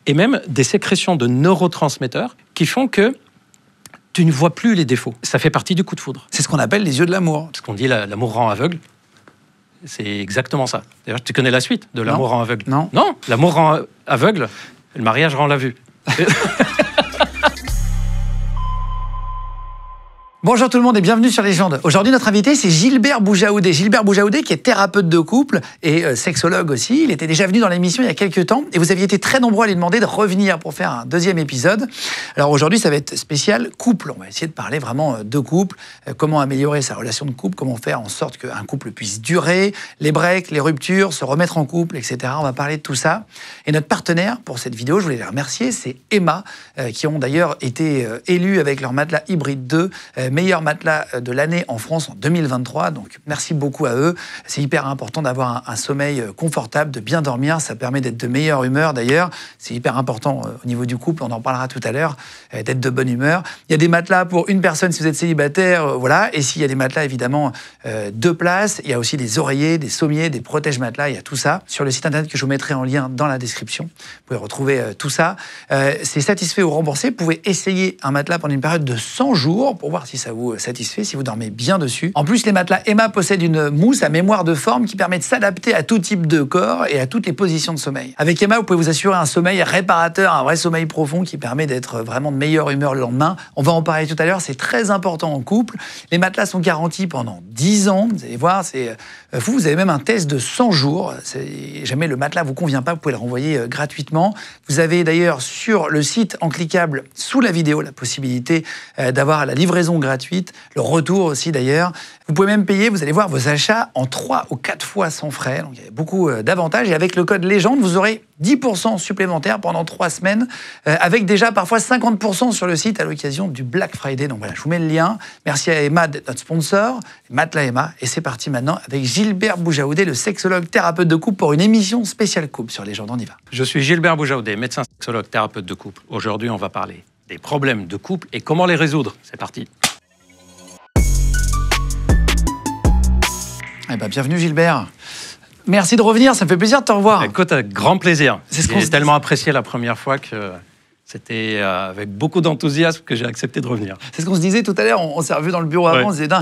et même des sécrétions de neurotransmetteurs qui font que tu ne vois plus les défauts. Ça fait partie du coup de foudre. C'est ce qu'on appelle les yeux de l'amour. Ce qu'on dit, l'amour rend aveugle. C'est exactement ça. D'ailleurs, tu connais la suite de l'amour rend aveugle? Non. Non, l'amour rend aveugle, le mariage rend la vue. Bonjour tout le monde et bienvenue sur Légende. Aujourd'hui, notre invité, c'est Gilbert Boujaoudé. Gilbert Boujaoudé qui est thérapeute de couple et sexologue aussi. Il était déjà venu dans l'émission il y a quelques temps et vous aviez été très nombreux à lui demander de revenir pour faire un deuxième épisode. Alors aujourd'hui, ça va être spécial couple. On va essayer de parler vraiment de couple, comment améliorer sa relation de couple, comment faire en sorte qu'un couple puisse durer, les breaks, les ruptures, se remettre en couple, etc. On va parler de tout ça. Et notre partenaire pour cette vidéo, je voulais les remercier, c'est Emma, qui ont d'ailleurs été élus avec leur matelas Hybride 2, meilleur matelas de l'année en France en 2023. Donc, merci beaucoup à eux. C'est hyper important d'avoir un sommeil confortable, de bien dormir. Ça permet d'être de meilleure humeur, d'ailleurs. C'est hyper important au niveau du couple. On en parlera tout à l'heure, d'être de bonne humeur. Il y a des matelas pour une personne si vous êtes célibataire, voilà. Et s'il y a des matelas, évidemment, 2 places. Il y a aussi des oreillers, des sommiers, des protège-matelas. Il y a tout ça. Sur le site internet que je vous mettrai en lien dans la description, vous pouvez retrouver tout ça. C'est satisfait ou remboursé. Vous pouvez essayer un matelas pendant une période de 100 jours pour voir si ça vous satisfait, si vous dormez bien dessus. En plus, les matelas Emma possèdent une mousse à mémoire de forme qui permet de s'adapter à tout type de corps et à toutes les positions de sommeil. Avec Emma, vous pouvez vous assurer un sommeil réparateur, un vrai sommeil profond qui permet d'être vraiment de meilleure humeur le lendemain. On va en parler tout à l'heure, c'est très important en couple. Les matelas sont garantis pendant 10 ans. Vous allez voir, c'est fou. Vous avez même un test de 100 jours. Si jamais le matelas vous convient pas, vous pouvez le renvoyer gratuitement. Vous avez d'ailleurs sur le site, en cliquable sous la vidéo, la possibilité d'avoir la livraison gratuite, le retour aussi d'ailleurs. Vous pouvez même payer, vous allez voir, vos achats en 3 ou 4 fois sans frais. Donc il y a beaucoup d'avantages. Et avec le code Légende, vous aurez 10% supplémentaire pendant 3 semaines, avec déjà parfois 50% sur le site à l'occasion du Black Friday. Donc voilà, je vous mets le lien. Merci à Emma d'être notre sponsor, Matelas Emma. Et c'est parti maintenant avec Gilbert Boujaoudé, le sexologue thérapeute de couple, pour une émission spéciale couple sur Légende. On y va. Je suis Gilbert Boujaoudé, médecin sexologue thérapeute de couple. Aujourd'hui, on va parler des problèmes de couple et comment les résoudre. C'est parti. Eh ben, bienvenue Gilbert. Merci de revenir, ça me fait plaisir de te revoir. Écoute, avec grand plaisir. J'ai tellement apprécié la première fois que c'était avec beaucoup d'enthousiasme que j'ai accepté de revenir. C'est ce qu'on se disait tout à l'heure, on s'est revu dans le bureau avant, on se disait,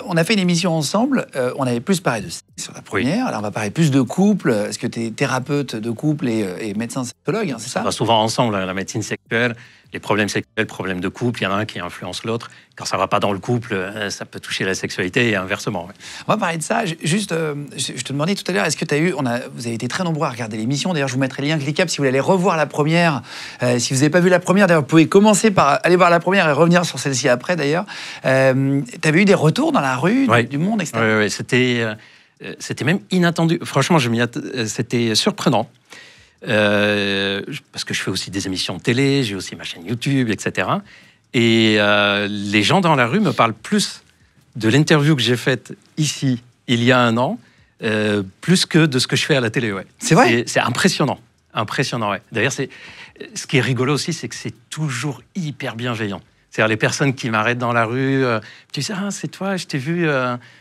on a fait une émission ensemble, on avait plus parlé de sexe sur la première, alors on va parler plus de couple, est-ce que tu es thérapeute de couple et médecin sexologue, hein, c'est ça? On va souvent ensemble, la médecine sexuelle, les problèmes sexuels, problèmes de couple, il y en a un qui influence l'autre. Quand ça ne va pas dans le couple, ça peut toucher la sexualité et inversement. Ouais. On va parler de ça. Juste, je te demandais tout à l'heure, est-ce que tu as eu... vous avez été très nombreux à regarder l'émission. D'ailleurs, je vous mettrai le lien cliquable si vous voulez aller revoir la première. Si vous n'avez pas vu la première, d'ailleurs, vous pouvez commencer par aller voir la première et revenir sur celle-ci après, d'ailleurs. Tu avais eu des retours dans la rue, du monde, etc. Oui, c'était même inattendu. Franchement, c'était surprenant. Parce que je fais aussi des émissions de télé, j'ai aussi ma chaîne YouTube, etc. Et les gens dans la rue me parlent plus de l'interview que j'ai faite ici, il y a 1 an, plus que de ce que je fais à la télé. Ouais. C'est vrai? C'est impressionnant. Impressionnant, ouais. D'ailleurs, ce qui est rigolo aussi, c'est que c'est toujours hyper bienveillant. C'est-à-dire les personnes qui m'arrêtent dans la rue, tu sais, c'est toi, je t'ai vu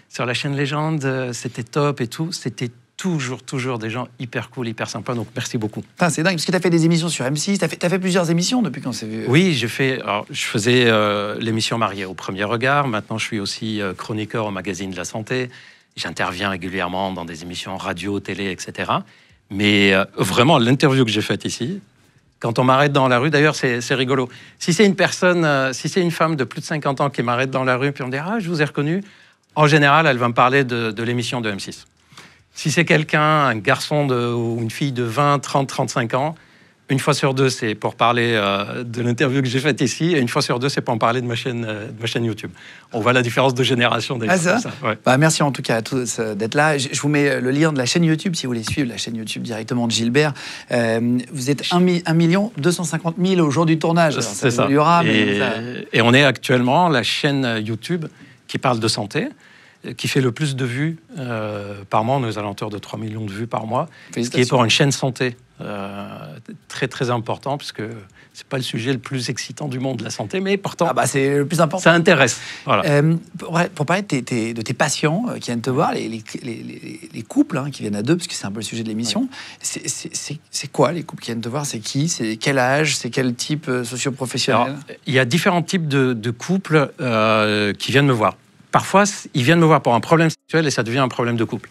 sur la chaîne Légende, c'était top et tout. C'était toujours des gens hyper cool, hyper sympas, donc merci beaucoup. C'est dingue, parce que tu as fait des émissions sur M6, tu as fait plusieurs émissions depuis qu'on s'est vu. Oui, je faisais l'émission Mariée au premier regard, maintenant je suis aussi chroniqueur au magazine de la santé, j'interviens régulièrement dans des émissions radio, télé, etc. Mais vraiment, l'interview que j'ai faite ici, quand on m'arrête dans la rue, d'ailleurs c'est rigolo, si c'est une personne, si c'est une femme de plus de 50 ans qui m'arrête dans la rue, puis on me dit « Ah, je vous ai reconnu », en général, elle va me parler de l'émission de M6. Si c'est quelqu'un, un garçon ou une fille de 20, 30, 35 ans, une fois sur 2, c'est pour parler de l'interview que j'ai faite ici, et une fois sur 2, c'est pour en parler de ma chaîne YouTube. On voit la différence de génération. Ouais. Merci en tout cas à tous d'être là. Je vous mets le lien de la chaîne YouTube, si vous voulez suivre la chaîne YouTube directement de Gilbert. Vous êtes 1 250 000 au jour du tournage. C'est ça. Et on est actuellement la chaîne YouTube qui parle de santé. qui fait le plus de vues par mois, on est aux alentours de 3 millions de vues par mois, ce qui est pour une chaîne santé très très important, puisque c'est pas le sujet le plus excitant du monde, la santé, mais pourtant c'est le plus important. Ça intéresse. Voilà. Pour parler de tes patients qui viennent te voir, les couples qui viennent à deux, parce que c'est un peu le sujet de l'émission, c'est quoi les couples qui viennent te voir? C'est qui? C'est quel âge? C'est quel type socio-professionnel? Alors, il y a différents types de couples qui viennent me voir. Parfois, ils viennent me voir pour un problème sexuel et ça devient un problème de couple.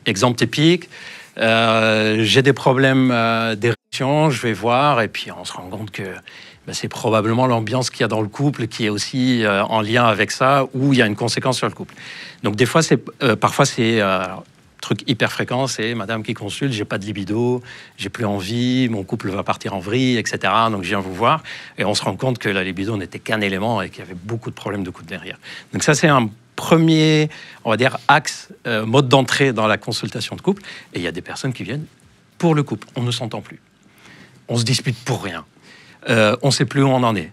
Exemple typique, j'ai des problèmes d'érection, je vais voir, et puis on se rend compte que c'est probablement l'ambiance qu'il y a dans le couple qui est aussi en lien avec ça, ou il y a une conséquence sur le couple. Donc des fois, parfois c'est truc hyper fréquent, c'est madame qui consulte, j'ai pas de libido, j'ai plus envie, mon couple va partir en vrille, etc. Donc je viens vous voir, et on se rend compte que la libido n'était qu'un élément et qu'il y avait beaucoup de problèmes de couple derrière. Donc ça, c'est un premier, on va dire, axe, mode d'entrée dans la consultation de couple. Et il y a des personnes qui viennent pour le couple. On ne s'entend plus. On se dispute pour rien. On ne sait plus où on en est.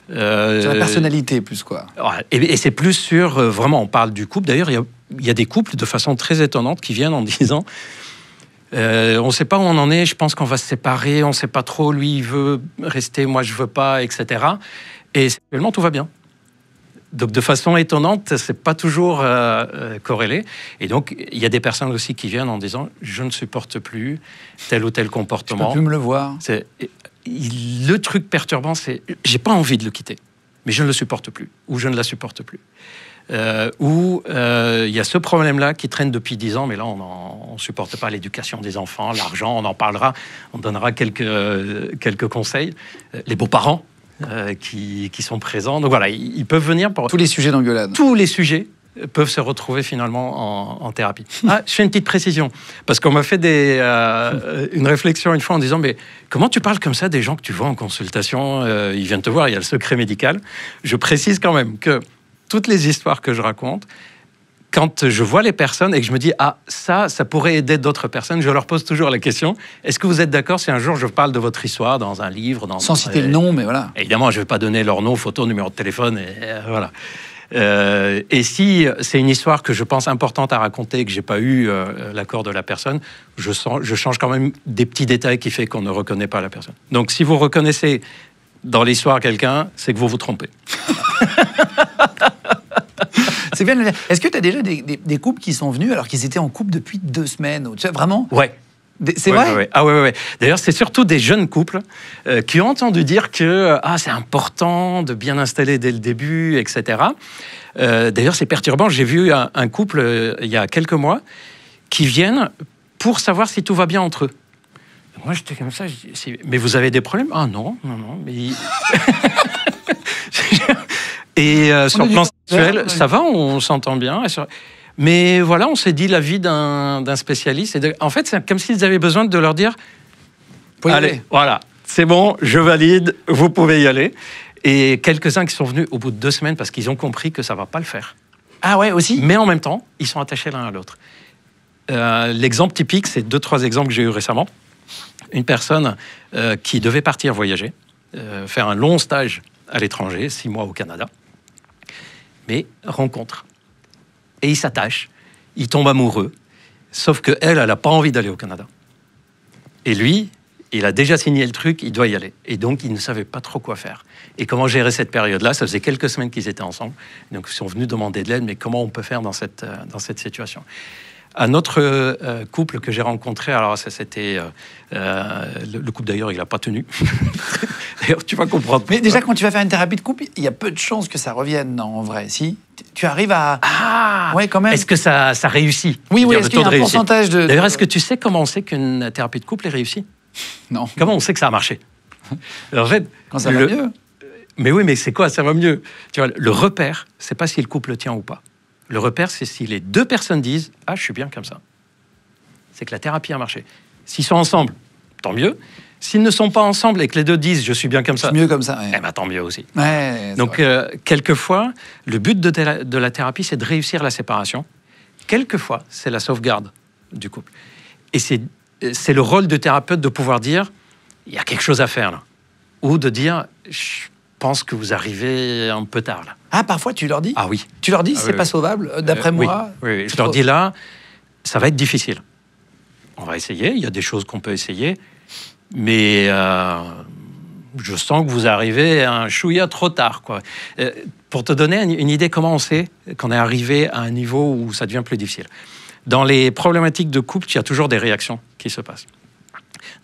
Sur la personnalité, plus quoi. Et c'est plus sur, vraiment, on parle du couple. D'ailleurs, il y a des couples, de façon très étonnante, qui viennent en disant on ne sait pas où on en est, je pense qu'on va se séparer, on ne sait pas trop, lui, il veut rester, moi, je ne veux pas, etc. Et sexuellement, tout va bien. Donc, de façon étonnante, c'est pas toujours corrélé. Et donc, il y a des personnes aussi qui viennent en disant « je ne supporte plus tel ou tel comportement ». Je peux plus me le voir. Le truc perturbant, c'est « j'ai pas envie de le quitter, mais je ne le supporte plus » ou « je ne la supporte plus ». Ou il y a ce problème-là qui traîne depuis 10 ans, mais là, on ne supporte pas l'éducation des enfants, l'argent, on en parlera, on donnera quelques conseils. Les beaux-parents, qui sont présents. Donc voilà, ils peuvent venir pour... Tous les sujets d'engueulade. Tous les sujets peuvent se retrouver finalement en thérapie. Je fais une petite précision, parce qu'on m'a fait une réflexion une fois en disant « mais comment tu parles comme ça des gens que tu vois en consultation, ils viennent te voir, il y a le secret médical ». Je précise quand même que toutes les histoires que je raconte, quand je vois les personnes et que je me dis « ah, ça pourrait aider d'autres personnes », je leur pose toujours la question « est-ce que vous êtes d'accord si un jour je parle de votre histoire dans un livre ?» Sans citer le nom, mais voilà. Évidemment, je ne vais pas donner leur nom, photo, numéro de téléphone, et voilà. Et si c'est une histoire que je pense importante à raconter et que je n'ai pas eu l'accord de la personne, je change quand même des petits détails qui fait qu'on ne reconnaît pas la personne. Donc, si vous reconnaissez dans l'histoire quelqu'un, c'est que vous vous trompez. C'est bien. Est-ce que tu as déjà des couples qui sont venus alors qu'ils étaient en couple depuis 2 semaines? Tu sais, vraiment? Ouais. C'est vrai? Ouais. Ah ouais. D'ailleurs, c'est surtout des jeunes couples qui ont entendu dire que c'est important de bien installer dès le début, etc. D'ailleurs, c'est perturbant. J'ai vu un couple il y a quelques mois qui viennent pour savoir si tout va bien entre eux. Moi, j'étais comme ça. Mais vous avez des problèmes? Ah non. Mais... Et sur le plan sexuel, ça va, on s'entend bien. Mais voilà, on s'est dit l'avis d'un spécialiste. En fait, c'est comme s'ils avaient besoin de leur dire « allez, voilà, c'est bon, je valide, vous pouvez y aller ». Et quelques-uns qui sont venus au bout de 2 semaines parce qu'ils ont compris que ça ne va pas le faire. Ah ouais, aussi? Mais en même temps, ils sont attachés l'un à l'autre. L'exemple typique, c'est 2-3 exemples que j'ai eu récemment. Une personne qui devait partir voyager, faire un long stage à l'étranger, 6 mois au Canada, mais rencontre. Et il s'attache, il tombe amoureux, sauf qu'elle, elle n'a pas envie d'aller au Canada. Et lui, il a déjà signé le truc, il doit y aller. Et donc, il ne savait pas trop quoi faire. Et comment gérer cette période-là? Ça faisait quelques semaines qu'ils étaient ensemble. Donc, ils sont venus demander de l'aide, mais comment on peut faire dans cette situation? Un autre couple que j'ai rencontré, alors ça c'était... le couple d'ailleurs, il n'a pas tenu. D'ailleurs, tu vas comprendre. Mais déjà, quand tu vas faire une thérapie de couple, il y a peu de chances que ça revienne, non, en vrai. Si tu arrives à... Ah ouais, quand même. Est-ce que ça réussit? Oui, est-ce qu'il y a un pourcentage de... D'ailleurs, est-ce que tu sais comment on sait qu'une thérapie de couple est réussie? Non. Comment on sait que ça a marché? En fait, quand ça va mieux. Mais oui, mais c'est quoi? Ça va mieux. Tu vois, le repère, c'est pas si le couple tient ou pas. Le repère, c'est si les 2 personnes disent « ah, je suis bien comme ça ». C'est que la thérapie a marché. S'ils sont ensemble, tant mieux. S'ils ne sont pas ensemble et que les 2 disent « je suis bien comme ça », c'est mieux comme ça. Ouais. Eh ben, tant mieux aussi. Ouais, donc, quelquefois, le but de la thérapie, c'est de réussir la séparation. Quelquefois, c'est la sauvegarde du couple. Et c'est le rôle du thérapeute de pouvoir dire « il y a quelque chose à faire là ». Ou de dire pense que vous arrivez un peu tard là. Ah, parfois tu leur dis? Ah oui. Tu leur dis, Ah, c'est oui, pas oui. sauvable, d'après moi? Oui. Je leur dis là, ça va être difficile. On va essayer, il y a des choses qu'on peut essayer, mais je sens que vous arrivez un chouïa trop tard, quoi. Pour te donner une idée, comment on sait qu'on est arrivé à un niveau où ça devient plus difficile? Dans les problématiques de couple, il y a toujours des réactions qui se passent.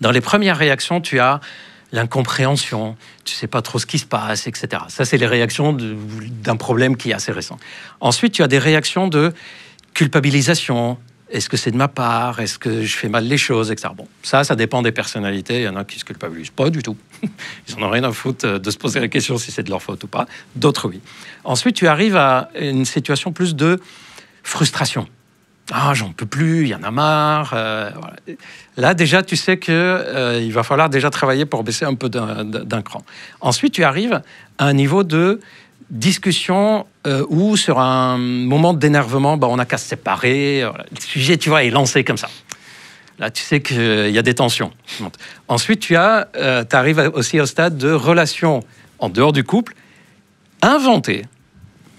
Dans les premières réactions, tu as l'incompréhension, tu ne sais pas trop ce qui se passe, etc. Ça, c'est les réactions d'un problème qui est assez récent. Ensuite, tu as des réactions de culpabilisation. Est-ce que c'est de ma part? Est-ce que je fais mal les choses, etc. Bon, ça dépend des personnalités. Il y en a qui ne se culpabilisent pas du tout. Ils n'en ont rien à foutre de se poser la question si c'est de leur faute ou pas. D'autres, oui. Ensuite, tu arrives à une situation plus de frustration. Ah, j'en peux plus, il y en a marre. Voilà. Là, déjà, tu sais qu'il va falloir déjà travailler pour baisser un peu d'un cran. Ensuite, tu arrives à un niveau de discussion où, sur un moment d'énervement, on n'a qu'à se séparer. Voilà. Le sujet, tu vois, est lancé comme ça. Là, tu sais qu'il y a des tensions. Ensuite, tu arrives aussi au stade de relation en dehors du couple, inventée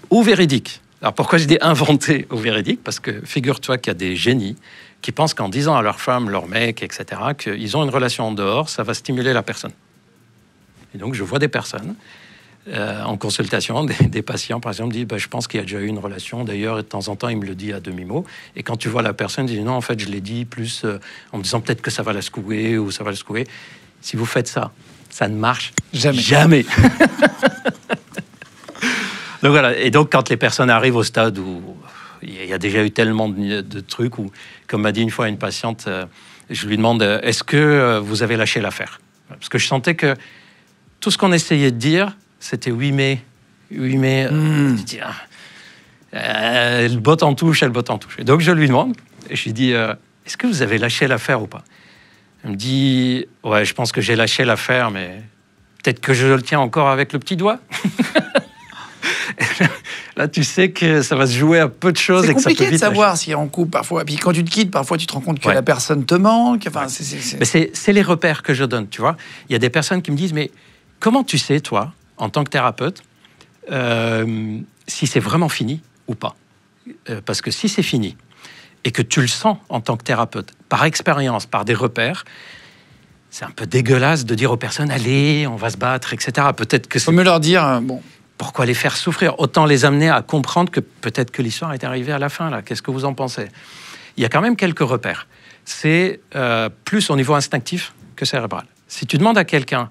ou véridique. Alors pourquoi je dis inventé ou véridique? Parce que figure-toi qu'il y a des génies qui pensent qu'en disant à leur femme, leur mec, etc., qu'ils ont une relation en dehors, ça va stimuler la personne. Et donc je vois des personnes en consultation, des patients par exemple, disent je pense qu'il y a déjà eu une relation, d'ailleurs de temps en temps il me le dit à demi-mot, et quand tu vois la personne, dit non en fait je l'ai dit plus en me disant peut-être que ça va la secouer ou ça va le secouer. Si vous faites ça, ça ne marche jamais. Donc voilà, et donc quand les personnes arrivent au stade où il y a déjà eu tellement de trucs, où, comme m'a dit une fois une patiente, je lui demande est-ce que vous avez lâché l'affaire? Parce que je sentais que tout ce qu'on essayait de dire, c'était oui mais. Elle botte en touche. Et donc je lui demande, et je lui dis est-ce que vous avez lâché l'affaire ou pas? Elle me dit ouais, je pense que j'ai lâché l'affaire, mais peut-être que je le tiens encore avec le petit doigt. Là, tu sais que ça va se jouer à peu de choses. C'est et que ça peut compliqué vite de savoir si on coupe parfois. Et puis quand tu te quittes, parfois tu te rends compte que la personne te manque. Enfin, c'est les repères que je donne, tu vois. Il y a des personnes qui me disent, mais comment tu sais, toi, en tant que thérapeute, si c'est vraiment fini ou pas? Parce que si c'est fini, et que tu le sens en tant que thérapeute, par expérience, par des repères, c'est un peu dégueulasse de dire aux personnes, allez, on va se battre, etc. Peut-être que c'est... Faut me leur dire, bon... Pourquoi les faire souffrir? Autant les amener à comprendre que peut-être que l'histoire est arrivée à la fin, là. Qu'est-ce que vous en pensez? Il y a quand même quelques repères. C'est plus au niveau instinctif que cérébral. Si tu demandes à quelqu'un,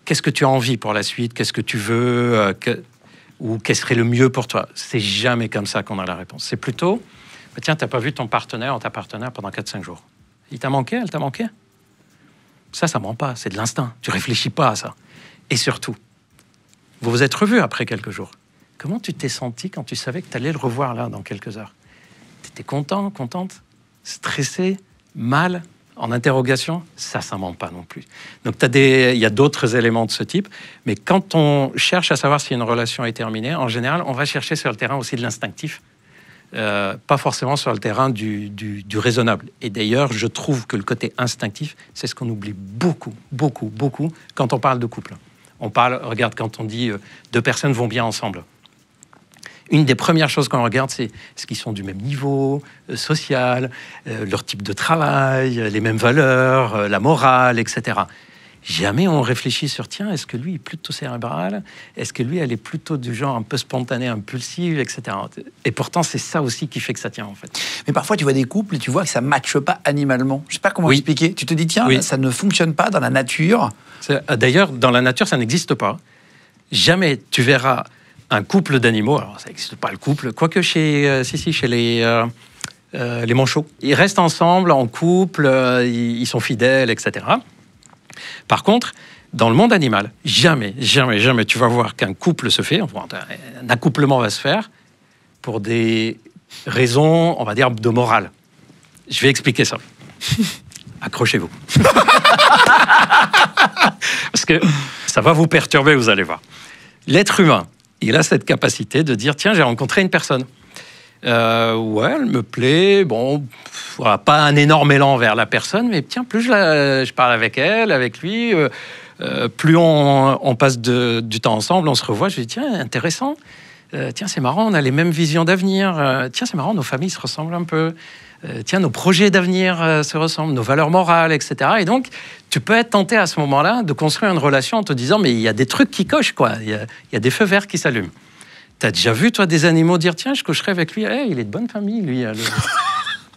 qu'est-ce que tu as envie pour la suite? Qu'est-ce que tu veux? Ou qu'est-ce serait le mieux pour toi? C'est jamais comme ça qu'on a la réponse. C'est plutôt, tiens, t'as pas vu ton partenaire ou ta partenaire pendant 4-5 jours. Il t'a manqué? Elle t'a manqué? Ça ment pas. C'est de l'instinct. Tu réfléchis pas à ça. Et surtout, vous vous êtes revus après quelques jours. Comment tu t'es senti quand tu savais que tu allais le revoir là dans quelques heures? Tu étais content, contente, stressé, mal, en interrogation? Ça ment pas non plus. Donc il y a d'autres éléments de ce type, mais quand on cherche à savoir si une relation est terminée, en général, on va chercher sur le terrain aussi de l'instinctif, pas forcément sur le terrain du raisonnable. Et d'ailleurs, je trouve que le côté instinctif, c'est ce qu'on oublie beaucoup quand on parle de couple. On parle, regarde, quand on dit deux personnes vont bien ensemble. Une des premières choses qu'on regarde, c'est ce qu'ils sont du même niveau social, leur type de travail, les mêmes valeurs, la morale, etc. Jamais on réfléchit sur, tiens, est-ce que lui est plutôt cérébral? Est-ce que lui, elle est plutôt du genre un peu spontané, impulsive, etc. Et pourtant, c'est ça aussi qui fait que ça tient, en fait. Mais parfois, tu vois des couples et tu vois que ça ne matche pas animalement. Je ne sais pas comment expliquer. Tu te dis, tiens, ça ne fonctionne pas dans la nature. D'ailleurs, dans la nature, ça n'existe pas. Jamais tu verras un couple d'animaux. Alors, ça n'existe pas le couple, quoique chez les manchots. Ils restent ensemble, en couple, ils sont fidèles, etc. Par contre, dans le monde animal, jamais tu vas voir qu'un couple se fait, un accouplement va se faire pour des raisons, on va dire, de morale. Je vais expliquer ça. Accrochez-vous. Parce que ça va vous perturber, vous allez voir. L'être humain, il a cette capacité de dire, tiens, j'ai rencontré une personne. Ouais, elle me plaît, bon, voilà, pas un énorme élan vers la personne, mais tiens, plus je parle avec elle, avec lui, plus on passe du temps ensemble, on se revoit, je dis tiens, intéressant, tiens, c'est marrant, on a les mêmes visions d'avenir, tiens, c'est marrant, nos familles se ressemblent un peu, tiens, nos projets d'avenir se ressemblent, nos valeurs morales, etc. Et donc, tu peux être tenté à ce moment-là de construire une relation en te disant mais il y a des trucs qui cochent, quoi, il y a des feux verts qui s'allument. T'as déjà vu, toi, des animaux dire tiens, je cocherai avec lui, hey, il est de bonne famille, lui.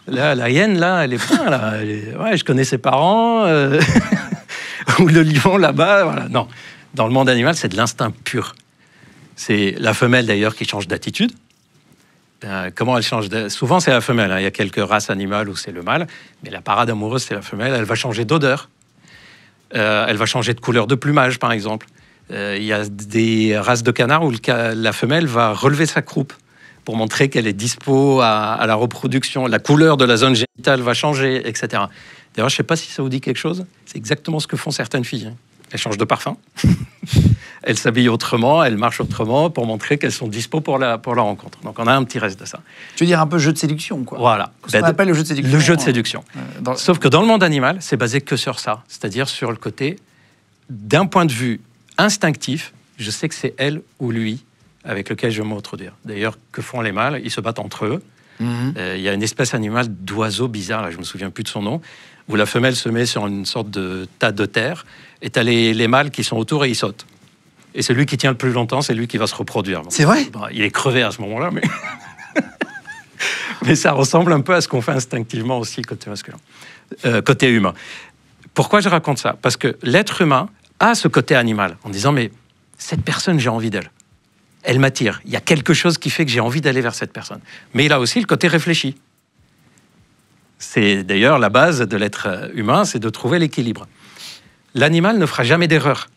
Là, la hyène, là, elle est bien, là. Ouais, je connais ses parents. Ou le lion, là-bas. Voilà. Non, dans le monde animal, c'est de l'instinct pur. C'est la femelle, d'ailleurs, qui change d'attitude. Comment elle change Souvent, c'est la femelle. Hein. Il y a quelques races animales où c'est le mâle. Mais la parade amoureuse, c'est la femelle. Elle va changer d'odeur. Elle va changer de couleur de plumage, par exemple. Il y a des races de canards où la femelle va relever sa croupe pour montrer qu'elle est dispo à la reproduction. La couleur de la zone génitale va changer, etc. D'ailleurs, je ne sais pas si ça vous dit quelque chose. C'est exactement ce que font certaines filles. Elles changent de parfum. Elles s'habillent autrement, elles marchent autrement pour montrer qu'elles sont dispo pour la rencontre. Donc, on a un petit reste de ça. Tu veux dire un peu jeu de séduction, quoi. Voilà. Ce qu'on appelle le jeu de séduction. Le jeu de séduction. Sauf que dans le monde animal, c'est basé que sur ça. C'est-à-dire sur le côté, d'un point de vue instinctif, je sais que c'est elle ou lui avec lequel je vais m'introduire. D'ailleurs, que font les mâles? Ils se battent entre eux. Il y a une espèce animale d'oiseau bizarre, là, je ne me souviens plus de son nom, où la femelle se met sur une sorte de tas de terre, et tu as les mâles qui sont autour et ils sautent. Et celui qui tient le plus longtemps, c'est lui qui va se reproduire. C'est vrai? Bon, il est crevé à ce moment-là, mais... mais ça ressemble un peu à ce qu'on fait instinctivement aussi côté masculin, côté humain. Pourquoi je raconte ça? Parce que l'être humain a ce côté animal, en disant, mais cette personne, j'ai envie d'elle. Elle m'attire. Il y a quelque chose qui fait que j'ai envie d'aller vers cette personne. Mais il a aussi le côté réfléchi. C'est d'ailleurs la base de l'être humain, c'est de trouver l'équilibre. L'animal ne fera jamais d'erreur.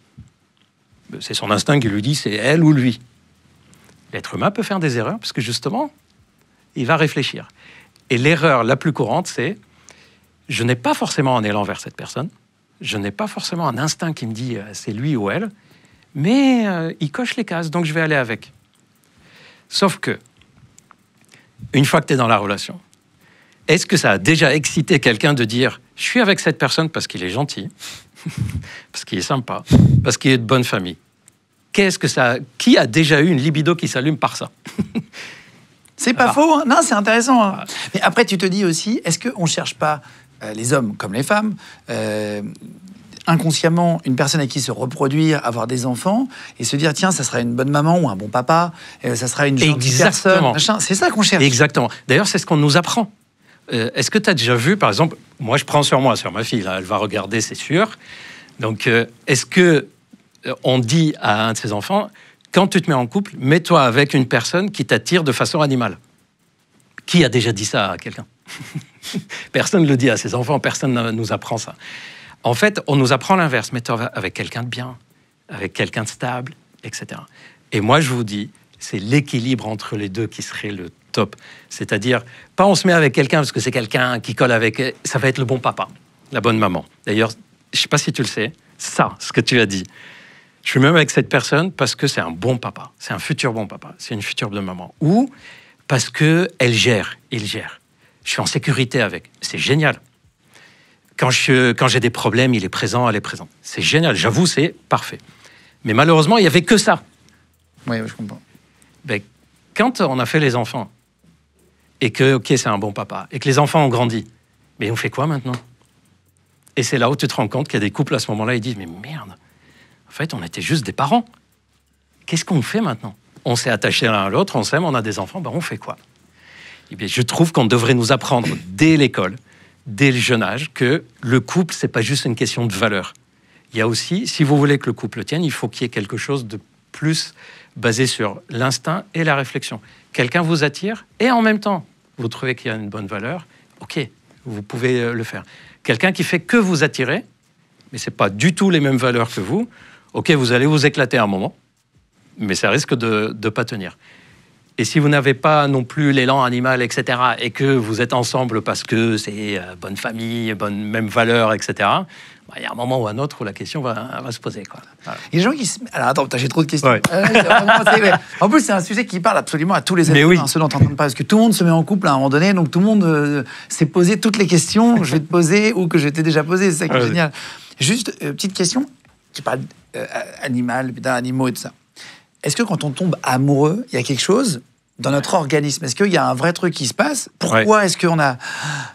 C'est son instinct qui lui dit c'est elle ou lui. L'être humain peut faire des erreurs parce que justement, il va réfléchir. Et l'erreur la plus courante, c'est je n'ai pas forcément un élan vers cette personne, je n'ai pas forcément un instinct qui me dit c'est lui ou elle, mais il coche les cases, donc je vais aller avec. Sauf que, une fois que tu es dans la relation, est-ce que ça a déjà excité quelqu'un de dire « Je suis avec cette personne parce qu'il est gentil, parce qu'il est sympa, parce qu'il est de bonne famille ». Qui a déjà eu une libido qui s'allume par ça? C'est pas faux, hein. Non, c'est intéressant. Hein. Mais après, tu te dis aussi, est-ce qu'on ne cherche pas, les hommes comme les femmes, inconsciemment, une personne avec qui se reproduire, avoir des enfants, et se dire, tiens, ça sera une bonne maman ou un bon papa, ça sera une gentille personne, machin. C'est ça qu'on cherche. Exactement. D'ailleurs, c'est ce qu'on nous apprend. Est-ce que tu as déjà vu, par exemple, moi je prends sur ma fille, là, elle va regarder, c'est sûr. Donc, est-ce que on dit à un de ses enfants, quand tu te mets en couple, mets-toi avec une personne qui t'attire de façon animale? Qui a déjà dit ça à quelqu'un? Personne ne le dit à ses enfants, personne ne nous apprend ça. En fait, on nous apprend l'inverse. Mets-toi avec quelqu'un de bien, avec quelqu'un de stable, etc. Et moi, je vous dis, c'est l'équilibre entre les deux qui serait le top. C'est-à-dire, pas on se met avec quelqu'un parce que c'est quelqu'un qui colle avec... Ça va être le bon papa, la bonne maman. D'ailleurs, je ne sais pas si tu le sais, ça, ce que tu as dit. Je suis même avec cette personne parce que c'est un bon papa. C'est un futur bon papa. C'est une future bonne maman. Ou parce qu'elle gère, il gère. Je suis en sécurité avec. C'est génial. Quand j'ai des problèmes, il est présent, elle est présente. C'est génial, j'avoue, c'est parfait. Mais malheureusement, il n'y avait que ça. Oui, je comprends. Ben, quand on a fait les enfants, et que, ok, c'est un bon papa, et que les enfants ont grandi, mais on fait quoi maintenant? Et c'est là où tu te rends compte qu'il y a des couples à ce moment-là, ils disent, mais merde, en fait, on était juste des parents. Qu'est-ce qu'on fait maintenant? On s'est attachés l'un à l'autre, on s'aime, on a des enfants, ben on fait quoi? Eh bien, je trouve qu'on devrait nous apprendre dès l'école, dès le jeune âge, que le couple, c'est pas juste une question de valeur. Il y a aussi, si vous voulez que le couple tienne, il faut qu'il y ait quelque chose de plus basé sur l'instinct et la réflexion. Quelqu'un vous attire et en même temps, vous trouvez qu'il y a une bonne valeur, ok, vous pouvez le faire. Quelqu'un qui fait que vous attirer, mais c'est pas du tout les mêmes valeurs que vous, ok, vous allez vous éclater un moment, mais ça risque de ne pas tenir. Et si vous n'avez pas non plus l'élan animal, etc., et que vous êtes ensemble parce que c'est bonne famille, même valeur, etc., bah, il y a un moment ou un autre où la question va se poser. Quoi. Voilà. Il y a des gens qui... Alors attends, j'ai trop de questions. Ouais. En plus, c'est un sujet qui parle absolument à tous les êtres humains, oui. ceux dont on entend pas, parce que tout le monde se met en couple à un moment donné, donc tout le monde s'est posé toutes les questions que je vais te poser ou que je t'ai déjà posées, c'est ça qui est génial. Juste, petite question, qui parle animal, animaux et tout ça. Est-ce que quand on tombe amoureux, il y a quelque chose dans notre organisme? Est-ce qu'il y a un vrai truc qui se passe? Pourquoi est-ce qu'on a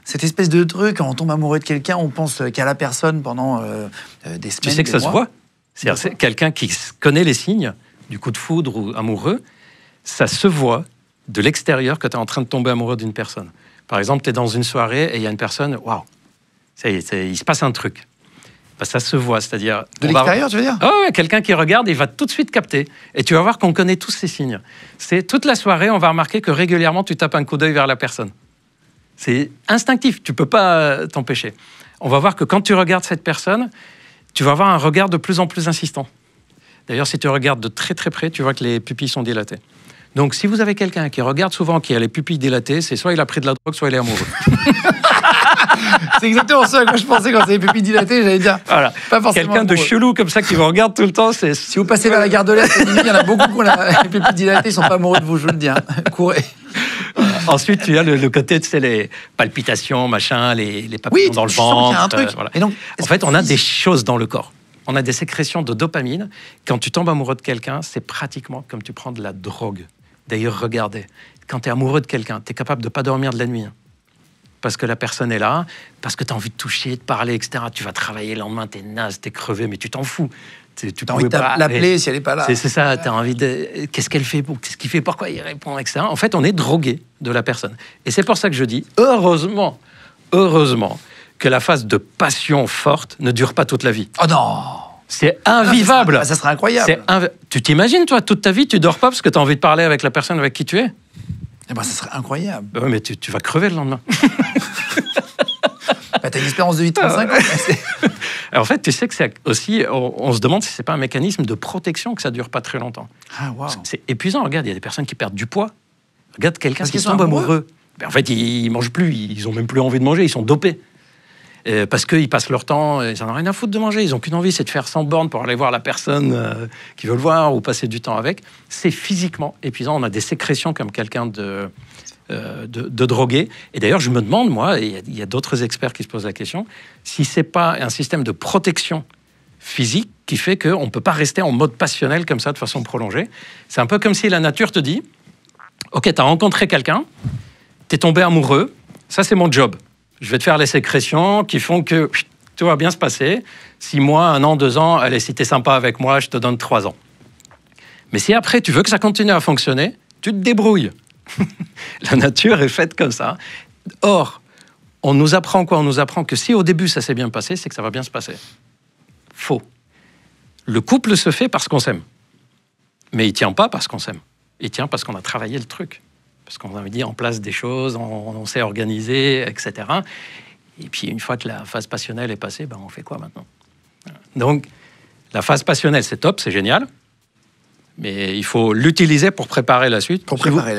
cette espèce de truc, quand on tombe amoureux de quelqu'un, on pense qu'à la personne pendant des semaines, Tu sais que ça se voit. C'est quelqu'un qui connaît les signes du coup de foudre ou amoureux, ça se voit de l'extérieur que tu es en train de tomber amoureux d'une personne. Par exemple, tu es dans une soirée et il y a une personne, waouh, il se passe un truc. Ben, ça se voit, c'est-à-dire... De l'extérieur, tu veux dire? Oh, ouais, quelqu'un qui regarde, il va tout de suite capter. Et tu vas voir qu'on connaît tous ces signes. C'est toute la soirée, on va remarquer que régulièrement, tu tapes un coup d'œil vers la personne. C'est instinctif, tu ne peux pas t'empêcher. On va voir que quand tu regardes cette personne, tu vas avoir un regard de plus en plus insistant. D'ailleurs, si tu regardes de très très près, tu vois que les pupilles sont dilatées. Donc, si vous avez quelqu'un qui regarde souvent, qui a les pupilles dilatées, c'est soit il a pris de la drogue, soit il est amoureux. C'est exactement ça que je pensais quand c'est les pupilles dilatées, j'allais dire. Voilà. Pas forcément quelqu'un de amoureux. chelou comme ça qui vous regarde tout le temps, c'est... Si vous passez vers la gare de l'Est, il y en a beaucoup qui ont les pupilles dilatées, ils sont pas amoureux de vous, je vous le dis. Hein. Courez. Ensuite, tu as le côté, tu sais, les palpitations, machin, les papillons dans le ventre. Il y a un truc. Voilà. Et donc, en fait, on a des choses dans le corps. On a des sécrétions de dopamine. Quand tu tombes amoureux de quelqu'un, c'est pratiquement comme tu prends de la drogue. D'ailleurs, regardez, quand tu es amoureux de quelqu'un, tu es capable de ne pas dormir de la nuit. Hein. Parce que la personne est là, parce que tu as envie de toucher, de parler, etc. Tu vas travailler le lendemain, tu es naze, tu es crevé, mais tu t'en fous. Tu as envie de l'appeler si elle n'est pas là. C'est ça, tu as envie de... Qu'est-ce qu'elle fait? Qu'est-ce qu'il fait? Pourquoi il répond, etc. En fait, on est drogué de la personne. Et c'est pour ça que je dis, heureusement que la phase de passion forte ne dure pas toute la vie. Oh non! C'est invivable. Ça serait incroyable. Tu t'imagines, toi, toute ta vie, tu dors pas parce que tu as envie de parler avec la personne avec qui tu es? Eh ben, ça serait incroyable. Oui, mais tu vas crever le lendemain. T'as une espérance de vie de 35 ans. En fait, tu sais que c'est aussi... On se demande si c'est pas un mécanisme de protection que ça dure pas très longtemps. Ah, wow. C'est épuisant. Regarde, il y a des personnes qui perdent du poids. Regarde quelqu'un qui tombe amoureux. Ben, en fait, ils mangent plus. Ils ont même plus envie de manger. Ils sont dopés. Parce qu'ils passent leur temps, ils n'en ont rien à foutre de manger, ils n'ont qu'une envie, c'est de faire 100 bornes pour aller voir la personne qu'ils veulent voir ou passer du temps avec. C'est physiquement épuisant. On a des sécrétions comme quelqu'un de drogué. Et d'ailleurs, je me demande, moi, et il y a d'autres experts qui se posent la question, si ce n'est pas un système de protection physique qui fait qu'on ne peut pas rester en mode passionnel comme ça de façon prolongée. C'est un peu comme si la nature te dit, OK, tu as rencontré quelqu'un, tu es tombé amoureux, ça c'est mon job. Je vais te faire les sécrétions qui font que tout va bien se passer. 6 mois, 1 an, 2 ans, allez, si t'es sympa avec moi, je te donne 3 ans. Mais si après, tu veux que ça continue à fonctionner, tu te débrouilles. La nature est faite comme ça. Or, on nous apprend quoi? On nous apprend que si au début ça s'est bien passé, c'est que ça va bien se passer. Faux. Le couple se fait parce qu'on s'aime. Mais il tient pas parce qu'on s'aime. Il tient parce qu'on a travaillé le truc. Parce qu'on a mis en place des choses, on s'est organisé, etc. Et puis, une fois que la phase passionnelle est passée, ben, on fait quoi maintenant? Donc, la phase passionnelle, c'est top, c'est génial. Mais il faut l'utiliser pour préparer la suite.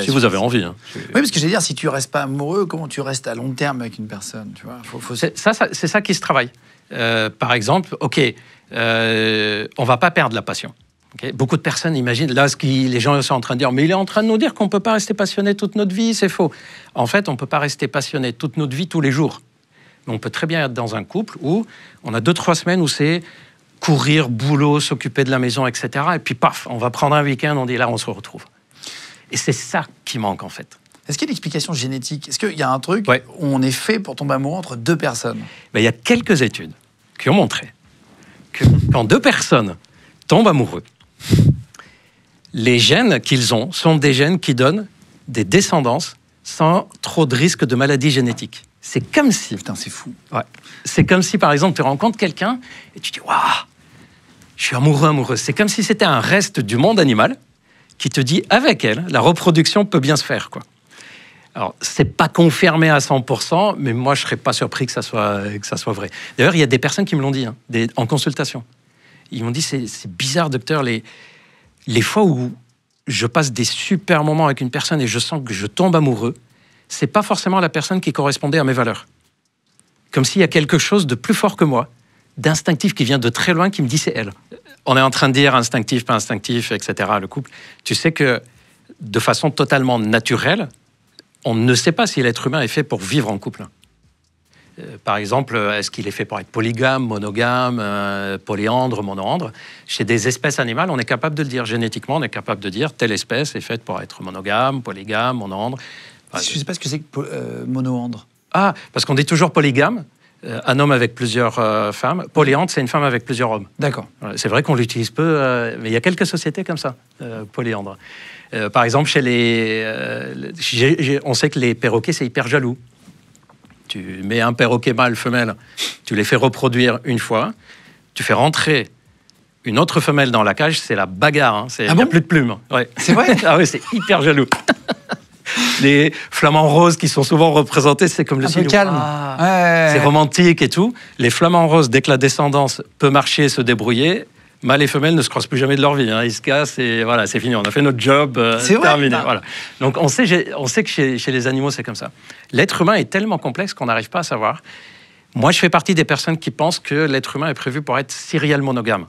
Si vous avez envie. Hein. Oui, parce que j'allais dire, si tu ne restes pas amoureux, comment tu restes à long terme avec une personne, tu vois? C'est ça qui se travaille. Par exemple, OK, on ne va pas perdre la passion. Okay. Beaucoup de personnes imaginent, là, les gens sont en train de dire, mais il est en train de nous dire qu'on ne peut pas rester passionné toute notre vie, c'est faux. En fait, on ne peut pas rester passionné toute notre vie, tous les jours. Mais on peut très bien être dans un couple où on a 2-3 semaines où c'est courir, boulot, s'occuper de la maison, etc. Et puis, paf, on va prendre un week-end, on dit, là, on se retrouve. Et c'est ça qui manque, en fait. Est-ce qu'il y a une explication génétique? Est-ce qu'il y a un truc où on est fait pour tomber amoureux entre 2 personnes? Ben, il y a quelques études qui ont montré que quand 2 personnes tombent amoureux, les gènes qu'ils ont sont des gènes qui donnent des descendances sans trop de risques de maladies génétiques. C'est comme si... Putain, c'est fou. Ouais. C'est comme si, par exemple, tu rencontres quelqu'un et tu dis « Waouh, je suis amoureux. » C'est comme si c'était un reste du monde animal qui te dit, avec elle, la reproduction peut bien se faire, quoi. Alors, c'est pas confirmé à 100%, mais moi, je serais pas surpris que ça soit vrai. D'ailleurs, il y a des personnes qui me l'ont dit, hein, en consultation. Ils m'ont dit, c'est bizarre, docteur, les fois où je passe des super moments avec une personne et je sens que je tombe amoureux, c'est pas forcément la personne qui correspondait à mes valeurs. Comme s'il y a quelque chose de plus fort que moi, d'instinctif qui vient de très loin, qui me dit c'est elle. On est en train de dire instinctif, pas instinctif, etc., le couple. Tu sais que de façon totalement naturelle, on ne sait pas si l'être humain est fait pour vivre en couple. Par exemple, est-ce qu'il est fait pour être polygame, monogame, polyandre, monoandre? Chez des espèces animales, on est capable de le dire. Génétiquement, on est capable de dire telle espèce est faite pour être monogame, polygame, monoandre. Je ne sais pas ce que c'est que monoandre. Ah, parce qu'on dit toujours polygame, un homme avec plusieurs femmes. Polyandre, c'est une femme avec plusieurs hommes. D'accord. C'est vrai qu'on l'utilise peu, mais il y a quelques sociétés comme ça, polyandre. Par exemple, chez on sait que les perroquets, c'est hyper jaloux. Tu mets un perroquet mâle, femelle, tu les fais reproduire une fois, tu fais rentrer une autre femelle dans la cage, c'est la bagarre. Hein. Il n'y a plus de plumes. Ouais. C'est vrai? Ah oui, c'est hyper jaloux. Les flamants roses qui sont souvent représentés, c'est comme le signe. Un peu calme. Ah. C'est romantique et tout. Les flamants roses, dès que la descendance peut marcher, se débrouiller, mâles et femelles ne se croisent plus jamais de leur vie. Hein. Ils se cassent et voilà, c'est fini. On a fait notre job, c'est terminé. Voilà. Donc on sait que chez les animaux, c'est comme ça. L'être humain est tellement complexe qu'on n'arrive pas à savoir. Moi, je fais partie des personnes qui pensent que l'être humain est prévu pour être serial monogame.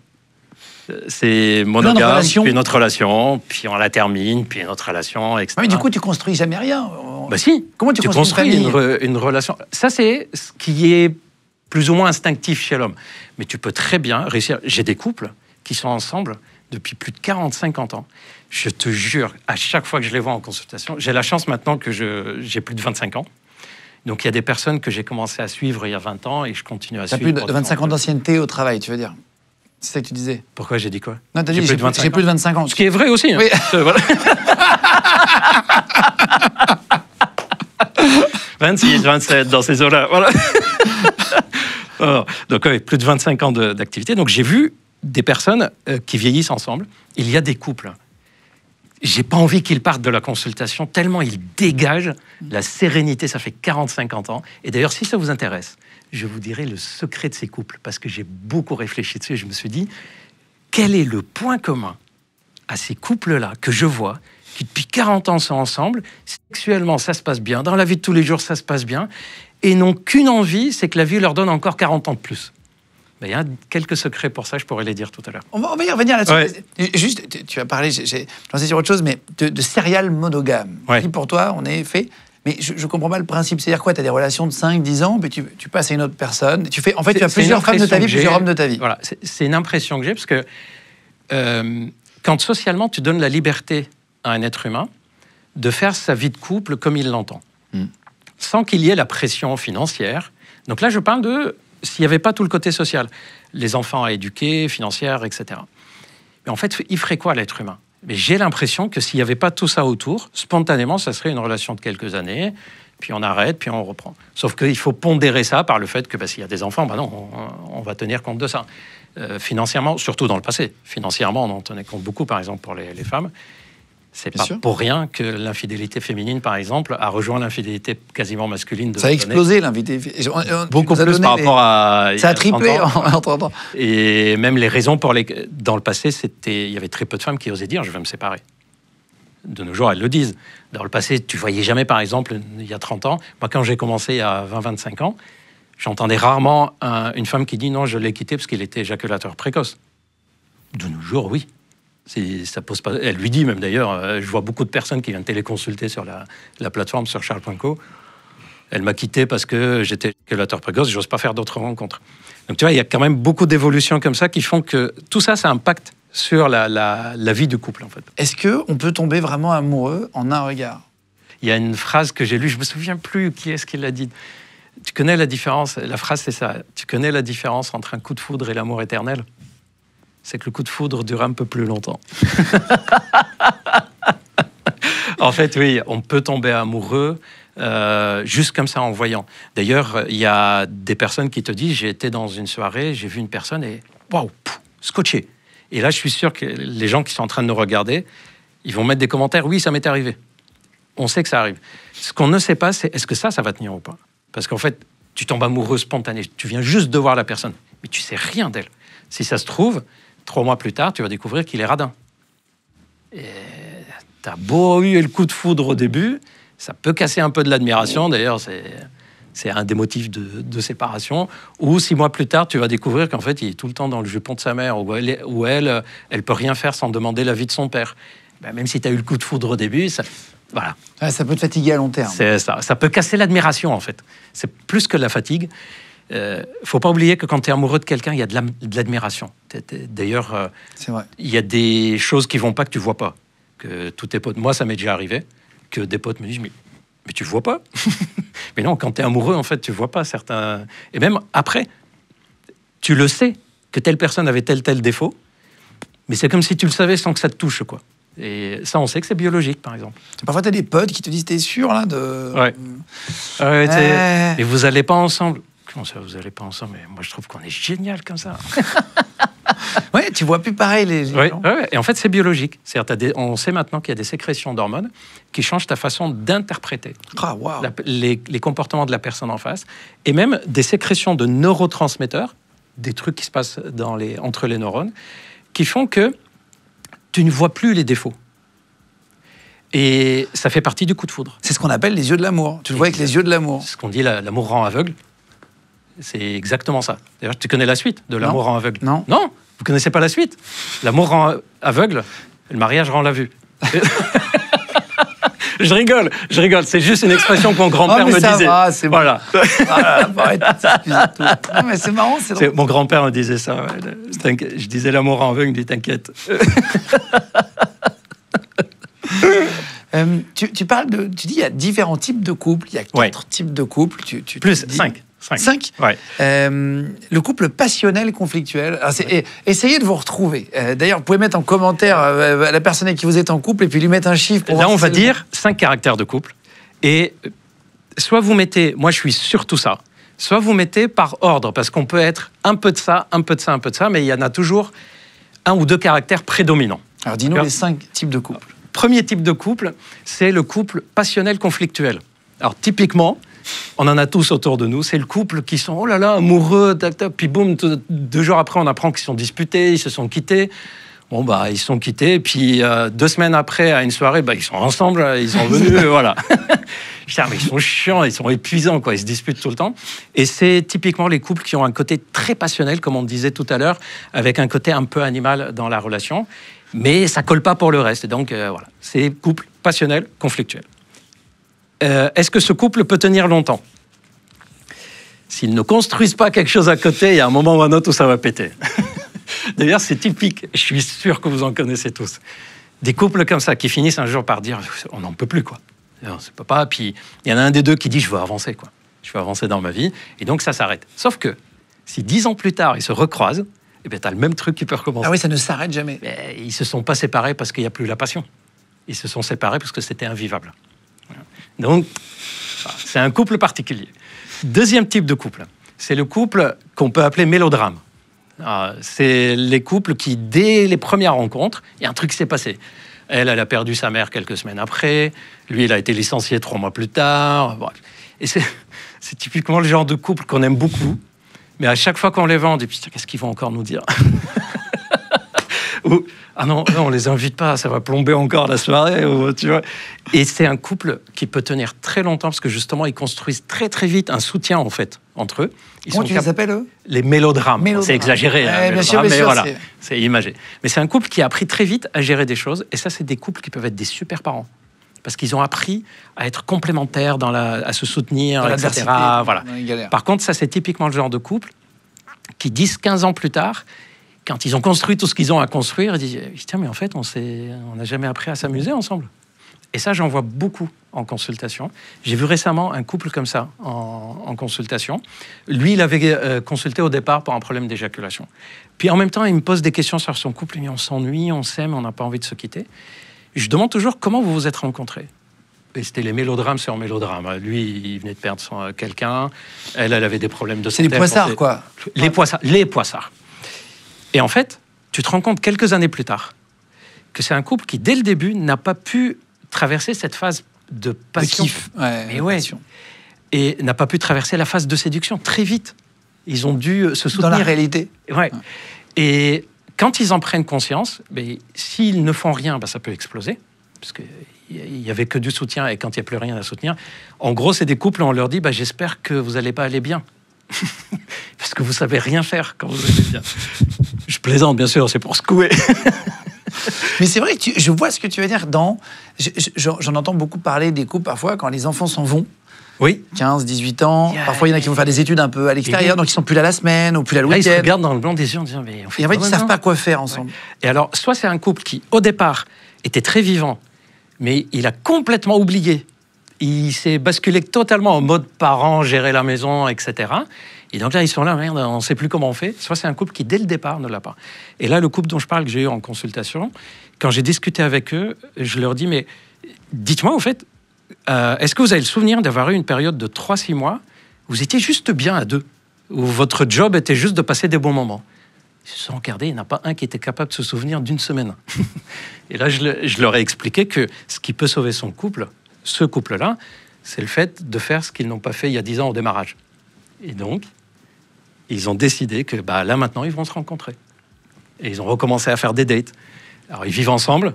C'est monogame, puis une autre relation, puis on la termine, puis une autre relation, etc. Ah, mais du coup, tu construis jamais rien. Bah si. Comment tu construis une relation? Ça, c'est ce qui est plus ou moins instinctif chez l'homme. Mais tu peux très bien réussir. J'ai des couples qui sont ensemble depuis plus de 40-50 ans. Je te jure, à chaque fois que je les vois en consultation, j'ai la chance maintenant que j'ai plus de 25 ans. Donc il y a des personnes que j'ai commencé à suivre il y a 20 ans et je continue à suivre. Tu as plus de 25 ans d'ancienneté au travail, tu veux dire? C'est ça que tu disais. Pourquoi j'ai dit quoi? Non, t'as dit j'ai plus de 25 ans. Ce qui est vrai aussi. Hein. Oui. Voilà. 26, 27 dans ces eaux-là. Voilà. Alors, donc plus de 25 ans d'activité. Donc j'ai vu des personnes qui vieillissent ensemble. Il y a des couples. J'ai pas envie qu'ils partent de la consultation tellement ils dégagent la sérénité. Ça fait 40-50 ans. Et d'ailleurs, si ça vous intéresse, je vous dirai le secret de ces couples, parce que j'ai beaucoup réfléchi dessus et je me suis dit, quel est le point commun à ces couples-là que je vois, qui depuis 40 ans sont ensemble, sexuellement ça se passe bien, dans la vie de tous les jours ça se passe bien, et n'ont qu'une envie, c'est que la vie leur donne encore 40 ans de plus. Mais il y a quelques secrets pour ça, je pourrais les dire tout à l'heure. On va y revenir là-dessus. Ouais. Juste, tu as parlé, j'en sais sur autre chose, mais de serial monogame. Ouais. Pour toi, on est fait... Mais je ne comprends pas le principe. C'est-à-dire quoi? Tu as des relations de 5-10 ans, puis tu passes à une autre personne. Tu fais, en fait, tu as plusieurs femmes de ta vie, plusieurs hommes de ta vie. Voilà, c'est une impression que j'ai, parce que quand socialement, tu donnes la liberté à un être humain de faire sa vie de couple comme il l'entend, sans qu'il y ait la pression financière. Donc là, je parle de s'il n'y avait pas tout le côté social. Les enfants à éduquer, financière, etc. Mais en fait, il ferait quoi, l'être humain? Mais j'ai l'impression que s'il n'y avait pas tout ça autour, spontanément, ça serait une relation de quelques années, puis on arrête, puis on reprend. Sauf qu'il faut pondérer ça par le fait que s'il y a des enfants, non, on va tenir compte de ça. Financièrement, surtout dans le passé, financièrement, on en tenait compte beaucoup, par exemple, pour les femmes. C'est pas pour rien que l'infidélité féminine, par exemple, a rejoint l'infidélité quasiment masculine. Ça a explosé, l'infidélité. Beaucoup plus par rapport à... Ça a triplé en 30 ans. Et même les raisons pour lesquelles... Dans le passé, il y avait très peu de femmes qui osaient dire « je veux me séparer ». De nos jours, elles le disent. Dans le passé, tu voyais jamais, par exemple, il y a 30 ans, moi, quand j'ai commencé il y a 20-25 ans, j'entendais rarement une femme qui dit « non, je l'ai quitté parce qu'il était éjaculateur précoce ». De nos jours, oui. Ça pose pas... Elle lui dit même d'ailleurs, je vois beaucoup de personnes qui viennent téléconsulter sur la plateforme sur Charles.co. Elle m'a quitté parce que j'étais éjaculateur précoce, j'ose pas faire d'autres rencontres. Donc tu vois, il y a quand même beaucoup d'évolutions comme ça qui font que tout ça, ça impacte sur la vie du couple en fait. Est-ce qu'on peut tomber vraiment amoureux en un regard? Il y a une phrase que j'ai lue, je me souviens plus qui est-ce qui l'a dit. Tu connais la différence, la phrase c'est ça, tu connais la différence entre un coup de foudre et l'amour éternel? C'est que le coup de foudre dure un peu plus longtemps. En fait, oui, on peut tomber amoureux juste comme ça en voyant. D'ailleurs, il y a des personnes qui te disent, j'ai été dans une soirée, j'ai vu une personne et waouh, scotché. Et là, je suis sûr que les gens qui sont en train de nous regarder, ils vont mettre des commentaires, oui, ça m'est arrivé. On sait que ça arrive. Ce qu'on ne sait pas, c'est est-ce que ça va tenir ou pas? Parce qu'en fait, tu tombes amoureux spontané. Tu viens juste de voir la personne, mais tu sais rien d'elle. Si ça se trouve, 3 mois plus tard, tu vas découvrir qu'il est radin. Et t'as beau eu le coup de foudre au début, ça peut casser un peu de l'admiration. D'ailleurs, c'est un des motifs de séparation. Ou 6 mois plus tard, tu vas découvrir qu'en fait, il est tout le temps dans le jupon de sa mère, ou elle peut rien faire sans demander l'avis de son père. Ben, même si tu as eu le coup de foudre au début, Voilà. Ouais, ça peut te fatiguer à long terme. C'est ça. Ça peut casser l'admiration, en fait. C'est plus que la fatigue. Faut pas oublier que quand tu es amoureux de quelqu'un, il y a de l'admiration. D'ailleurs, C'est vrai. il y a des choses qui vont pas que tu vois pas. Que tous tes potes, moi, ça m'est déjà arrivé, que des potes me disent mais tu vois pas. Mais non, quand tu es amoureux, en fait, tu vois pas certains. Et même après, tu le sais que telle personne avait tel défaut, mais c'est comme si tu le savais sans que ça te touche, quoi. Et ça, on sait que c'est biologique, par exemple. Parfois, tu as des potes qui te disent, t'es sûr là de... Ouais. Et vous allez pas ensemble. Comment ça, vous allez pas ensemble? Mais moi, je trouve qu'on est génial comme ça. Ouais, tu vois plus pareil les gens. Ouais. Et en fait, c'est biologique. On sait maintenant qu'il y a des sécrétions d'hormones qui changent ta façon d'interpréter Ah, waouh. les comportements de la personne en face, et même des sécrétions de neurotransmetteurs, des trucs qui se passent entre les neurones, qui font que tu ne vois plus les défauts. Et ça fait partie du coup de foudre. C'est ce qu'on appelle les yeux de l'amour. Tu le vois avec les yeux de l'amour. C'est ce qu'on dit, l'amour rend aveugle. C'est exactement ça. D'ailleurs, tu connais la suite de l'amour rend aveugle? Non. Non, vous connaissez pas la suite. L'amour rend aveugle, le mariage rend la vue. Je rigole. C'est juste une expression que mon grand-père me disait. Va, c'est voilà. Bon. Arrête de t'excuser tout. Non, mais c'est marrant, c'est drôle. Mon grand-père me disait ça. Ouais. Je disais l'amour rend aveugle, il me dit t'inquiète. Tu parles de... Tu dis il y a différents types de couples. Il y a 4 types de couples. Plus 5. 5. Ouais. Le couple passionnel conflictuel. Alors, essayez de vous retrouver. D'ailleurs, vous pouvez mettre en commentaire la personne avec qui vous êtes en couple et puis lui mettre un chiffre. Pour Là, on va dire 5 caractères de couple. Et soit vous mettez, moi je suis sur tout ça, soit vous mettez par ordre, parce qu'on peut être un peu de ça, un peu de ça, un peu de ça, mais il y en a toujours 1 ou 2 caractères prédominants. Alors, dis-nous les 5 types de couples. Premier type de couple, c'est le couple passionnel conflictuel. Alors, typiquement, on en a tous autour de nous, c'est le couple qui sont, oh là là, amoureux, tac, tac, puis boum, 2 jours après, on apprend qu'ils sont disputés, ils se sont quittés. Bon, bah, ils sont quittés, et puis 2 semaines après, à une soirée, bah, ils sont ensemble, ils sont venus, voilà. Mais ils sont chiants, ils sont épuisants, quoi, ils se disputent tout le temps. Et c'est typiquement les couples qui ont un côté très passionnel, comme on disait tout à l'heure, avec un côté un peu animal dans la relation, mais ça colle pas pour le reste. Et donc, voilà, c'est couple passionnel, conflictuel. Est-ce que ce couple peut tenir longtemps? S'ils ne construisent pas quelque chose à côté, il y a un moment ou un autre où ça va péter. D'ailleurs, c'est typique, je suis sûr que vous en connaissez tous. Des couples comme ça qui finissent un jour par dire « on n'en peut plus, quoi. On ne peut pas ». Puis il y en a un des deux qui dit « je veux avancer, quoi. Je veux avancer dans ma vie ». Et donc ça s'arrête. Sauf que si 10 ans plus tard, ils se recroisent, eh bien, tu as le même truc qui peut recommencer. Ah oui, ça ne s'arrête jamais. Mais ils ne se sont pas séparés parce qu'il n'y a plus la passion. Ils se sont séparés parce que c'était invivable. Donc, c'est un couple particulier. Deuxième type de couple, c'est le couple qu'on peut appeler mélodrame. C'est les couples qui, dès les premières rencontres, il y a un truc qui s'est passé. Elle a perdu sa mère quelques semaines après. Lui, il a été licencié 3 mois plus tard. Bref. Et c'est typiquement le genre de couple qu'on aime beaucoup. Mais à chaque fois qu'on les vend, on dit « Putain, qu'est-ce qu'ils vont encore nous dire ?» Ou « Ah non, on les invite pas, ça va plomber encore la soirée. » tu vois. Et c'est un couple qui peut tenir très longtemps parce que justement, ils construisent très très vite un soutien en fait entre eux. Comment tu les appelles, eux? Les mélodrames. C'est exagéré, hein, bien sûr, mais voilà, c'est imagé. Mais c'est un couple qui a appris très vite à gérer des choses. Et ça, c'est des couples qui peuvent être des super parents. Parce qu'ils ont appris à être complémentaires, à se soutenir, etc. Voilà. Par contre, ça, c'est typiquement le genre de couple qui, 10-15 ans plus tard, quand ils ont construit tout ce qu'ils ont à construire, ils disent « Putain, mais en fait, on n'a jamais appris à s'amuser ensemble. » Et ça, j'en vois beaucoup en consultation. J'ai vu récemment un couple comme ça en consultation. Lui, il avait consulté au départ pour un problème d'éjaculation. Puis en même temps, il me pose des questions sur son couple. Il me dit « On s'ennuie, on s'aime, on n'a pas envie de se quitter. » Je demande toujours comment vous vous êtes rencontrés. Et c'était les mélodrames sur mélodrames. Lui, il venait de perdre quelqu'un. Elle avait des problèmes de santé. C'est les poissards, quoi. Les poissards. Et en fait, tu te rends compte quelques années plus tard que c'est un couple qui, dès le début, n'a pas pu traverser cette phase de passion. De kiff. Passion. Et n'a pas pu traverser la phase de séduction très vite. Ils ont dû se soutenir. Dans la réalité. Ouais. Et quand ils en prennent conscience, s'ils ne font rien, ça peut exploser. Parce qu'il n'y avait que du soutien, et quand il n'y a plus rien à soutenir, en gros, c'est des couples où on leur dit j'espère que vous n'allez pas aller bien. Parce que vous ne savez rien faire quand vous allez bien. Je plaisante, bien sûr, c'est pour secouer. Mais c'est vrai que je vois ce que tu veux dire j'en entends beaucoup parler des couples parfois quand les enfants s'en vont. Oui. 15, 18 ans. Parfois, il y en a qui vont faire des études un peu à l'extérieur, donc ils sont plus là la semaine ou plus là le Là, ils se week-end. regardent dans le blanc des yeux en disant mais on fait Et en fait, ils ne savent maintenant pas quoi faire ensemble. Ouais. Et alors, soit c'est un couple qui, au départ, était très vivant, mais il a complètement oublié. Il s'est basculé totalement en mode parent, gérer la maison, etc. Et donc là, ils sont là, merde, on ne sait plus comment on fait. Soit c'est un couple qui, dès le départ, ne l'a pas. Et là, le couple dont je parle, que j'ai eu en consultation, quand j'ai discuté avec eux, je leur dis, mais dites-moi, au fait, est-ce que vous avez le souvenir d'avoir eu une période de 3-6 mois où vous étiez juste bien à deux, où votre job était juste de passer des bons moments? Ils se sont regardés, il n'y en a pas un qui était capable de se souvenir d'une semaine. Et là, je leur ai expliqué que ce qui peut sauver son couple, ce couple-là, c'est le fait de faire ce qu'ils n'ont pas fait il y a 10 ans au démarrage. Et donc, ils ont décidé que là, maintenant, ils vont se rencontrer. Et ils ont recommencé à faire des dates. Alors, ils vivent ensemble.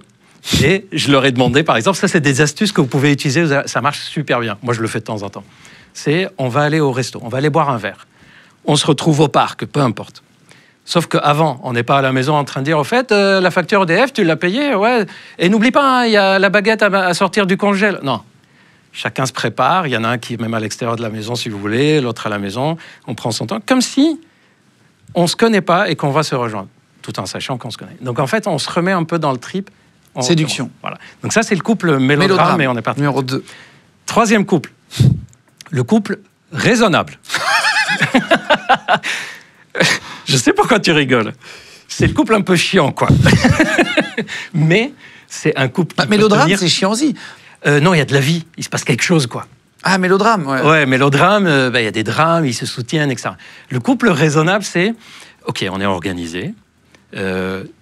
Et je leur ai demandé, par exemple, ça, c'est des astuces que vous pouvez utiliser. Ça marche super bien. Moi, je le fais de temps en temps. C'est, on va aller au resto, on va aller boire un verre. On se retrouve au parc, peu importe. Sauf qu'avant, on n'est pas à la maison en train de dire, au fait, la facture EDF, tu l'as payée, ouais. Et n'oublie pas, il y a la baguette à sortir du congèle. Non. Chacun se prépare. Il y en a un qui est même à l'extérieur de la maison, si vous voulez, l'autre à la maison. On prend son temps, comme si on ne se connaît pas et qu'on va se rejoindre, tout en sachant qu'on se connaît. Donc, en fait, on se remet un peu dans le trip. Séduction. Voilà. Donc ça, c'est le couple mélodrame, et on est parti. Numéro 2. Troisième couple. Le couple raisonnable. Je sais pourquoi tu rigoles. C'est le couple un peu chiant, quoi. Mais c'est un couple qui mélodrame, tenir... c'est chiant aussi. Non, il y a de la vie. Il se passe quelque chose, quoi. Ah, mélodrame, ouais. Ouais, mélodrame, il y a des drames, ils se soutiennent, etc. Le couple raisonnable, c'est... OK, on est organisé.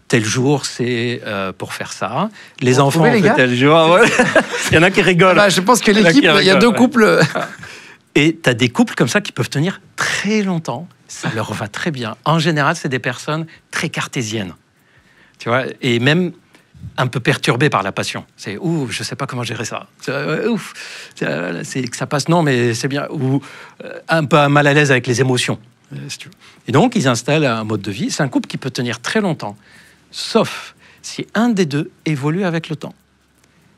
Tel jour, c'est pour faire ça. Les enfants, on fait tel jour. Ouais. Il y en a qui rigolent. Je pense que l'équipe, il y a 2 couples. Et tu as des couples comme ça qui peuvent tenir très longtemps. Ça leur va très bien. En général, c'est des personnes très cartésiennes. Tu vois, et même un peu perturbées par la passion. C'est « Ouh, je ne sais pas comment gérer ça. Ouf, c'est que ça passe, non, mais c'est bien. » Ou un peu mal à l'aise avec les émotions. Si tu veux. Et donc, ils installent un mode de vie. C'est un couple qui peut tenir très longtemps, sauf si un des deux évolue avec le temps.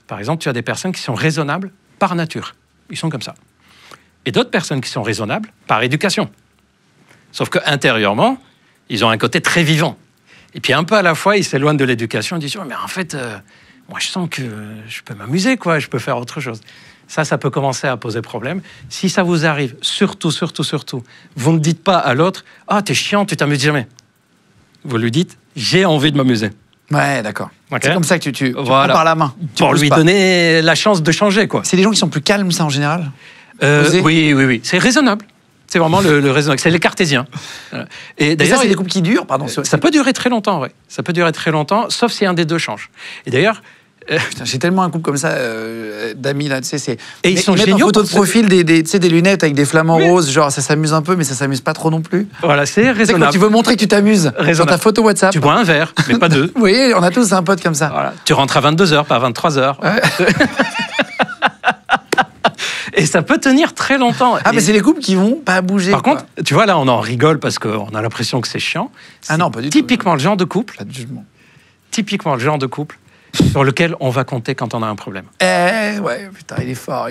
Par exemple, tu as des personnes qui sont raisonnables par nature. Ils sont comme ça. Et d'autres personnes qui sont raisonnables par éducation. Sauf qu'intérieurement, ils ont un côté très vivant. Et puis un peu à la fois, ils s'éloignent de l'éducation et disent « Mais en fait, moi je sens que je peux m'amuser, quoi, je peux faire autre chose. » Ça peut commencer à poser problème. Si ça vous arrive, surtout, vous ne dites pas à l'autre « Ah, t'es chiant, tu t'amuses jamais. » Vous lui dites « J'ai envie de m'amuser. » Ouais, d'accord. Okay. C'est comme ça que tu voilà. prends par la main. Pour lui donner la chance de changer, quoi. C'est des gens qui sont plus calmes, ça, en général? Oui. C'est raisonnable. C'est vraiment le raisonnable. C'est les cartésiens. Et d'ailleurs, c'est des couples qui durent, pardon. Ça peut durer très longtemps, oui. Ça peut durer très longtemps, sauf si un des deux change. Et d'ailleurs... Putain, j'ai tellement un couple comme ça d'amis, là, tu sais, c'est... Et ils sont géniaux. En photo de profil, des lunettes avec des flamants roses, genre ça s'amuse un peu, mais ça s'amuse pas trop non plus. Voilà, c'est raisonnable. Tu sais, quand tu veux montrer que tu t'amuses, dans ta photo WhatsApp... Tu bois un verre, mais pas 2. Oui, on a tous un pote comme ça. Voilà. Tu rentres à 22h, pas à 23h. Ouais. Et ça peut tenir très longtemps. Ah, mais c'est les couples qui vont pas bouger. Par contre, tu vois, là, on en rigole parce qu'on a l'impression que c'est chiant. Ah non, pas du tout. Typiquement le genre de couple. Pas de jugement. Typiquement le genre de couple sur lequel on va compter quand on a un problème. Ouais, putain, il est fort.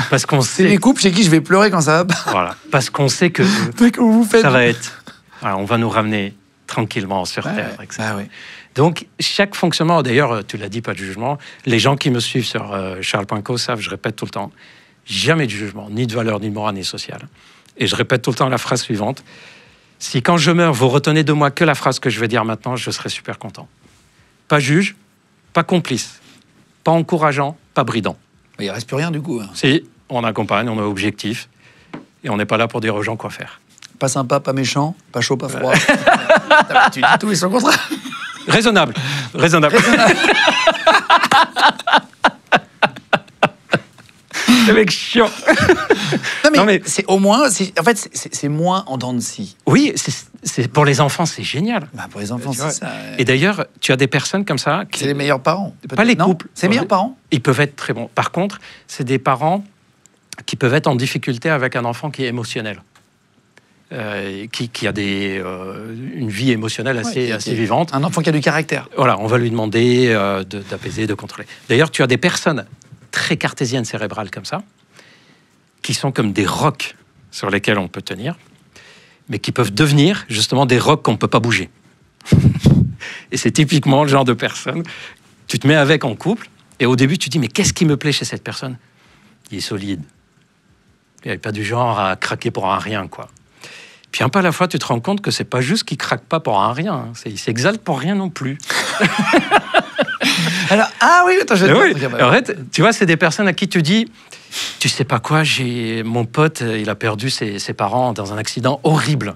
Parce qu'on sait... C'est les couples chez qui je vais pleurer quand ça va pas. Voilà, parce qu'on sait que ça va être... Voilà, on va nous ramener tranquillement sur Terre, etc. Ah, ouais. Donc, chaque fonctionnement, d'ailleurs, tu l'as dit, pas de jugement. Les gens qui me suivent sur Charles.co savent, je répète tout le temps, jamais de jugement, ni de valeur, ni de morale, ni sociale. Et je répète tout le temps la phrase suivante. Si quand je meurs, vous retenez de moi que la phrase que je vais dire maintenant, je serai super content. Pas juge, pas complice, pas encourageant, pas bridant. Il ne reste plus rien du coup. Si, on accompagne, on est objectif, et on n'est pas là pour dire aux gens quoi faire. Pas sympa, pas méchant, pas chaud, pas froid. Tu dis tout et son contraire. Raisonnable. Le mec chiant. Non mais c'est au moins, en fait, c'est moins en dents de scie. Oui, c'est pour les enfants, c'est génial. Bah pour les enfants, c'est ça. Et d'ailleurs, tu as des personnes comme ça. C'est les meilleurs parents. Pas les couples. C'est les meilleurs parents. Ils peuvent être très bons. Par contre, c'est des parents qui peuvent être en difficulté avec un enfant qui est émotionnel. qui a une vie émotionnelle assez vivante. Un enfant qui a du caractère. Voilà, on va lui demander d'apaiser, de contrôler. D'ailleurs, tu as des personnes très cartésiennes cérébrales comme ça, qui sont comme des rocs sur lesquels on peut tenir, mais qui peuvent devenir justement des rocs qu'on ne peut pas bouger. Et c'est typiquement le genre de personne, tu te mets avec en couple, et au début tu te dis, mais qu'est-ce qui me plaît chez cette personne? Il est solide. Il n'est pas du genre à craquer pour un rien, quoi. Puis un peu à la fois, tu te rends compte que c'est pas juste qu'il craque pas pour un rien, hein. Il s'exalte pour rien non plus. Alors, attends, En fait, tu vois, c'est des personnes à qui tu dis, tu sais pas quoi, mon pote, il a perdu ses parents dans un accident horrible.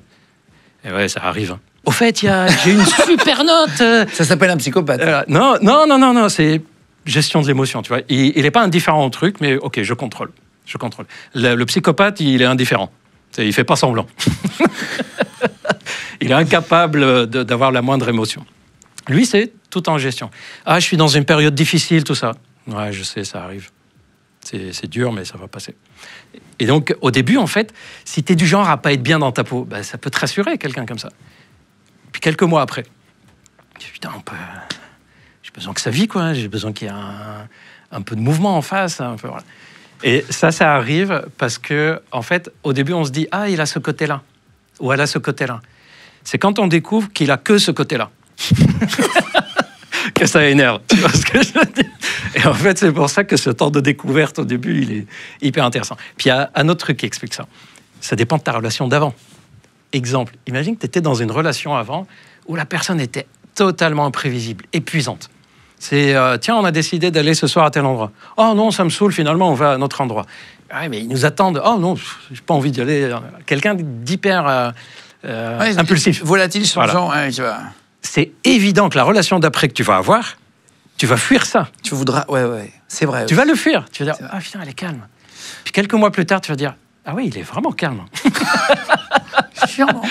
Et ouais, ça arrive. Au fait, j'ai une super note. Ça s'appelle un psychopathe. Non, c'est gestion de l'émotion, tu vois. Il n'est pas indifférent au truc, mais ok, je contrôle. Le psychopathe, il est indifférent. Il fait pas semblant. Il est incapable d'avoir la moindre émotion. Lui, c'est tout en gestion. Ah, je suis dans une période difficile, tout ça. Ouais, je sais, ça arrive. C'est dur, mais ça va passer. Et donc, au début, en fait, si tu es du genre à pas être bien dans ta peau, ben, ça peut te rassurer, quelqu'un comme ça. Puis quelques mois après, putain, j'ai besoin que ça vit, quoi. J'ai besoin qu'il y ait un peu de mouvement en face. Un peu, voilà. Et ça arrive parce que, en fait, au début, on se dit, ah, il a ce côté-là, ou elle a ce côté-là. C'est quand on découvre qu'il a que ce côté-là. Que ça énerve, tu vois ce que je veux dire? Et en fait, c'est pour ça que ce temps de découverte au début, il est hyper intéressant. Puis il y a un autre truc qui explique ça. Ça dépend de ta relation d'avant. Exemple, imagine que tu étais dans une relation avant où la personne était totalement imprévisible, épuisante. C'est, tiens, on a décidé d'aller ce soir à tel endroit. Oh non, ça me saoule, finalement, on va à un autre endroit. Ouais, mais ils nous attendent. Oh non, j'ai pas envie d'y aller. Quelqu'un d'hyper impulsif. Volatile, changeant. Voilà. Ouais, tu vois. C'est évident que la relation d'après que tu vas avoir, tu vas fuir ça. Tu voudras... Ouais, c'est vrai. Tu vas le fuir. Tu vas dire, ah putain, elle est calme. Puis quelques mois plus tard, tu vas dire, ah oui, il est vraiment calme. Sûrement.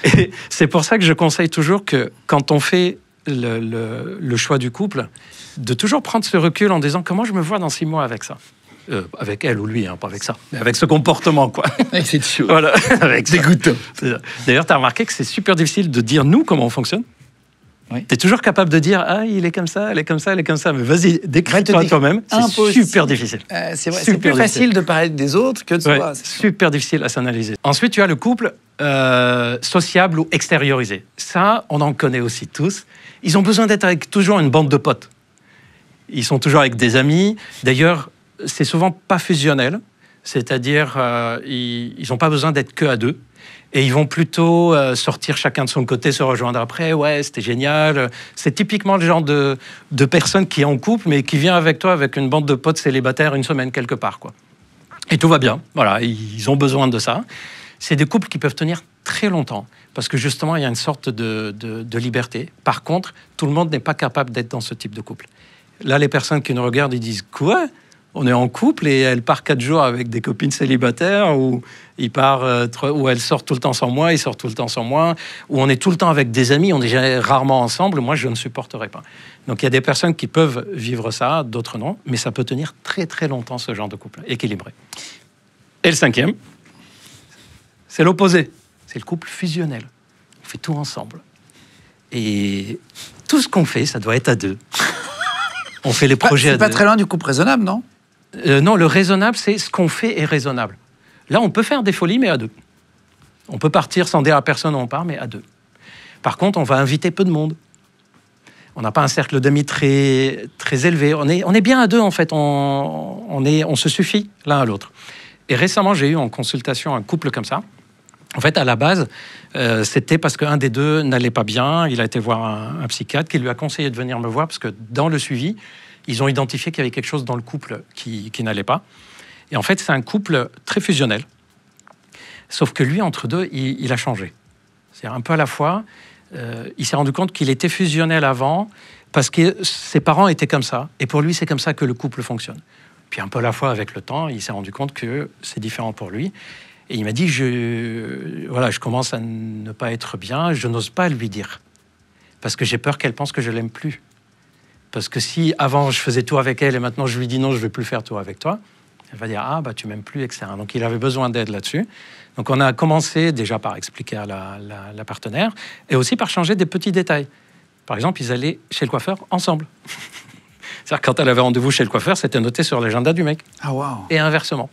Et c'est pour ça que je conseille toujours que quand on fait le choix du couple, de toujours prendre ce recul en disant, comment je me vois dans 6 mois avec ça? Avec elle ou lui, hein, pas avec ça, mais avec ce comportement, quoi. Avec cette chose. Voilà, avec dégoûtant. D'ailleurs, tu as remarqué que c'est super difficile de dire, nous, comment on fonctionne. Oui. Tu es toujours capable de dire, ah, il est comme ça, elle est comme ça, elle est comme ça. Mais vas-y, décris-toi toi-même. C'est super difficile. C'est vrai, c'est plus facile de parler des autres que de soi. Ouais, super difficile à s'analyser. Ensuite, tu as le couple sociable ou extériorisé. Ça, on en connaît aussi tous. Ils ont besoin d'être avec toujours une bande de potes. Ils sont toujours avec des amis. D'ailleurs, c'est souvent pas fusionnel. C'est-à-dire, ils n'ont pas besoin d'être que à deux. Et ils vont plutôt sortir chacun de son côté, se rejoindre après. Ouais, c'était génial. C'est typiquement le genre de personne qui est en couple, mais qui vient avec toi avec une bande de potes célibataires une semaine quelque part, quoi. Et tout va bien. Voilà, ils ont besoin de ça. C'est des couples qui peuvent tenir très longtemps, parce que justement, il y a une sorte de liberté. Par contre, tout le monde n'est pas capable d'être dans ce type de couple. Là, les personnes qui nous regardent, ils disent « Quoi ? On est en couple et elle part 4 jours avec des copines célibataires, ou elle sort tout le temps sans moi, il sort tout le temps sans moi, ou on est tout le temps avec des amis, on est rarement ensemble. Moi, je ne supporterais pas. » Donc, il y a des personnes qui peuvent vivre ça, d'autres non, mais ça peut tenir très, très longtemps, ce genre de couple équilibré. Et le 5e, c'est l'opposé. C'est le couple fusionnel. On fait tout ensemble. Et tout ce qu'on fait, ça doit être à 2. On fait les projets à 2. C'est pas très loin du couple raisonnable, non ? Non, le raisonnable, c'est ce qu'on fait est raisonnable. Là, on peut faire des folies, mais à 2. On peut partir sans dire à personne où on part, mais à 2. Par contre, on va inviter peu de monde. On n'a pas un cercle d'amis très, très élevé. On est bien à 2, en fait. On se suffit l'un à l'autre. Et récemment, j'ai eu en consultation un couple comme ça. En fait, à la base, c'était parce qu'un des deux n'allait pas bien. Il a été voir un psychiatre qui lui a conseillé de venir me voir parce que dans le suivi, ils ont identifié qu'il y avait quelque chose dans le couple qui n'allait pas. Et en fait, c'est un couple très fusionnel. Sauf que lui, entre deux, il a changé. C'est-à-dire un peu à la fois, il s'est rendu compte qu'il était fusionnel avant parce que ses parents étaient comme ça. Et pour lui, c'est comme ça que le couple fonctionne. Puis un peu à la fois, avec le temps, il s'est rendu compte que c'est différent pour lui. Et il m'a dit, je commence à ne pas être bien, je n'ose pas lui dire. Parce que j'ai peur qu'elle pense que je l'aime plus. Parce que si avant je faisais tout avec elle et maintenant je lui dis non, je ne vais plus faire tout avec toi, Elle va dire, ah, bah, tu m'aimes plus, etc. Donc, il avait besoin d'aide là-dessus. Donc, on a commencé déjà par expliquer à la partenaire et aussi par changer des petits détails. Par exemple, ils allaient chez le coiffeur ensemble. C'est-à-dire, quand elle avait rendez-vous chez le coiffeur, c'était noté sur l'agenda du mec. Ah, waouh. Et inversement.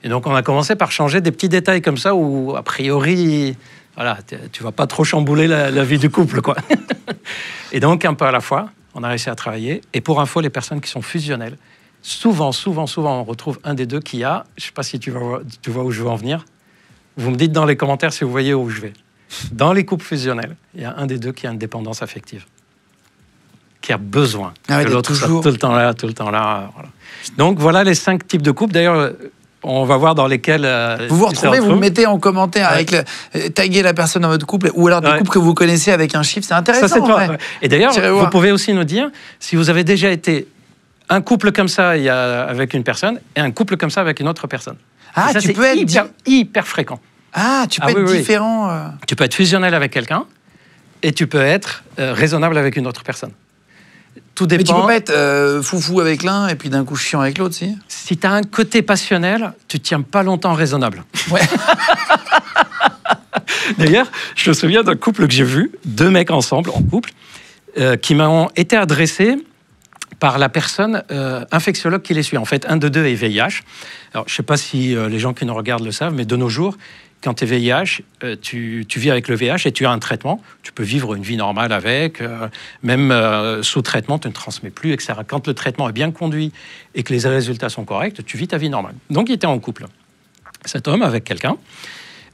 Et donc, on a commencé par changer des petits détails comme ça où, a priori, voilà, tu vas pas trop chambouler la vie du couple, quoi. Et donc, un peu à la fois, on a réussi à travailler. Et pour info, les personnes qui sont fusionnelles, souvent, on retrouve un des deux qui a, je sais pas si tu vois où je veux en venir, vous me dites dans les commentaires si vous voyez où je vais. Dans les couples fusionnels, il y a un des deux qui a une dépendance affective, qui a besoin que l'autre soit tout le temps là. Voilà. Donc, voilà les 5 types de couples. D'ailleurs, on va voir dans lesquels... vous vous retrouvez, vous mettez en commentaire avec taguer la personne dans votre couple, ou alors des couples que vous connaissez avec un chiffre, c'est intéressant. Ça, c'est toi, ouais. Et d'ailleurs, vous pouvez aussi nous dire si vous avez déjà été un couple comme ça avec une personne et un couple comme ça avec une autre personne. Ah, ça, tu peux être hyper fréquent. Ah, tu peux être différent. Tu peux être fusionnel avec quelqu'un et tu peux être raisonnable avec une autre personne. Tout dépend. Mais tu peux pas être foufou avec l'un et puis d'un coup chiant avec l'autre, si. Si tu as un côté passionnel, tu tiens pas longtemps raisonnable. Ouais. D'ailleurs, je me souviens d'un couple que j'ai vu, 2 mecs ensemble, en couple, qui m'ont été adressés par la personne infectiologue qui les suit. En fait, un de deux est VIH. Alors, je ne sais pas si les gens qui nous regardent le savent, mais de nos jours, quand tu es VIH, tu vis avec le VIH et tu as un traitement. Tu peux vivre une vie normale avec, même sous traitement, tu ne transmets plus, etc. Quand le traitement est bien conduit et que les résultats sont corrects, tu vis ta vie normale. Donc, il était en couple, cet homme, avec quelqu'un.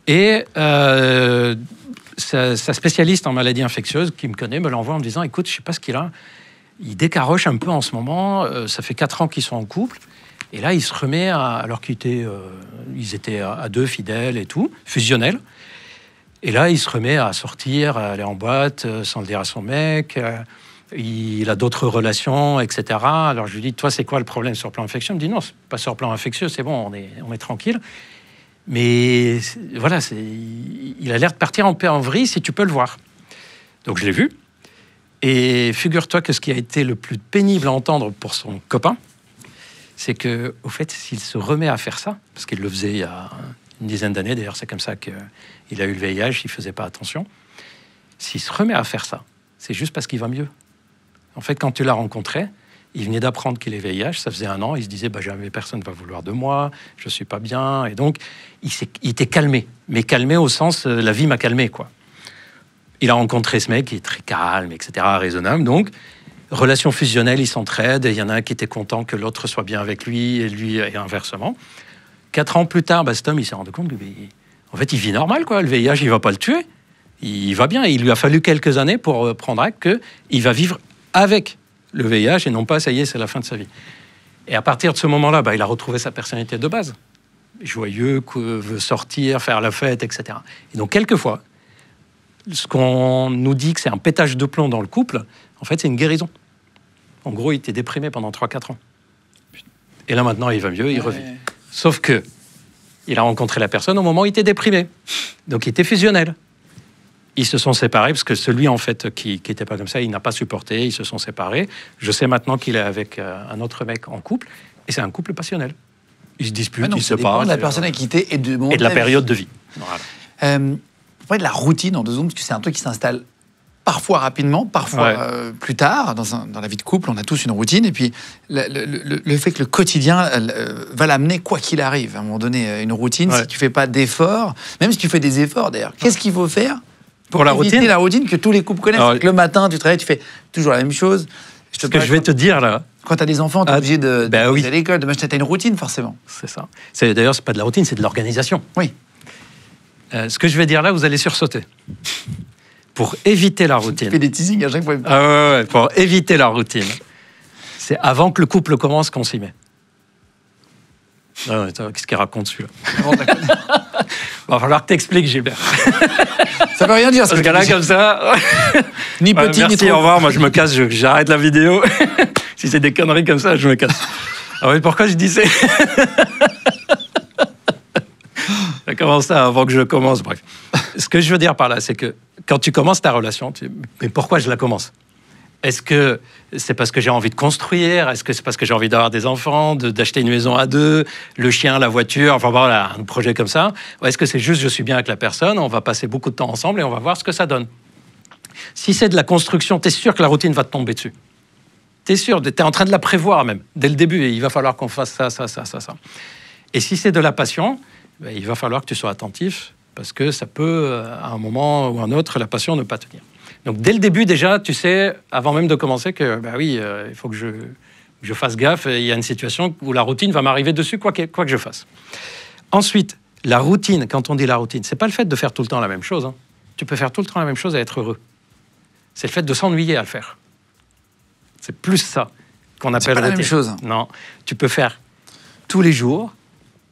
Et sa spécialiste en maladies infectieuses, qui me connaît, me l'envoie en me disant « Écoute, je ne sais pas ce qu'il a. Il décaroche un peu en ce moment. Ça fait 4 ans qu'ils sont en couple. Et là, il se remet alors qu'ils étaient à 2 fidèles et tout, fusionnels. Et là, il se remet à sortir, à aller en boîte, sans le dire à son mec. Il a d'autres relations, etc. Alors, je lui dis, toi, c'est quoi le problème sur le plan infectieux? Il me dit, non, c'est pas sur le plan infectieux, c'est bon, on est tranquille. Mais voilà, il a l'air de partir en vrille, si tu peux le voir. Donc, je l'ai vu. Et figure-toi que ce qui a été le plus pénible à entendre pour son copain, c'est que, au fait, s'il se remet à faire ça, parce qu'il le faisait il y a une dizaine d'années, d'ailleurs c'est comme ça qu'il a eu le VIH, il ne faisait pas attention, s'il se remet à faire ça, c'est juste parce qu'il va mieux. En fait, quand tu l'as rencontré, il venait d'apprendre qu'il est VIH, ça faisait 1 an, il se disait, jamais personne ne va vouloir de moi, je ne suis pas bien, et donc il était calmé, mais calmé au sens, la vie m'a calmé, quoi. Il a rencontré ce mec qui est très calme, etc., raisonnable, donc relation fusionnelle, ils s'entraident, il y en a un qui était content que l'autre soit bien avec lui, et lui, et inversement. 4 ans plus tard, cet homme, il s'est rendu compte que, en fait, il vit normal, quoi. Le VIH, il ne va pas le tuer, il va bien. Il lui a fallu quelques années pour prendre acte qu'il va vivre avec le VIH, et non pas, ça y est, c'est la fin de sa vie. Et à partir de ce moment-là, il a retrouvé sa personnalité de base. Joyeux, veut sortir, faire la fête, etc. Et donc, quelquefois, ce qu'on nous dit que c'est un pétage de plomb dans le couple, en fait, c'est une guérison. En gros, il était déprimé pendant 3-4 ans. Et là, maintenant, il va mieux, il revit. Sauf que il a rencontré la personne au moment où il était déprimé. Donc, il était fusionnel. Ils se sont séparés, parce que celui, en fait, qui n'était pas comme ça, il n'a pas supporté, ils se sont séparés. Je sais maintenant qu'il est avec un autre mec en couple, et c'est un couple passionnel. Ils se disputent, ils se parlent. De la personne avec qui était et de la période de vie. Voilà. On parle de la routine en 2 secondes, parce que c'est un truc qui s'installe parfois rapidement, parfois plus tard. Dans la vie de couple, on a tous une routine. Et puis, le fait que le quotidien va l'amener, quoi qu'il arrive, à un moment donné, une routine, si tu ne fais pas d'efforts, même si tu fais des efforts d'ailleurs, qu'est-ce qu'il faut faire pour éviter la routine que tous les couples connaissent? Alors, le matin, tu travailles, tu fais toujours la même chose. Ce que je vais te dire là... Quand tu as des enfants, tu es obligé d'aller à l'école, de tu as une routine forcément. C'est ça. D'ailleurs, ce n'est pas de la routine, c'est de l'organisation. Oui. Ce que je vais dire là, vous allez sursauter. Pour éviter la routine. Tu fais des teasings à chaque fois. Pour éviter la routine. C'est avant que le couple commence qu'on s'y met. Qu'est-ce qu'il raconte celui-là? Va falloir que t'expliques, Gilbert. Ça veut rien dire. Parce que là, comme ça... ni petit, merci, ni trop. Au revoir, moi je me casse, j'arrête la vidéo. Si c'est des conneries comme ça, je me casse. Ah oui, pourquoi je disais ça commence ça avant que je commence, bref. Ce que je veux dire par là, c'est que quand tu commences ta relation, mais pourquoi je la commence? Est-ce que c'est parce que j'ai envie de construire? Est-ce que c'est parce que j'ai envie d'avoir des enfants, d'acheter une maison à deux, le chien, la voiture, enfin voilà, un projet comme ça? Ou est-ce que c'est juste je suis bien avec la personne, on va passer beaucoup de temps ensemble et on va voir ce que ça donne? Si c'est de la construction, tu es sûr que la routine va te tomber dessus. Tu es sûr, tu es en train de la prévoir même, dès le début. Il va falloir qu'on fasse ça. Et si c'est de la passion, il va falloir que tu sois attentif parce que ça peut, à un moment ou un autre, la passion ne pas tenir. Donc, dès le début, déjà, tu sais, avant même de commencer, que il faut que je fasse gaffe. Il y a une situation où la routine va m'arriver dessus, quoi que je fasse. Ensuite, la routine, quand on dit la routine, c'est pas le fait de faire tout le temps la même chose. Hein. Tu peux faire tout le temps la même chose et être heureux. C'est le fait de s'ennuyer à le faire. C'est plus ça qu'on appelle pas la routine. même chose. Non, tu peux faire tous les jours,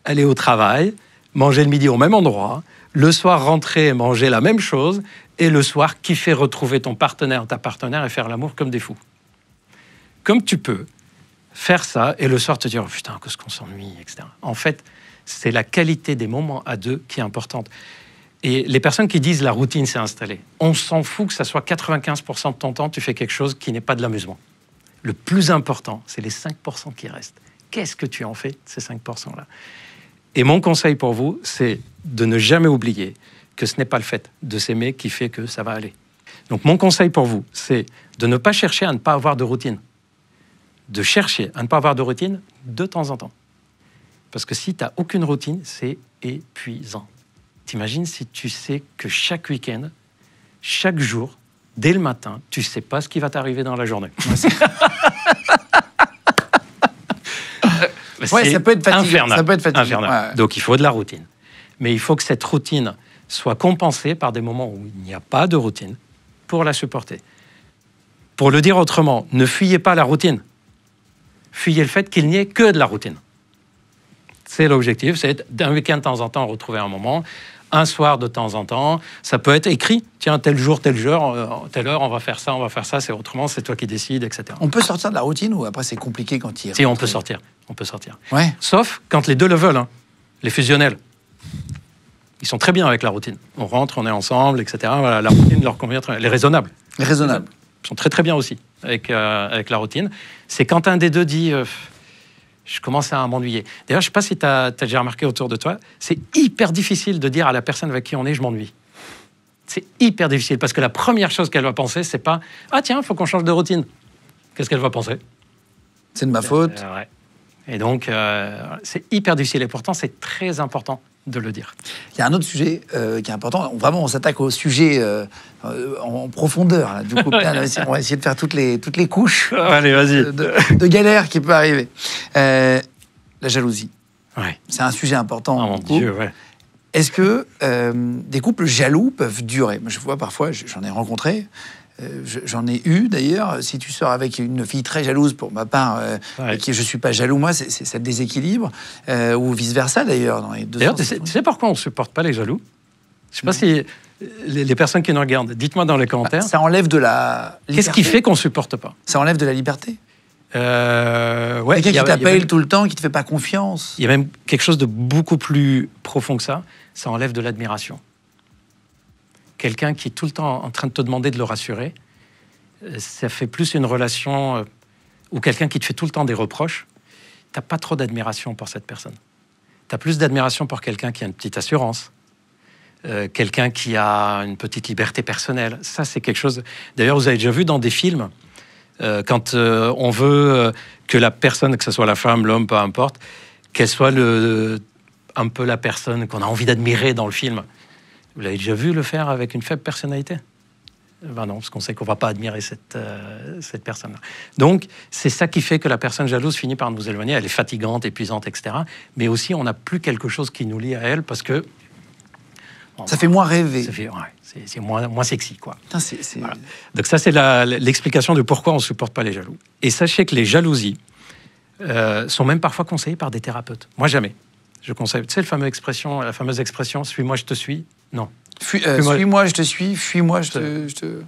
aller au travail, manger le midi au même endroit, le soir rentrer et manger la même chose, et le soir kiffer retrouver ton partenaire, ta partenaire et faire l'amour comme des fous. Comme tu peux faire ça et le soir te dire oh, putain, qu'est-ce qu'on s'ennuie, etc. En fait, c'est la qualité des moments à deux qui est importante. Et les personnes qui disent la routine s'est installée, on s'en fout que ça soit 95% de ton temps, tu fais quelque chose qui n'est pas de l'amusement. Le plus important, c'est les 5% qui restent. Qu'est-ce que tu en fais, ces 5%-là? Et mon conseil pour vous, c'est de ne jamais oublier que ce n'est pas le fait de s'aimer qui fait que ça va aller. Donc mon conseil pour vous, c'est de ne pas chercher à ne pas avoir de routine. De chercher à ne pas avoir de routine de temps en temps. Parce que si tu n'as aucune routine, c'est épuisant. T'imagines si tu sais que chaque week-end, chaque jour, dès le matin, tu ne sais pas ce qui va t'arriver dans la journée. Ouais, ça peut être fatigant. Infernal. Ça peut être fatigant. Ouais. Donc il faut de la routine. Mais il faut que cette routine soit compensée par des moments où il n'y a pas de routine pour la supporter. Pour le dire autrement, ne fuyez pas la routine. Fuyez le fait qu'il n'y ait que de la routine. C'est l'objectif, c'est d'un week-end de temps en temps retrouver un moment, un soir de temps en temps. Ça peut être écrit, tiens, tel jour, telle heure, on va faire ça, c'est autrement, c'est toi qui décides, etc. On peut sortir de la routine ou après c'est compliqué quand il y a... Si, on peut sortir. Ouais. Sauf quand les deux le veulent, hein. Les fusionnels. Ils sont très bien avec la routine. On rentre, on est ensemble, etc. Voilà, la routine leur convient très bien. Les raisonnables. Les raisonnables. Ils sont très très bien aussi avec la routine. C'est quand un des deux dit je commence à m'ennuyer. D'ailleurs, je ne sais pas si tu as déjà remarqué autour de toi, c'est hyper difficile de dire à la personne avec qui on est je m'ennuie. C'est hyper difficile parce que la première chose qu'elle va penser, c'est pas ah tiens, il faut qu'on change de routine. Qu'est-ce qu'elle va penser? C'est de ma faute. Ouais. Et donc, c'est hyper difficile. Et pourtant, c'est très important de le dire. Il y a un autre sujet qui est important. Vraiment, on s'attaque au sujet en profondeur. Là. Du coup, on va essayer de faire toutes les couches Allez, vas-y. de galères qui peuvent arriver. La jalousie. Ouais. C'est un sujet important. Oh mon Dieu, ouais. Est-ce que des couples jaloux peuvent durer? Moi, je vois parfois, j'en ai rencontré. J'en ai eu d'ailleurs. Si tu sors avec une fille très jalouse, pour ma part, et que je suis pas jaloux, moi, ça déséquilibre, ou vice versa d'ailleurs. D'ailleurs, tu sais pourquoi on supporte pas les jaloux? Je sais pas si les personnes qui nous regardent, dites-moi dans les commentaires. Ça enlève de la liberté. Qu'est-ce qui fait qu'on supporte pas? Ça enlève de la liberté. Ouais. Quelqu'un qui t'appelle tout le temps, qui te fait pas confiance. Il y a même quelque chose de beaucoup plus profond que ça. Ça enlève de l'admiration. Quelqu'un qui est tout le temps en train de te demander de le rassurer, ça fait plus une relation ou quelqu'un qui te fait tout le temps des reproches. Tu n'as pas trop d'admiration pour cette personne. Tu as plus d'admiration pour quelqu'un qui a une petite assurance, quelqu'un qui a une petite liberté personnelle. Ça, c'est quelque chose... D'ailleurs, vous avez déjà vu dans des films, quand on veut que la personne, que ce soit la femme, l'homme, peu importe, qu'elle soit un peu la personne qu'on a envie d'admirer dans le film. Vous l'avez déjà vu le faire avec une faible personnalité? Ben non, parce qu'on sait qu'on ne va pas admirer cette personne-là. Donc, c'est ça qui fait que la personne jalouse finit par nous éloigner. Elle est fatigante, épuisante, etc. Mais aussi, on n'a plus quelque chose qui nous lie à elle parce que... Ça fait moins rêver. C'est moins sexy, quoi. Putain, voilà. Donc ça, c'est l'explication de pourquoi on ne supporte pas les jaloux. Et sachez que les jalousies sont même parfois conseillées par des thérapeutes. Moi, jamais. Je conseille. Tu sais, la fameuse expression « suis-moi, je te suis ». Non. Suis-moi, je te suis. Fuis-moi, je te...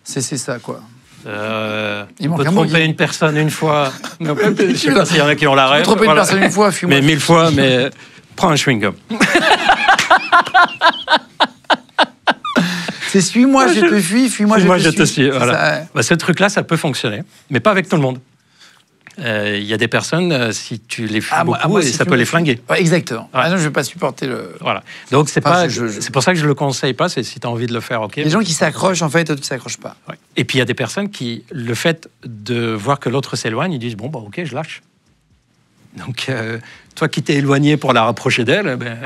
C'est ça, quoi. On peut tromper une personne une fois. Je ne sais pas s'il y en a qui ont la rêve. Tromper une personne une fois, fuis-moi. Mais 1000 fois, mais prends un chewing-gum. C'est suis-moi, je te fuis, fuis-moi, je te suis. Voilà. Bah, ce truc-là, ça peut fonctionner, mais pas avec tout le monde. Il y a des personnes, si tu les fuis beaucoup, si ça peut les flinguer. Ouais, exactement. Ouais. Non, je ne vais pas supporter le... Voilà. Donc, c'est pour ça que je ne le conseille pas. C'est si tu as envie de le faire, OK. Les gens qui s'accrochent, en fait, d'autres qui ne s'accrochent pas. Ouais. Et puis, il y a des personnes qui, le fait de voir que l'autre s'éloigne, ils disent, bon, bah, OK, je lâche. Donc, toi qui t'es éloigné pour la rapprocher d'elle, ben...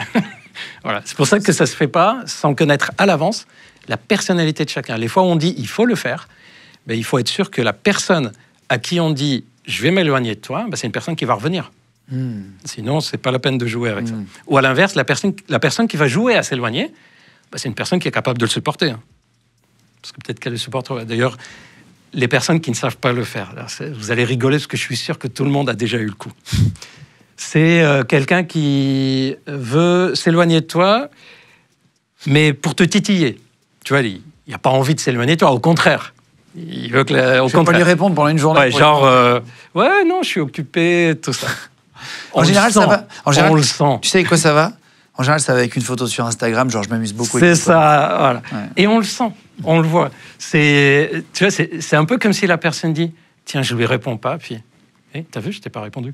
voilà. C'est pour ça que ça ne se fait pas sans connaître à l'avance la personnalité de chacun. Les fois où on dit, il faut le faire, ben, il faut être sûr que la personne à qui on dit, je vais m'éloigner de toi, ben c'est une personne qui va revenir. Sinon, c'est pas la peine de jouer avec ça. Ou à l'inverse, la personne qui va jouer à s'éloigner, ben c'est une personne qui est capable de le supporter. Hein. Parce que peut-être qu'elle le supportera. D'ailleurs, les personnes qui ne savent pas le faire, là, vous allez rigoler parce que je suis sûr que tout le monde a déjà eu le coup. C'est quelqu'un qui veut s'éloigner de toi, mais pour te titiller. Tu vois, il n'a pas envie de s'éloigner de toi, au contraire. Il veut que je vais pas lui répondre pendant une journée. Ouais, genre, ouais, non, je suis occupé, tout ça. En général, ça va. En général, on le sent. Tu sais avec quoi ça va? En général, ça va avec une photo sur Instagram, genre je m'amuse beaucoup. C'est ça, voilà. Ouais. Et on le sent, on le voit. Tu vois, c'est un peu comme si la personne dit, tiens, je lui réponds pas, puis, t'as vu, je t'ai pas répondu.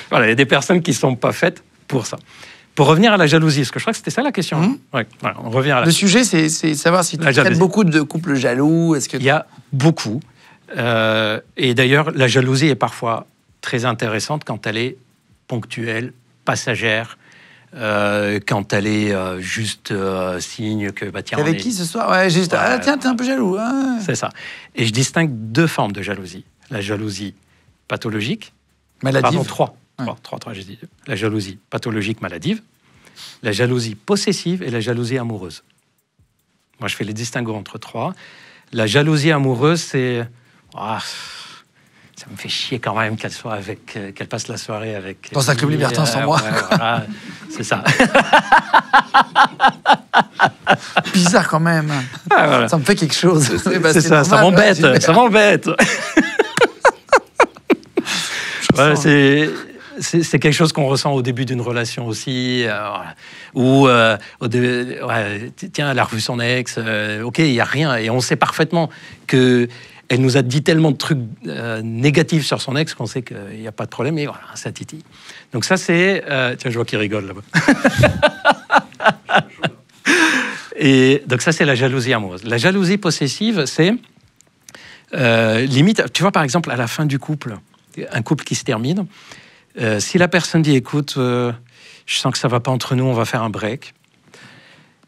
Voilà, il y a des personnes qui sont pas faites pour ça. Pour revenir à la jalousie, parce que je crois que c'était ça la question. Ouais, voilà, on revient à le sujet, c'est savoir si tu traites beaucoup de couples jaloux. Il y a beaucoup. Et d'ailleurs, la jalousie est parfois très intéressante quand elle est ponctuelle, passagère, quand elle est juste signe que... Bah, tiens, avec qui ce soir? Ouais, juste, tiens, t'es un peu jaloux. Ah. C'est ça. Et je distingue deux formes de jalousie. La jalousie pathologique. Maladive. Pardon, trois, j'ai dit. La jalousie pathologique maladive, la jalousie possessive et la jalousie amoureuse. Moi, je fais les distinguos entre trois. La jalousie amoureuse, c'est... ça me fait chier quand même qu'elle passe la soirée avec... Dans un club libertin sans moi. Ouais, voilà, c'est ça. Bizarre quand même. Ah, voilà. Ça me fait quelque chose. C'est ça, ça m'embête, ça m'embête. Voilà, c'est quelque chose qu'on ressent au début d'une relation aussi, où tiens, elle a revu son ex, ok, il n'y a rien, et on sait parfaitement qu'elle nous a dit tellement de trucs négatifs sur son ex qu'on sait qu'il n'y a pas de problème, et voilà, ça titille. Donc ça, c'est... tiens, je vois qu'il rigole là-bas. Et donc ça, c'est la jalousie amoureuse. La jalousie possessive, c'est limite... Tu vois, par exemple, à la fin du couple, un couple qui se termine, si la personne dit, écoute, je sens que ça ne va pas entre nous, on va faire un break,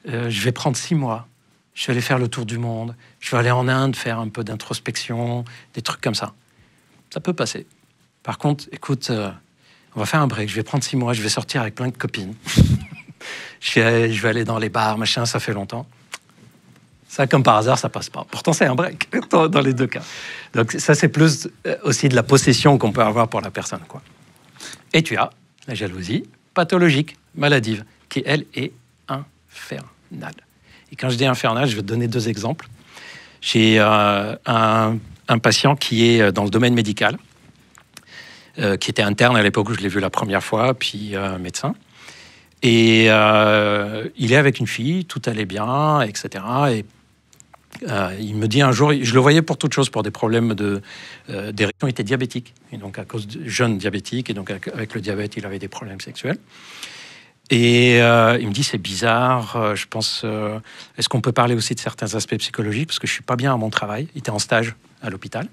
je vais prendre 6 mois, je vais aller faire le tour du monde, je vais aller en Inde faire un peu d'introspection, des trucs comme ça. Ça peut passer. Par contre, écoute, on va faire un break, je vais prendre 6 mois, je vais sortir avec plein de copines. je vais aller dans les bars, machin, ça fait longtemps. Ça, comme par hasard, ça passe pas. Pourtant, c'est un break dans les deux cas. Donc ça, c'est plus aussi de la possession qu'on peut avoir pour la personne, quoi. Et tu as la jalousie pathologique, maladive, qui, elle, est infernale. Et quand je dis infernale, je vais te donner 2 exemples. J'ai un patient qui est dans le domaine médical, qui était interne à l'époque où je l'ai vu la première fois, puis médecin. Et il est avec une fille, tout allait bien, etc. Et il me dit un jour, je le voyais pour toute chose, pour des problèmes d'érection, il était diabétique. Et donc, à cause de jeune diabétique, et donc avec le diabète, il avait des problèmes sexuels. Et il me dit, c'est bizarre, je pense, est-ce qu'on peut parler aussi de certains aspects psychologiques, parce que je ne suis pas bien à mon travail. Il était en stage à l'hôpital.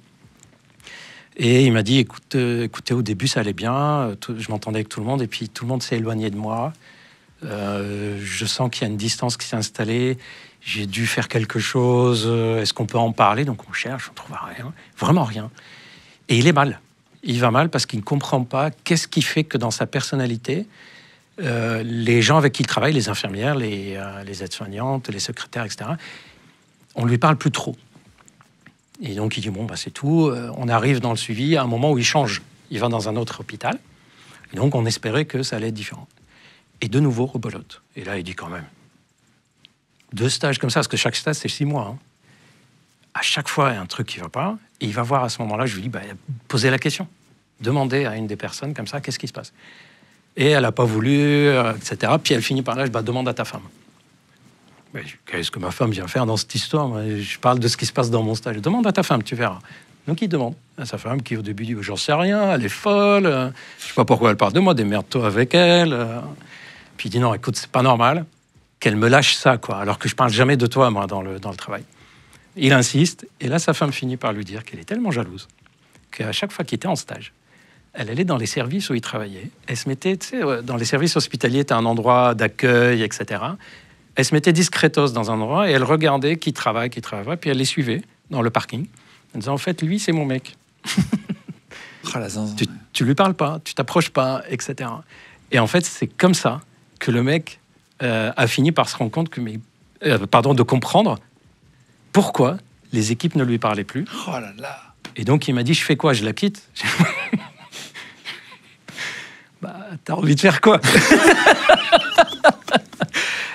Et il m'a dit, écoutez, au début, ça allait bien, je m'entendais avec tout le monde, et puis tout le monde s'est éloigné de moi. Je sens qu'il y a une distance qui s'est installée. J'ai dû faire quelque chose. Est-ce qu'on peut en parler? Donc on cherche, on trouve rien, vraiment rien. Et il est mal. Il va mal parce qu'il ne comprend pas qu'est-ce qui fait que dans sa personnalité, les gens avec qui il travaille, les infirmières, les aides-soignantes, les secrétaires, etc., on lui parle plus trop. Et donc il dit bon, bah, c'est tout. On arrive dans le suivi à un moment où il change. Il va dans un autre hôpital. Et donc on espérait que ça allait être différent. Et de nouveau, rebolote. Et là, il dit quand même, 2 stages comme ça, parce que chaque stage, c'est 6 mois. Hein. À chaque fois, il y a un truc qui ne va pas. Et il va voir à ce moment-là, je lui dis, bah, posez la question. Demandez à une des personnes comme ça, qu'est-ce qui se passe? Et elle n'a pas voulu, etc. Puis elle finit par là, demande à ta femme. Mais qu'est-ce que ma femme vient faire dans cette histoire? Moi, je parle de ce qui se passe dans mon stage. Demande à ta femme, tu verras. Donc il demande à sa femme qui au début dit j'en sais rien, elle est folle, je sais pas pourquoi elle parle de moi, démerde-toi avec elle. Puis il dit non, écoute, c'est pas normal qu'elle me lâche ça, quoi, alors que je parle jamais de toi, moi, dans le travail. Il insiste, et là sa femme finit par lui dire qu'elle est tellement jalouse qu'à chaque fois qu'il était en stage, elle allait dans les services où il travaillait, elle se mettait, tu sais, dans les services hospitaliers, tu as un endroit d'accueil, etc. Elle se mettait discretos dans un endroit et elle regardait qui travaille, puis elle les suivait dans le parking. En disant, en fait, lui, c'est mon mec. Tu lui parles pas, tu t'approches pas, etc. Et en fait, c'est comme ça que le mec a fini par se rendre compte que, de comprendre pourquoi les équipes ne lui parlaient plus. Oh là là. Et donc, il m'a dit, je fais quoi? Je la quitte? Bah, t'as envie de faire quoi?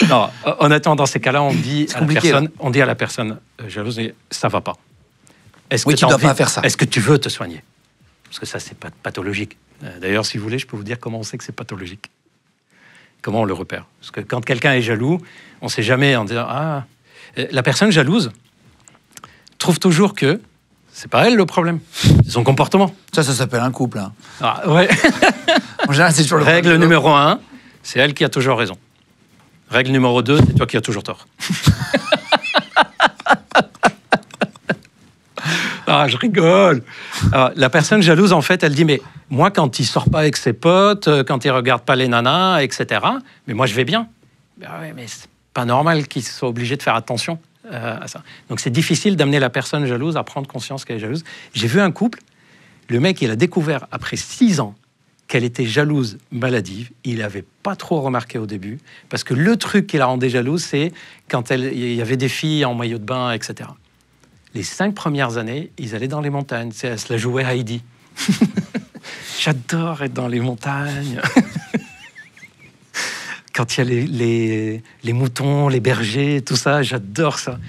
Non, honnêtement, dans ces cas-là, on dit à la personne jalouse, ça va pas. Est-ce que tu dois pas faire ça. Est-ce que tu veux te soigner? Parce que ça, c'est pas pathologique. D'ailleurs, si vous voulez, je peux vous dire comment on sait que c'est pathologique. Comment on le repère? Parce que quand quelqu'un est jaloux, on ne sait jamais en disant la personne jalouse trouve toujours que c'est pas elle le problème, c'est son comportement. Ça s'appelle un couple. Hein. Ah, ouais. En général, c'est toujours le Règle numéro 1, c'est elle qui a toujours raison. Règle numéro 2, c'est toi qui as toujours tort. Ah, je rigole. Alors, la personne jalouse, en fait, elle dit, mais moi, quand il sort pas avec ses potes, quand il regarde pas les nanas, etc., mais moi, je vais bien. Ben ouais, mais c'est pas normal qu'il soit obligé de faire attention à ça. Donc, c'est difficile d'amener la personne jalouse à prendre conscience qu'elle est jalouse. J'ai vu un couple, le mec, il a découvert, après 6 ans, qu'elle était jalouse maladive. Il n'avait pas trop remarqué au début, parce que le truc qui la rendait jalouse, c'est quand il y avait des filles en maillot de bain, etc. Les 5 premières années, ils allaient dans les montagnes. Elle se la jouait Heidi. J'adore être dans les montagnes. Quand il y a les moutons, les bergers, tout ça, j'adore ça.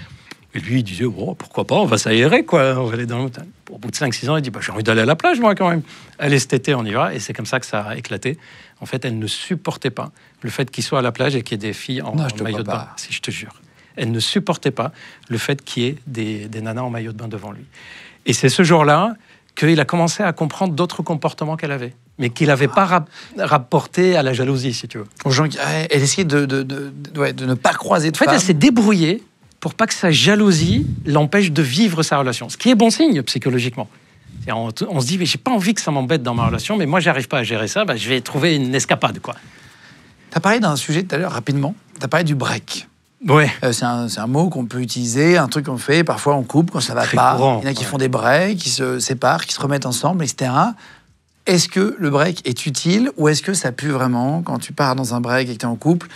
Et lui, il disait, oh, pourquoi pas, on va s'aérer, quoi. On va aller dans les montagnes. Au bout de 5-6 ans, il dit, j'ai envie d'aller à la plage, moi, quand même. Allez, cet été, on y va. Et c'est comme ça que ça a éclaté. En fait, elle ne supportait pas le fait qu'il soit à la plage et qu'il y ait des filles en maillot de bain. Si, je te jure. Elle ne supportait pas le fait qu'il y ait des nanas en maillot de bain devant lui. Et c'est ce jour-là qu'il a commencé à comprendre d'autres comportements qu'elle avait, mais qu'il n'avait pas rapporté à la jalousie, si tu veux. Aux gens elle essayait de ne pas croiser de femmes. En fait, elle s'est débrouillée pour pas que sa jalousie l'empêche de vivre sa relation. Ce qui est bon signe psychologiquement. On se dit, mais j'ai pas envie que ça m'embête dans ma relation, mais moi, j'arrive pas à gérer ça, je vais trouver une escapade, quoi. Tu as parlé d'un sujet tout à l'heure, rapidement. Tu as parlé du break. Ouais. C'est un mot qu'on peut utiliser, un truc qu'on fait parfois en couple quand ça va pas. Courant, il y en a qui font des breaks, qui se séparent, qui se remettent ensemble, etc. Est-ce que le break est utile ou est-ce que ça pue vraiment quand tu pars dans un break et que tu es en couple?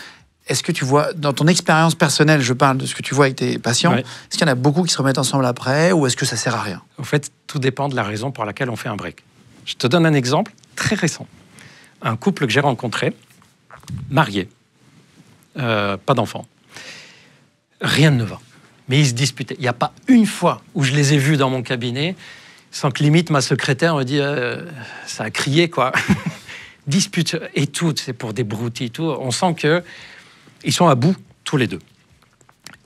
Est-ce que tu vois, dans ton expérience personnelle, je parle de ce que tu vois avec tes patients, est-ce qu'il y en a beaucoup qui se remettent ensemble après ou est-ce que ça sert à rien? En fait, tout dépend de la raison pour laquelle on fait un break. Je te donne un exemple très récent. Un couple que j'ai rencontré, marié, pas d'enfant. Rien ne va. Mais ils se disputaient. Il n'y a pas une fois où je les ai vus dans mon cabinet sans que limite ma secrétaire me dise ça a crié, quoi. Dispute et tout, c'est pour des broutilles, tout. On sent qu'ils sont à bout, tous les deux.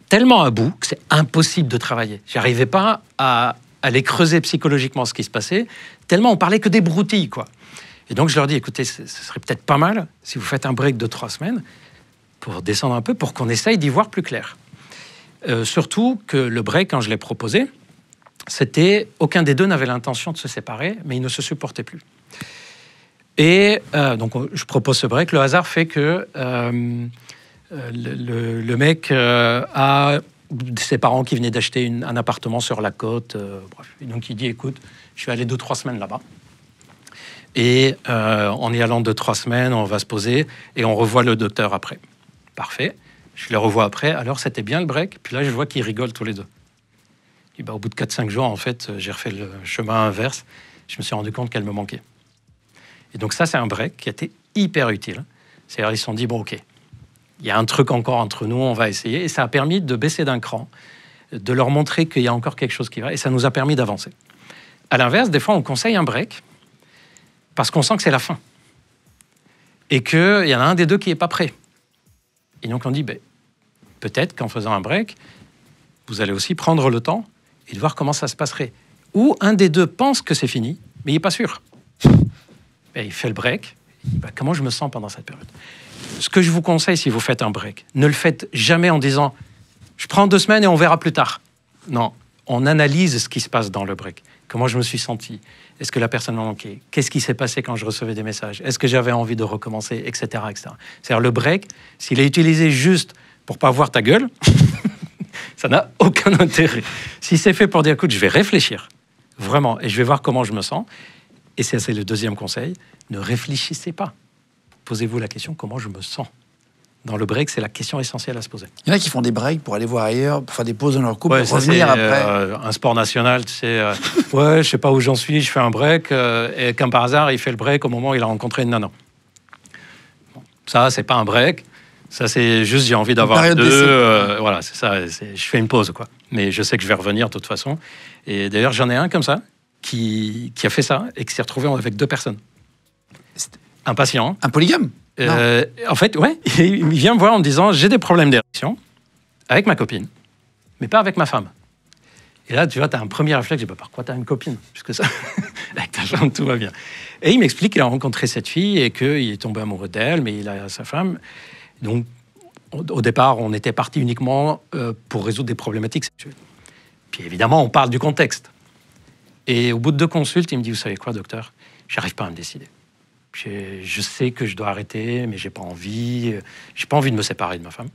Tellement à bout que c'est impossible de travailler. J'arrivais pas à les creuser psychologiquement ce qui se passait, tellement on parlait que des broutilles, quoi. Et donc je leur dis, écoutez, ce serait peut-être pas mal si vous faites un break de 3 semaines pour descendre un peu, pour qu'on essaye d'y voir plus clair. Surtout que le break, quand je l'ai proposé, c'était aucun des deux n'avait l'intention de se séparer, mais ils ne se supportaient plus. Et donc, je propose ce break. Le hasard fait que le mec a ses parents qui venaient d'acheter un appartement sur la côte. Bref. Et donc, il dit, écoute, je vais aller 2-3 semaines là-bas. Et en y allant 2-3 semaines, on va se poser et on revoit le docteur après. Parfait. Je les revois après. Alors, c'était bien le break. Puis là, je vois qu'ils rigolent tous les deux. Et au bout de 4-5 jours, en fait, j'ai refait le chemin inverse. Je me suis rendu compte qu'elle me manquait. Et donc ça, c'est un break qui a été hyper utile. C'est-à-dire, ils se sont dit, bon, OK, il y a un truc encore entre nous, on va essayer. Et ça a permis de baisser d'un cran, de leur montrer qu'il y a encore quelque chose qui va. Et ça nous a permis d'avancer. À l'inverse, des fois, on conseille un break parce qu'on sent que c'est la fin. Et qu'il y en a un des deux qui n'est pas prêt. Et donc, on dit, peut-être qu'en faisant un break, vous allez aussi prendre le temps et de voir comment ça se passerait. Ou un des deux pense que c'est fini, mais il n'est pas sûr. Et il fait le break. Il dit, comment je me sens pendant cette période? Ce que je vous conseille, si vous faites un break, ne le faites jamais en disant « je prends 2 semaines et on verra plus tard ». Non, on analyse ce qui se passe dans le break. Comment je me suis senti? Est-ce que la personne m'a manqué? Qu'est-ce qui s'est passé quand je recevais des messages? Est-ce que j'avais envie de recommencer, etc., etc. C'est-à-dire le break, s'il est utilisé juste pour pas voir ta gueule, ça n'a aucun intérêt. Si c'est fait pour dire, écoute, je vais réfléchir, vraiment, et je vais voir comment je me sens, et c'est le deuxième conseil, ne réfléchissez pas. Posez-vous la question, comment je me sens? Dans le break, c'est la question essentielle à se poser. Il y en a qui font des breaks pour aller voir ailleurs, pour faire des pauses dans leur couple, pour revenir après. Un sport national, tu sais, ouais, je sais pas où j'en suis, je fais un break, et comme par hasard, il fait le break au moment où il a rencontré une nana. Bon, ça, c'est pas un break. Ça, c'est juste, j'ai envie d'avoir deux. Voilà, c'est ça. Je fais une pause, quoi. Mais je sais que je vais revenir de toute façon. Et d'ailleurs, j'en ai un comme ça qui a fait ça et qui s'est retrouvé avec 2 personnes. Un patient. Un polygame? En fait, ouais, il vient me voir en me disant j'ai des problèmes d'érection avec ma copine, mais pas avec ma femme. Et là, tu vois, tu as un premier réflexe, je dis pourquoi tu as une copine? Puisque ça, avec ta femme, tout va bien. Et il m'explique qu'il a rencontré cette fille et qu'il est tombé amoureux d'elle, mais il a sa femme. Donc, au départ, on était parti uniquement pour résoudre des problématiques sexuelles. Puis évidemment, on parle du contexte. Et au bout de 2 consultes, il me dit vous savez quoi, docteur? J'arrive pas à me décider. Je sais que je dois arrêter, mais j'ai pas envie. J'ai pas envie de me séparer de ma femme.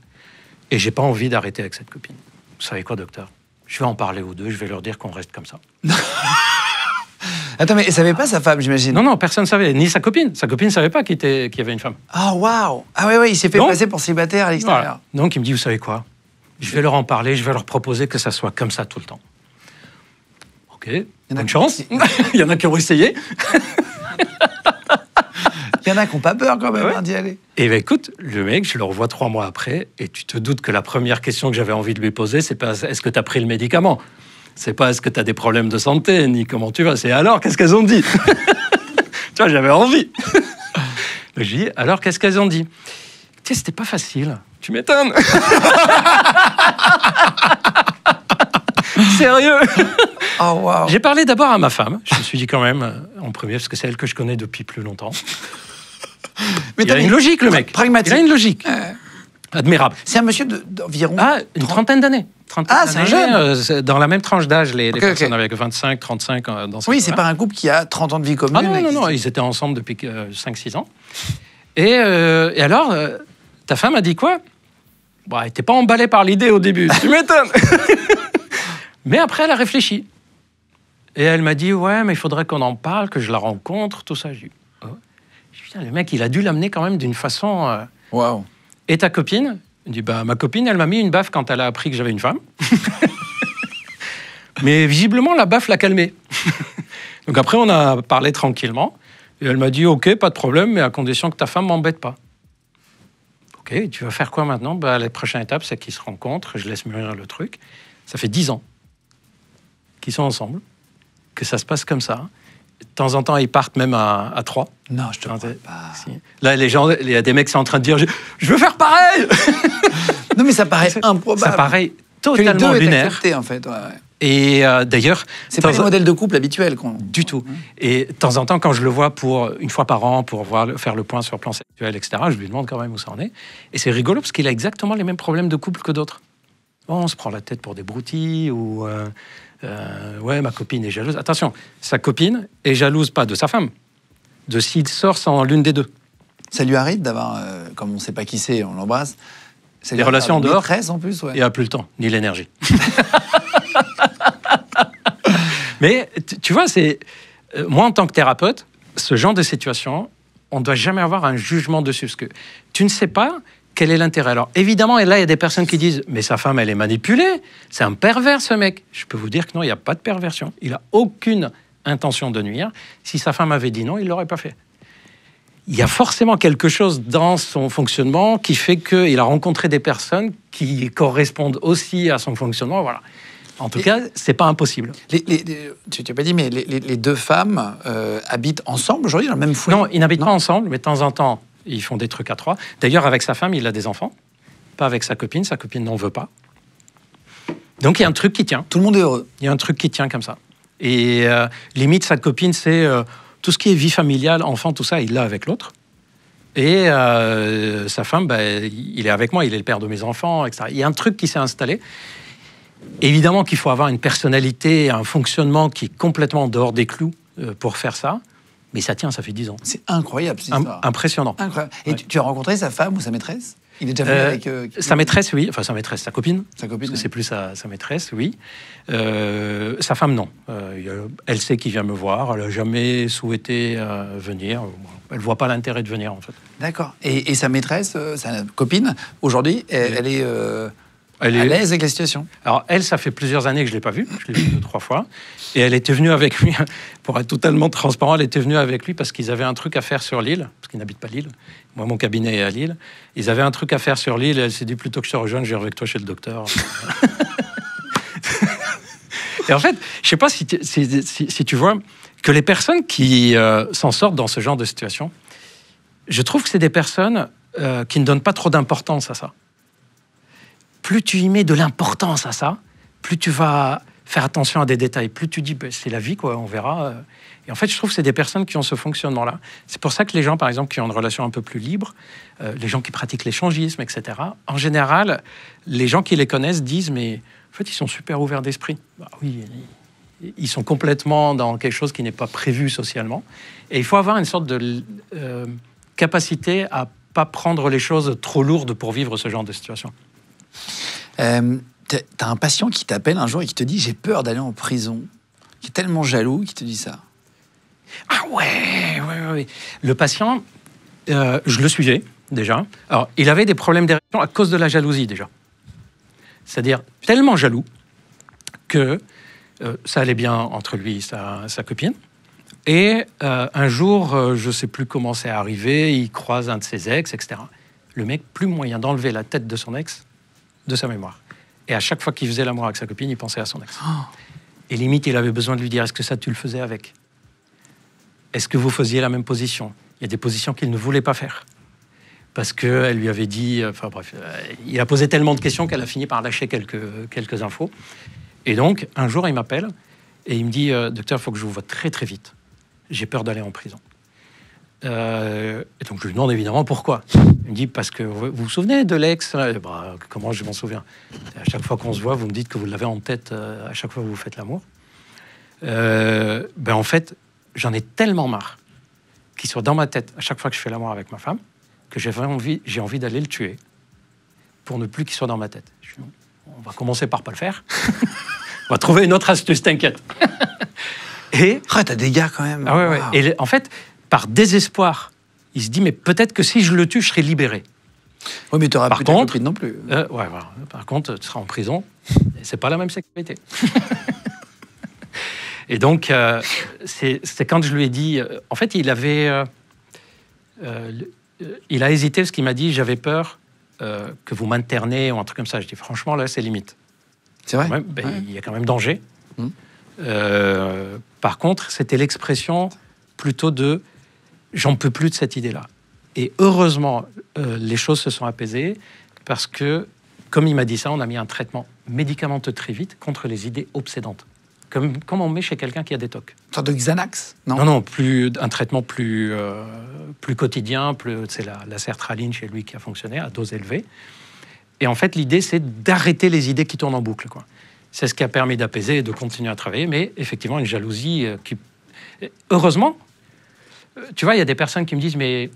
Et j'ai pas envie d'arrêter avec cette copine. Vous savez quoi, docteur? Je vais en parler aux 2, je vais leur dire qu'on reste comme ça. Attends, mais elle savait pas sa femme, j'imagine? Non, personne ne savait, ni sa copine. Sa copine ne savait pas qu'il y avait une femme. Ah, waouh! Ah ouais, il s'est fait passer pour célibataire à l'extérieur. Voilà. Donc il me dit, vous savez quoi? Je vais leur en parler, je vais leur proposer que ça soit comme ça tout le temps. Ok, bonne chance. Il y en a qui ont essayé. Il y en a qui n'ont pas peur quand même d'y aller. Et bien écoute, le mec, je le revois 3 mois après, et tu te doutes que la première question que j'avais envie de lui poser, c'est pas est-ce que tu as pris le médicament? C'est pas est-ce que tu as des problèmes de santé, ni comment tu vas, c'est alors, qu'est-ce qu'elles ont dit? Tu vois, j'avais envie. Donc je dis, alors, qu'est-ce qu'elles ont dit? Tu sais, c'était pas facile. Tu m'étonnes. Sérieux? Oh, wow. J'ai parlé d'abord à ma femme. Je me suis dit quand même, en premier, parce que c'est elle que je connais depuis plus longtemps. Mais il a une logique, le mec. Pragmatique. Il a une logique. Admirable. C'est un monsieur d'environ... Une trentaine d'années. C'est un jeune. Dans la même tranche d'âge, les personnes avec 25, 35 dans ce Oui, c'est pas un couple qui a 30 ans de vie commune. Ah non, ils étaient ensemble depuis 5-6 ans. Et alors, ta femme a dit quoi? Bon, elle n'était pas emballée par l'idée au début, tu m'étonnes. Mais après, elle a réfléchi. Et elle m'a dit, ouais, mais il faudrait qu'on en parle, que je la rencontre, tout ça. Je dis, oh. Putain, le mec, il a dû l'amener quand même d'une façon... Waouh. Et ta copine? Il dit, ma copine, elle m'a mis une baffe quand elle a appris que j'avais une femme. Mais visiblement, la baffe l'a calmée. Donc après, on a parlé tranquillement. Et elle m'a dit, OK, pas de problème, mais à condition que ta femme m'embête pas. OK, tu vas faire quoi maintenant? La prochaine étape, c'est qu'ils se rencontrent. Je laisse mûrir le truc. Ça fait 10 ans qu'ils sont ensemble, que ça se passe comme ça. De temps en temps, ils partent même à 3. Non, je te crois pas. Là, il y a des mecs qui sont en train de dire je veux faire pareil. Non, mais ça paraît improbable. Ça paraît totalement que les deux lunaire. accepté, en fait. Ouais. Et d'ailleurs... C'est pas les modèles de couple habituels. Du tout. Et de temps en temps, quand je le vois une fois par an pour faire le point sur le plan sexuel, etc., je lui demande quand même où ça en est. Et c'est rigolo parce qu'il a exactement les mêmes problèmes de couple que d'autres. On se prend la tête pour des broutilles ou... ouais, ma copine est jalouse. Attention, sa copine est jalouse pas de sa femme, de s'il sort sans l'une des 2. Ça lui arrive d'avoir, comme on ne sait pas qui c'est, on l'embrasse. Des relations en dehors. Maîtresse en plus, ouais. Il n'a plus le temps, ni l'énergie. Mais tu vois, moi en tant que thérapeute, ce genre de situation, on ne doit jamais avoir un jugement dessus, parce que tu ne sais pas quel est l'intérêt. Alors évidemment, et là il y a des personnes qui disent mais sa femme elle est manipulée, c'est un pervers ce mec. Je peux vous dire que non, il n'y a pas de perversion. Il n'a aucune intention de nuire. Si sa femme avait dit non, il ne l'aurait pas fait. Il y a forcément quelque chose dans son fonctionnement qui fait qu'il a rencontré des personnes qui correspondent aussi à son fonctionnement. Voilà. En tout cas, c'est pas impossible. Tu n'as pas dit, mais les 2 femmes habitent ensemble aujourd'hui dans le même foyer? Non, ils n'habitent pas ensemble, mais de temps en temps, ils font des trucs à 3. D'ailleurs, avec sa femme, il a des enfants. pas avec sa copine n'en veut pas. Donc il y a un truc qui tient. Tout le monde est heureux. Il y a un truc qui tient comme ça. Et limite, sa copine, c'est tout ce qui est vie familiale, enfant, tout ça, il l'a avec l'autre. Et sa femme, il est avec moi, il est le père de mes enfants, etc. Il y a un truc qui s'est installé. Évidemment qu'il faut avoir une personnalité, un fonctionnement qui est complètement en dehors des clous pour faire ça. Mais ça tient, ça fait 10 ans. C'est incroyable, cette histoire. Impressionnant. Incroyable. Et Ouais. tu as rencontré sa femme ou sa maîtresse? Il est déjà venu avec... Sa maîtresse, oui. Enfin, sa maîtresse, sa copine. Sa copine, Parce que c'est plus sa maîtresse, oui. Sa femme, non. Elle sait qu'il vient me voir. Elle n'a jamais souhaité venir. Elle ne voit pas l'intérêt de venir, en fait. D'accord. Et sa maîtresse, sa copine, aujourd'hui, elle est à l'aise avec la situation? Alors, elle, ça fait plusieurs années que je ne l'ai pas vue. Je l'ai vue 2-3 fois. Et elle était venue avec lui, pour être totalement transparent, elle était venue avec lui parce qu'ils avaient un truc à faire sur l'île, parce qu'ils n'habitent pas l'île. Moi, mon cabinet est à Lille. Ils avaient un truc à faire sur l'île et elle s'est dit, plutôt que je te rejoigne, j'irai avec toi chez le docteur. Et en fait, je ne sais pas si tu vois que les personnes qui s'en sortent dans ce genre de situation, je trouve que c'est des personnes qui ne donnent pas trop d'importance à ça. Plus tu y mets de l'importance à ça, plus tu vas faire attention à des détails. Plus tu dis, c'est la vie, quoi, on verra. Et en fait, je trouve que c'est des personnes qui ont ce fonctionnement-là. C'est pour ça que les gens, par exemple, qui ont une relation un peu plus libre, les gens qui pratiquent l'échangisme, etc., en général, les gens qui les connaissent disent, mais en fait, ils sont super ouverts d'esprit. Bah, oui, ils sont complètement dans quelque chose qui n'est pas prévu socialement. Et il faut avoir une sorte de capacité à pas prendre les choses trop lourdes pour vivre ce genre de situation. T'as un patient qui t'appelle un jour et qui te dit « j'ai peur d'aller en prison », qui est tellement jaloux, qui te dit ça. Ah ouais. Le patient, je le suivais déjà. Alors, il avait des problèmes d'érection à cause de la jalousie déjà. C'est-à-dire tellement jaloux que ça allait bien entre lui et sa copine. Et un jour, je ne sais plus comment c'est arrivé, il croise un de ses ex, etc. Le mec, plus moyen d'enlever la tête de son ex de sa mémoire. Et à chaque fois qu'il faisait l'amour avec sa copine, il pensait à son ex. Et limite, il avait besoin de lui dire, est-ce que ça, tu le faisais avec? Est-ce que vous faisiez la même position? Il y a des positions qu'il ne voulait pas faire. Parce qu'elle lui avait dit... Enfin bref, il a posé tellement de questions qu'elle a fini par lâcher quelques infos. Et donc, un jour, il m'appelle et il me dit, docteur, il faut que je vous voie très très vite. J'ai peur d'aller en prison. Et donc, je lui demande évidemment pourquoi. Il me dit, parce que vous vous souvenez de l'ex? Comment je m'en souviens? À chaque fois qu'on se voit, vous me dites que vous l'avez en tête à chaque fois que vous faites l'amour. En fait, j'en ai tellement marre qu'il soit dans ma tête à chaque fois que je fais l'amour avec ma femme que j'ai envie d'aller le tuer pour ne plus qu'il soit dans ma tête. Je dis, on va commencer par pas le faire. On va trouver une autre astuce, t'inquiète. Et t'as des gars quand même. Ah ouais. Wow. Et en fait, par désespoir, il se dit, mais peut-être que si je le tue, je serai libéré. Oui, mais tu n'auras plus ta copine non plus. Voilà. Par contre, tu seras en prison. Et c'est pas la même sécurité. Et donc, c'est quand je lui ai dit... en fait, il a hésité parce qu'il m'a dit, j'avais peur que vous m'internez ou un truc comme ça. Je dis, franchement, là, c'est limite. C'est vrai? Ouais. Il y a quand même danger. Par contre, c'était l'expression plutôt de j'en peux plus de cette idée-là. Et heureusement, les choses se sont apaisées parce que, comme il m'a dit ça, on a mis un traitement médicamenteux très vite contre les idées obsédantes. Comme on met chez quelqu'un qui a des TOC. Une sorte de Xanax? Non, un traitement plus quotidien. C'est la sertraline chez lui qui a fonctionné à dose élevée. Et en fait, l'idée, c'est d'arrêter les idées qui tournent en boucle, quoi. C'est ce qui a permis d'apaiser et de continuer à travailler. Mais effectivement, une jalousie qui... Heureusement, tu vois, il y a des personnes qui me disent, mais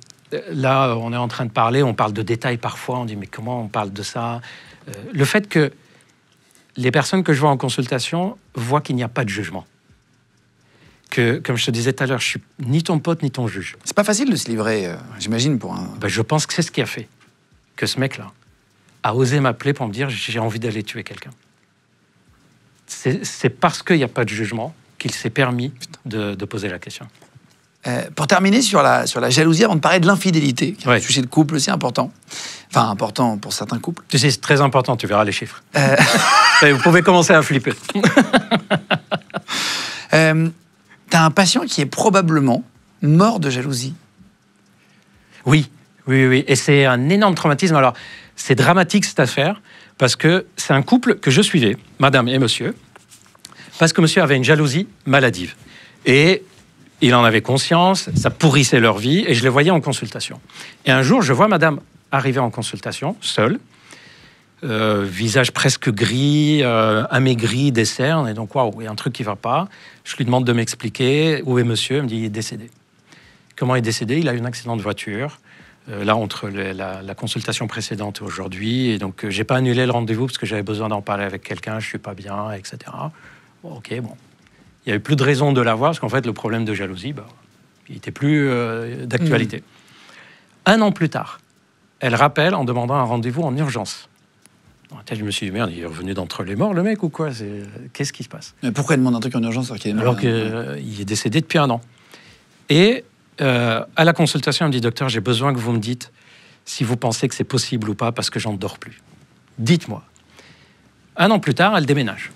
là, on est en train de parler, on parle de détails parfois, on dit, mais comment on parle de ça? Le fait que les personnes que je vois en consultation voient qu'il n'y a pas de jugement. Que, comme je te disais tout à l'heure, je suis ni ton pote, ni ton juge. C'est pas facile de se livrer, j'imagine, pour un... Je pense que c'est ce qui a fait que ce mec-là a osé m'appeler pour me dire, j'ai envie d'aller tuer quelqu'un. C'est parce qu'il n'y a pas de jugement qu'il s'est permis de poser la question. Pour terminer sur la jalousie, avant de parler de l'infidélité, qui est un sujet de couple aussi important, enfin important pour certains couples. Tu sais, c'est très important, tu verras les chiffres. Vous pouvez commencer à flipper. T'as un patient qui est probablement mort de jalousie. Oui, Oui, oui, et c'est un énorme traumatisme. Alors, c'est dramatique cette affaire, parce que c'est un couple que je suivais, madame et monsieur, parce que monsieur avait une jalousie maladive. Et il en avait conscience, ça pourrissait leur vie, et je les voyais en consultation. Et un jour, je vois madame arriver en consultation, seule, visage presque gris, amaigri, des cernes, et donc, waouh, il y a un truc qui ne va pas. Je lui demande de m'expliquer, où est monsieur? Il me dit, il est décédé. Comment il est décédé? Il a eu un accident de voiture, là, entre la consultation précédente et aujourd'hui, et donc, j'ai pas annulé le rendez-vous, parce que j'avais besoin d'en parler avec quelqu'un, je suis pas bien, etc. Bon, ok, bon. Il n'y avait plus de raison de l'avoir, parce qu'en fait, le problème de jalousie, il n'était plus d'actualité. 1 an plus tard, elle rappelle en demandant un rendez-vous en urgence. Je me suis dit, merde, il est revenu d'entre les morts, le mec, ou quoi? Qu'est-ce qui se passe? Mais pourquoi il demande un truc en urgence alors qu'il est décédé depuis 1 an? Et à la consultation, elle me dit, docteur, j'ai besoin que vous me dites si vous pensez que c'est possible ou pas, parce que j'en dors plus. Dites-moi. 1 an plus tard, elle déménage.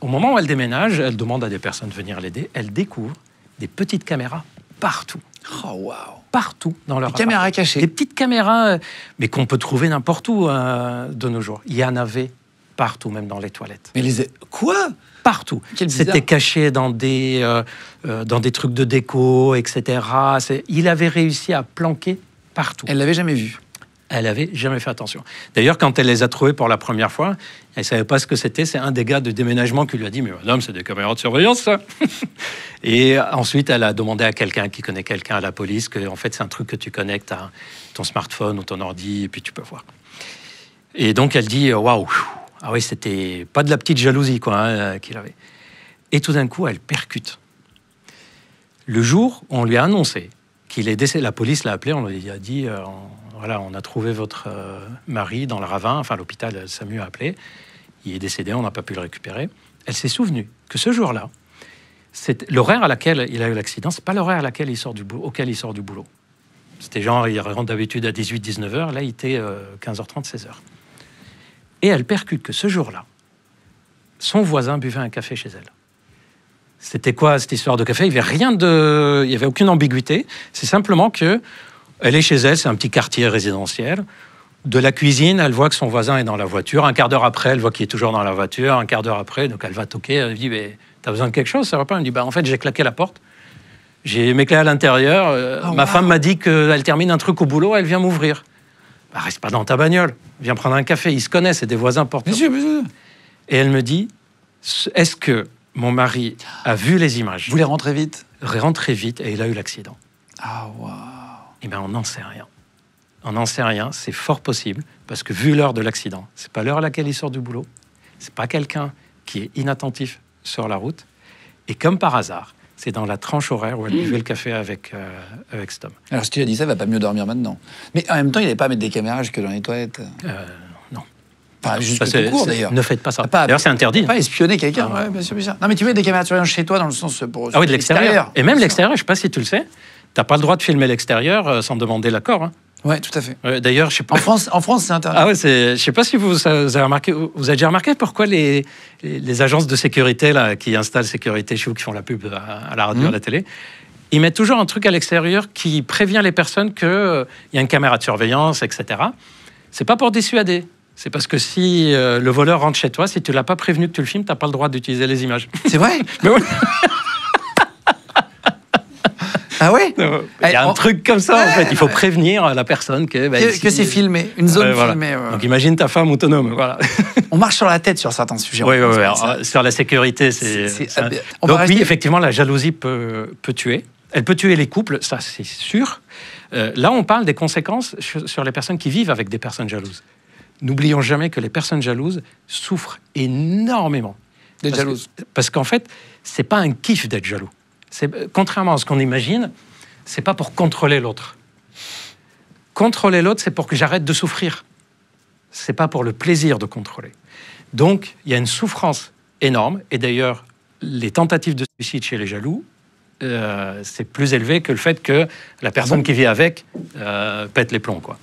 Au moment où elle déménage, elle demande à des personnes de venir l'aider. Elle découvre des petites caméras partout. Oh, waouh! Partout dans leur caméras appartement. cachées. Des petites caméras, mais qu'on peut trouver n'importe où de nos jours. Il y en avait partout, même dans les toilettes. Mais quoi? Partout. C'était caché dans des trucs de déco, etc. Il avait réussi à planquer partout. Elle l'avait jamais vu. Elle n'avait jamais fait attention. D'ailleurs, quand elle les a trouvés pour la première fois, elle ne savait pas ce que c'était. C'est un des gars de déménagement qui lui a dit « Mais madame, c'est des caméras de surveillance, ça !» Et ensuite, elle a demandé à quelqu'un qui connaît quelqu'un à la police que, en fait, c'est un truc que tu connectes à ton smartphone ou ton ordi, et puis tu peux voir. Et donc, elle dit « Waouh !» Ah oui, c'était pas de la petite jalousie, quoi, qu'il avait. Et tout d'un coup, elle percute. Le jour où on lui a annoncé qu'il est décédé, la police l'a appelé, on lui a dit voilà, on a trouvé votre mari dans le ravin, enfin l'hôpital SAMU a appelé, il est décédé, on n'a pas pu le récupérer. Elle s'est souvenue que ce jour-là, l'horaire à laquelle il a eu l'accident, c'est pas l'horaire auquel il sort du boulot. C'était genre, il rentre d'habitude à 18-19 heures, là il était 15h30, 16h. Et elle percute que ce jour-là, son voisin buvait un café chez elle. C'était quoi cette histoire de café? Il n'y avait aucune ambiguïté. C'est simplement que elle est chez elle, c'est un petit quartier résidentiel. De la cuisine, elle voit que son voisin est dans la voiture. Un quart d'heure après, elle voit qu'il est toujours dans la voiture. Un quart d'heure après, donc elle va toquer. Elle dit, mais t'as besoin de quelque chose? Ça va pas? Elle me dit, en fait, j'ai claqué la porte. J'ai mes clés à l'intérieur. Ma femme m'a dit qu'elle termine un truc au boulot. Elle vient m'ouvrir. Reste pas dans ta bagnole. Viens prendre un café. Ils se connaissent, c'est des voisins porteurs. Bien sûr. Et elle me dit, est-ce que mon mari a vu les images? Vous voulez rentrer vite? Rentrer vite, et il a eu l'accident. Ah, waouh! Eh bien, on n'en sait rien. On n'en sait rien, c'est fort possible, parce que vu l'heure de l'accident, c'est pas l'heure à laquelle il sort du boulot, c'est pas quelqu'un qui est inattentif sur la route, et comme par hasard, c'est dans la tranche horaire où elle buvait le café avec cet homme. Alors, si tu as dit ça, il va pas mieux dormir maintenant. Mais en même temps, il n'allait pas mettre des caméras jusque dans les toilettes. Non. Enfin, jusque tout court, d'ailleurs. Ne faites pas ça. D'ailleurs, c'est interdit. Pas espionner quelqu'un, ouais, bien sûr. Non, mais tu mets des caméras de surveillance chez toi, dans le sens pour... Ah oui, de l'extérieur. Et même l'extérieur, je sais pas si tu le sais, t'as pas le droit de filmer l'extérieur sans demander l'accord. Hein. Ouais, tout à fait. D'ailleurs, je sais pas. En France, c'est interdit. Ah ouais, je sais pas si vous avez remarqué. Vous avez déjà remarqué pourquoi les agences de sécurité là, qui installent sécurité chez vous, qui font la pub à la radio, à la télé, ils mettent toujours un truc à l'extérieur qui prévient les personnes qu'il y a une caméra de surveillance, etc. C'est pas pour dissuader. C'est parce que si le voleur rentre chez toi, si tu l'as pas prévenu que tu le filmes, t'as pas le droit d'utiliser les images. C'est vrai? Mais ouais. Ah ouais? Il y a un truc comme ça, en fait. Il faut prévenir la personne que c'est filmé, une zone filmée. Donc imagine ta femme autonome, voilà. On marche sur la tête sur certains sujets. Oui. Sur la sécurité, donc oui, effectivement, la jalousie peut tuer. Elle peut tuer les couples, ça c'est sûr. Là, on parle des conséquences sur les personnes qui vivent avec des personnes jalouses. N'oublions jamais que les personnes jalouses souffrent énormément. D'être jalouses. Parce qu'en fait, c'est pas un kiff d'être jaloux. Contrairement à ce qu'on imagine, c'est pas pour contrôler l'autre. Contrôler l'autre, c'est pour que j'arrête de souffrir. C'est pas pour le plaisir de contrôler. Donc, il y a une souffrance énorme. Et d'ailleurs, les tentatives de suicide chez les jaloux, c'est plus élevé que le fait que la personne qui vit avec pète les plombs, quoi.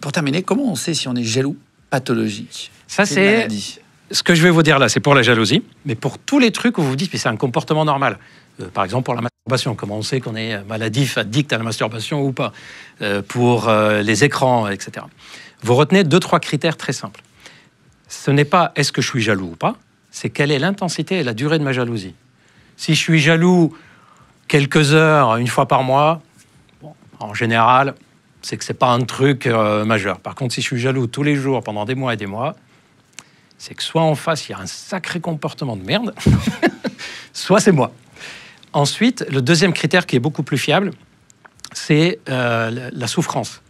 Pour terminer, comment on sait si on est jaloux pathologique? Ça, c'est ce que je vais vous dire là, c'est pour la jalousie, mais pour tous les trucs où vous vous dites, mais c'est un comportement normal. Par exemple, pour la Comment on sait qu'on est maladif, addict à la masturbation ou pas, pour les écrans, etc. Vous retenez 2-3 critères très simples. Ce n'est pas est-ce que je suis jaloux ou pas, c'est quelle est l'intensité et la durée de ma jalousie. Si je suis jaloux quelques heures, une fois par mois, bon, en général, c'est que c'est pas un truc majeur. Par contre, si je suis jaloux tous les jours pendant des mois et des mois, c'est que soit en face, il y a un sacré comportement de merde, soit c'est moi. Ensuite, le deuxième critère qui est beaucoup plus fiable, c'est la souffrance.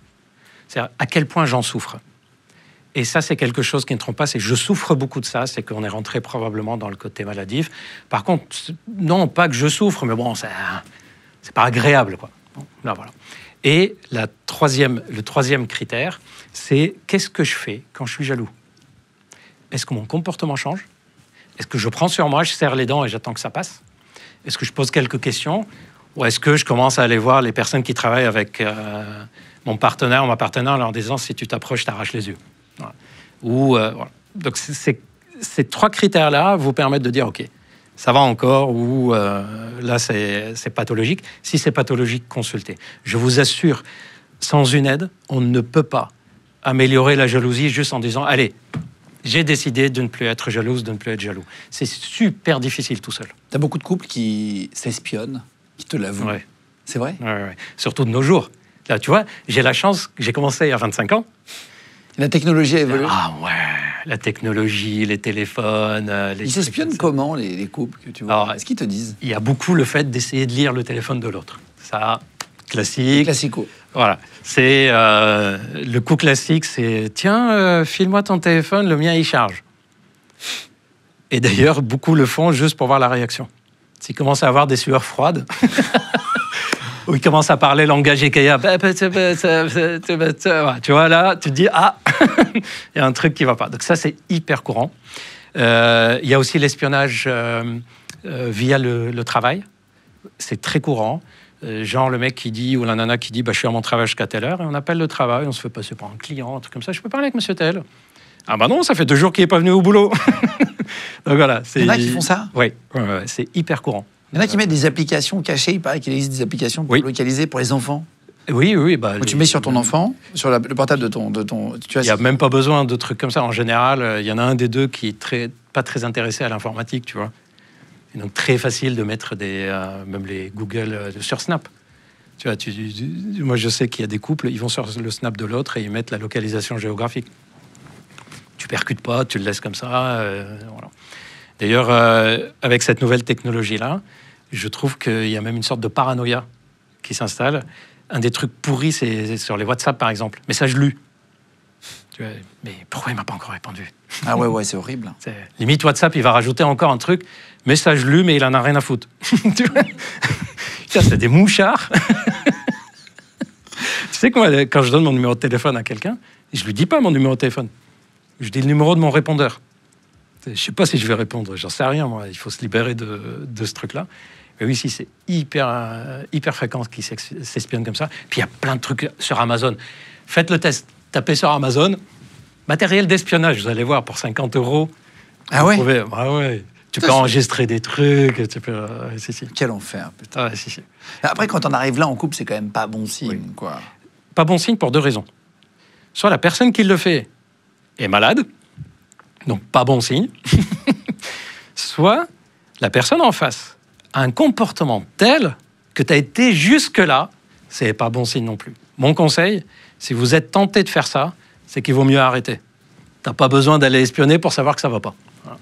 C'est-à-dire à quel point j'en souffre. Et ça, c'est quelque chose qui ne trompe pas. C'est je souffre beaucoup de ça. C'est qu'on est rentré probablement dans le côté maladif. Par contre, non, pas que je souffre, mais bon, c'est pas agréable, quoi. Bon, là, voilà. Et le troisième critère, c'est qu'est-ce que je fais quand je suis jaloux? Est-ce que mon comportement change? Est-ce que je prends sur moi, je serre les dents et j'attends que ça passe? Est-ce que je pose quelques questions? Ou est-ce que je commence à aller voir les personnes qui travaillent avec mon partenaire ou ma partenaire en leur disant si tu t'approches, je t'arrache les yeux. Voilà. Voilà. Donc ces 3 critères-là vous permettent de dire ok, ça va encore ou là c'est pathologique. Si c'est pathologique, consultez. Je vous assure, sans une aide, on ne peut pas améliorer la jalousie juste en disant allez, j'ai décidé de ne plus être jalouse, de ne plus être jaloux. C'est super difficile tout seul. T'as beaucoup de couples qui s'espionnent, qui te l'avouent. Ouais. C'est vrai? Ouais. Surtout de nos jours. Là, tu vois, j'ai la chance, j'ai commencé il y a 25 ans. La technologie a évolué. Ah ouais, la technologie, les téléphones... Ils s'espionnent comment, les couples que tu vois? Alors, est-ce qu'ils te disent? Il y a beaucoup le fait d'essayer de lire le téléphone de l'autre. Ça, classique. Classico. Voilà. C'est le coup classique, c'est tiens, file-moi ton téléphone, le mien il charge. Et d'ailleurs, beaucoup le font juste pour voir la réaction. S'ils commencent à avoir des sueurs froides, ou ils commencent à parler langage Ikea, tu vois là, tu te dis ah, il y a un truc qui va pas. Donc ça c'est hyper courant. Il y a aussi l'espionnage via le travail. C'est très courant. Genre le mec qui dit, ou la nana qui dit je suis à mon travail jusqu'à telle heure, et on appelle le travail, on se fait passer pour un client, un truc comme ça, je peux parler avec monsieur tel? Ah bah non, ça fait 2 jours qu'il n'est pas venu au boulot. Donc voilà. Il y en a qui font ça? Oui, c'est hyper courant. Il y en a qui mettent des applications cachées, il paraît qu'il existe des applications pour localiser pour les enfants. Oui. Tu mets sur ton enfant, sur le portable de ton il n'y a même pas besoin de trucs comme ça. En général, il y en a un des deux qui est pas très intéressé à l'informatique, tu vois. Et donc très facile de mettre même les Google sur Snap. Tu vois, moi je sais qu'il y a des couples, ils vont sur le Snap de l'autre et ils mettent la localisation géographique. Tu percutes pas, tu le laisses comme ça. Voilà. D'ailleurs, avec cette nouvelle technologie-là, je trouve qu'il y a même une sorte de paranoïa qui s'installe. Un des trucs pourris, c'est sur les WhatsApp, par exemple. Message lu. Tu vois, mais pourquoi il m'a pas encore répondu? Ah ouais, c'est horrible. Limite, WhatsApp, il va rajouter encore un truc. Message lu, mais il en a rien à foutre. Tu vois, c'est des mouchards. Tu sais que moi, quand je donne mon numéro de téléphone à quelqu'un, je lui dis pas mon numéro de téléphone. Je dis le numéro de mon répondeur. Je sais pas si je vais répondre, j'en sais rien, moi. Il faut se libérer de ce truc-là. Mais oui, si, c'est hyper fréquent qu'ils s'espionnent comme ça. Puis il y a plein de trucs sur Amazon. Faites le test. Tapez sur Amazon. Matériel d'espionnage, vous allez voir, pour 50 €. Ah ouais? Tu peux enregistrer des trucs. Tu peux, si. Quel enfer, putain. Si. Après, quand on arrive là en couple, c'est quand même pas bon signe, quoi. Pas bon signe pour 2 raisons. Soit la personne qui le fait est malade, donc pas bon signe. Soit la personne en face a un comportement tel que tu as été jusque-là, c'est pas bon signe non plus. Mon conseil, si vous êtes tenté de faire ça, c'est qu'il vaut mieux arrêter. T'as pas besoin d'aller espionner pour savoir que ça va pas. Voilà.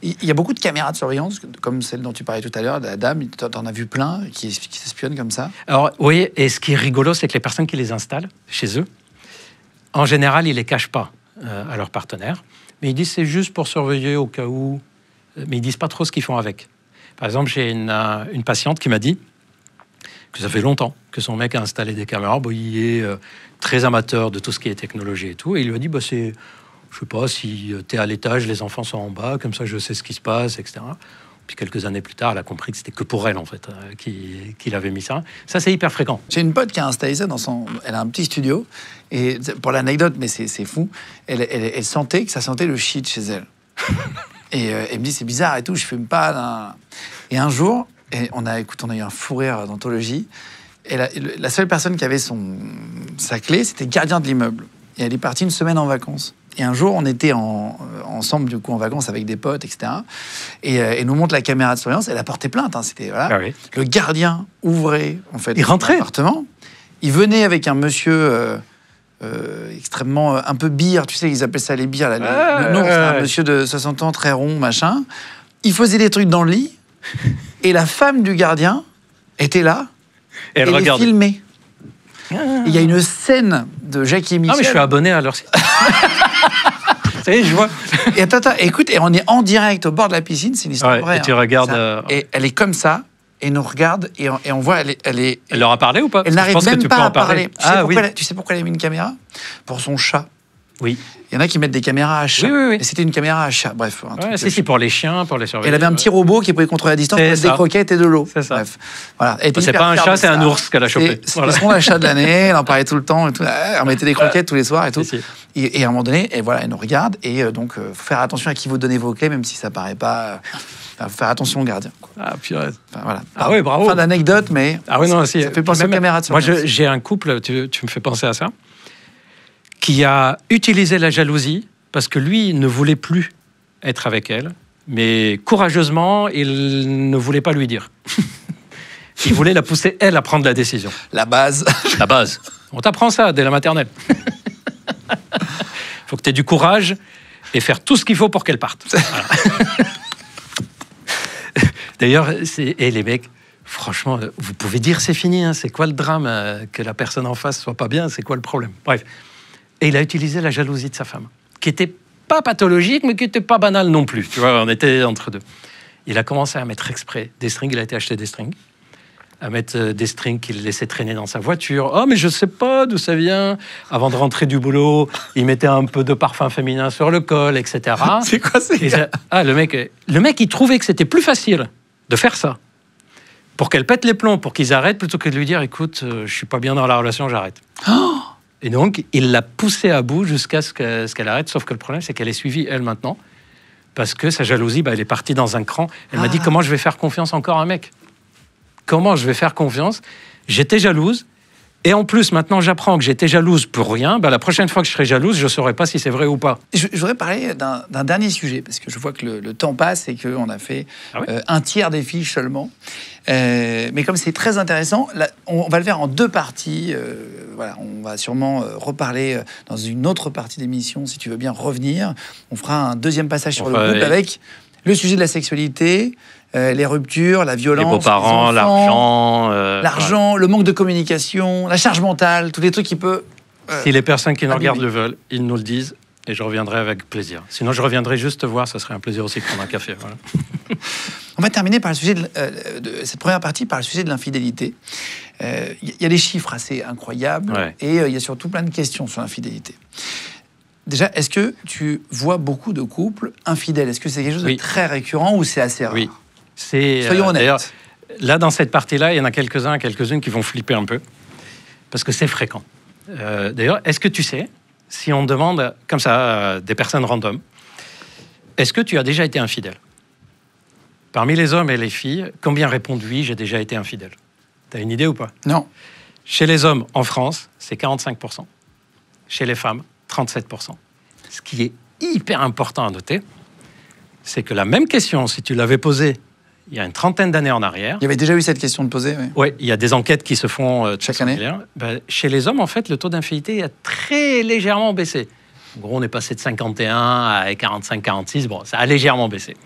Il y a beaucoup de caméras de surveillance, comme celle dont tu parlais tout à l'heure, la dame, t'en as vu plein qui s'espionnent comme ça? Alors oui, et ce qui est rigolo, c'est que les personnes qui les installent chez eux, en général, ils les cachent pas à leur partenaire, mais ils disent c'est juste pour surveiller au cas où, mais ils disent pas trop ce qu'ils font avec. Par exemple, j'ai une patiente qui m'a dit que ça fait longtemps que son mec a installé des caméras. Bon, il est très amateur de tout ce qui est technologie et tout, et il lui a dit c'est, je sais pas, si tu es à l'étage, les enfants sont en bas, comme ça je sais ce qui se passe, etc. Puis quelques années plus tard, elle a compris que c'était que pour elle, en fait, qu'il avait mis ça. Ça, c'est hyper fréquent. J'ai une pote qui a installé ça elle a un petit studio, et pour l'anecdote, mais c'est fou, elle sentait que ça sentait le shit chez elle. Et elle me dit, c'est bizarre et tout, je fume pas. Et un jour, Et on a eu un fou rire d'anthologie. Et la seule personne qui avait sa clé, c'était le gardien de l'immeuble. Et elle est partie une semaine en vacances. Et un jour, on était ensemble du coup en vacances avec des potes, etc. Et nous montre la caméra de surveillance. Elle a porté plainte. Hein, c'était voilà. Ah oui. Le gardien ouvrait en fait. Il rentrait. L'appartement. Il venait avec un monsieur extrêmement un peu bière. Tu sais, ils appellent ça les bières. Là, c'est un monsieur de 60 ans, très rond, machin. Il faisait des trucs dans le lit. Et la femme du gardien était là. Et elle regardait. Filmait. Il y a une scène de Jackie et Michel. Ah, mais je suis abonné à leur site. Ça y est, je vois. Et attends, écoute, et on est en direct au bord de la piscine, c'est une histoire vraie. Et tu regardes. Et elle est comme ça, et nous regarde, et on voit, elle leur a parlé ou pas? Elle n'arrive même pas à parler. Oui. Tu sais pourquoi elle a mis une caméra? Pour son chat. Oui. Il y en a qui mettent des caméras à chat. Oui. Et c'était une caméra à chat. Bref. Si, pour les chiens, pour les surveiller. Elle avait un petit robot qui pouvait contrôler la distance, mettre des croquettes et de l'eau. C'est ça. Bref. Voilà. C'est pas un chat, c'est un ours qu'elle a chopé. C'était son achat de l'année, elle en parlait tout le temps. Et tout. Elle mettait des croquettes tous les soirs et tout. Et à un moment donné, elle nous regarde. Et donc, faut faire attention à qui vous donnez vos clés, même si ça paraît pas. Faut faire attention au gardien. Quoi. Ah, purée. Voilà. Ah oui, bravo. Fin d'anecdote, mais ça fait penser aux caméras de surveillance. Moi, j'ai un couple, tu me fais penser à ça, qui a utilisé la jalousie parce que lui ne voulait plus être avec elle, mais courageusement, il ne voulait pas lui dire. Il voulait la pousser, elle, à prendre la décision. La base. La base. On t'apprend ça dès la maternelle. Il faut que tu aies du courage et faire tout ce qu'il faut pour qu'elle parte. Voilà. D'ailleurs, les mecs, franchement, vous pouvez dire c'est fini, hein, c'est quoi le drame que la personne en face soit pas bien, c'est quoi le problème? Bref. Et il a utilisé la jalousie de sa femme, qui était pas pathologique, mais qui était pas banale non plus. Tu vois, on était entre deux. Il a commencé à mettre exprès des strings, il a été acheter des strings, à mettre des strings qu'il laissait traîner dans sa voiture. Oh, mais je sais pas d'où ça vient. Avant de rentrer du boulot, il mettait un peu de parfum féminin sur le col, etc. C'est quoi ça? Le mec, il trouvait que c'était plus facile de faire ça pour qu'elle pète les plombs, pour qu'ils arrêtent, plutôt que de lui dire, écoute, je suis pas bien dans la relation, j'arrête. Oh, et donc, il l'a poussée à bout jusqu'à ce qu'elle arrête. Sauf que le problème, c'est qu'elle est suivie, elle, maintenant. Parce que sa jalousie, elle est partie dans un cran. Elle m'a dit, comment je vais faire confiance encore à un mec? Comment je vais faire confiance? J'étais jalouse. Et en plus, maintenant, j'apprends que j'étais jalouse pour rien. La prochaine fois que je serai jalouse, je ne saurai pas si c'est vrai ou pas. Je voudrais parler d'un dernier sujet, parce que je vois que le temps passe et qu'on a fait un tiers des fiches seulement. Mais comme c'est très intéressant, là, on va le faire en deux parties. Voilà, on va sûrement reparler dans une autre partie d'émission, si tu veux bien revenir. On fera un deuxième passage sur le couple avec le sujet de la sexualité, les ruptures, la violence, les beaux-parents, l'argent, le manque de communication, la charge mentale, tous les trucs qui peuvent... si les personnes qui nous regardent le veulent, ils nous le disent et je reviendrai avec plaisir. Sinon, je reviendrai juste te voir, ça serait un plaisir aussi de prendre un café. Voilà. On va terminer par le sujet de cette première partie par le sujet de l'infidélité. Il y a des chiffres assez incroyables et il y a surtout plein de questions sur l'infidélité. Déjà, est-ce que tu vois beaucoup de couples infidèles? Est-ce que c'est quelque chose de très récurrent ou c'est assez rare? Oui. Soyons honnêtes. D'ailleurs, là, dans cette partie-là, il y en a quelques-unes qui vont flipper un peu, parce que c'est fréquent. D'ailleurs, est-ce que tu sais, si on demande comme ça des personnes random, est-ce que tu as déjà été infidèle? Parmi les hommes et les filles, combien répondent oui, j'ai déjà été infidèle? Tu as une idée ou pas? Non. Chez les hommes, en France, c'est 45%. Chez les femmes, 37%. Ce qui est hyper important à noter, c'est que la même question, si tu l'avais posée il y a une trentaine d'années en arrière... Il y avait déjà eu cette question de poser, oui. Oui, il y a des enquêtes qui se font chaque année. Chez les hommes, en fait, le taux d'infidélité a très légèrement baissé. En gros, on est passé de 51 à 45-46. Bon, ça a légèrement baissé.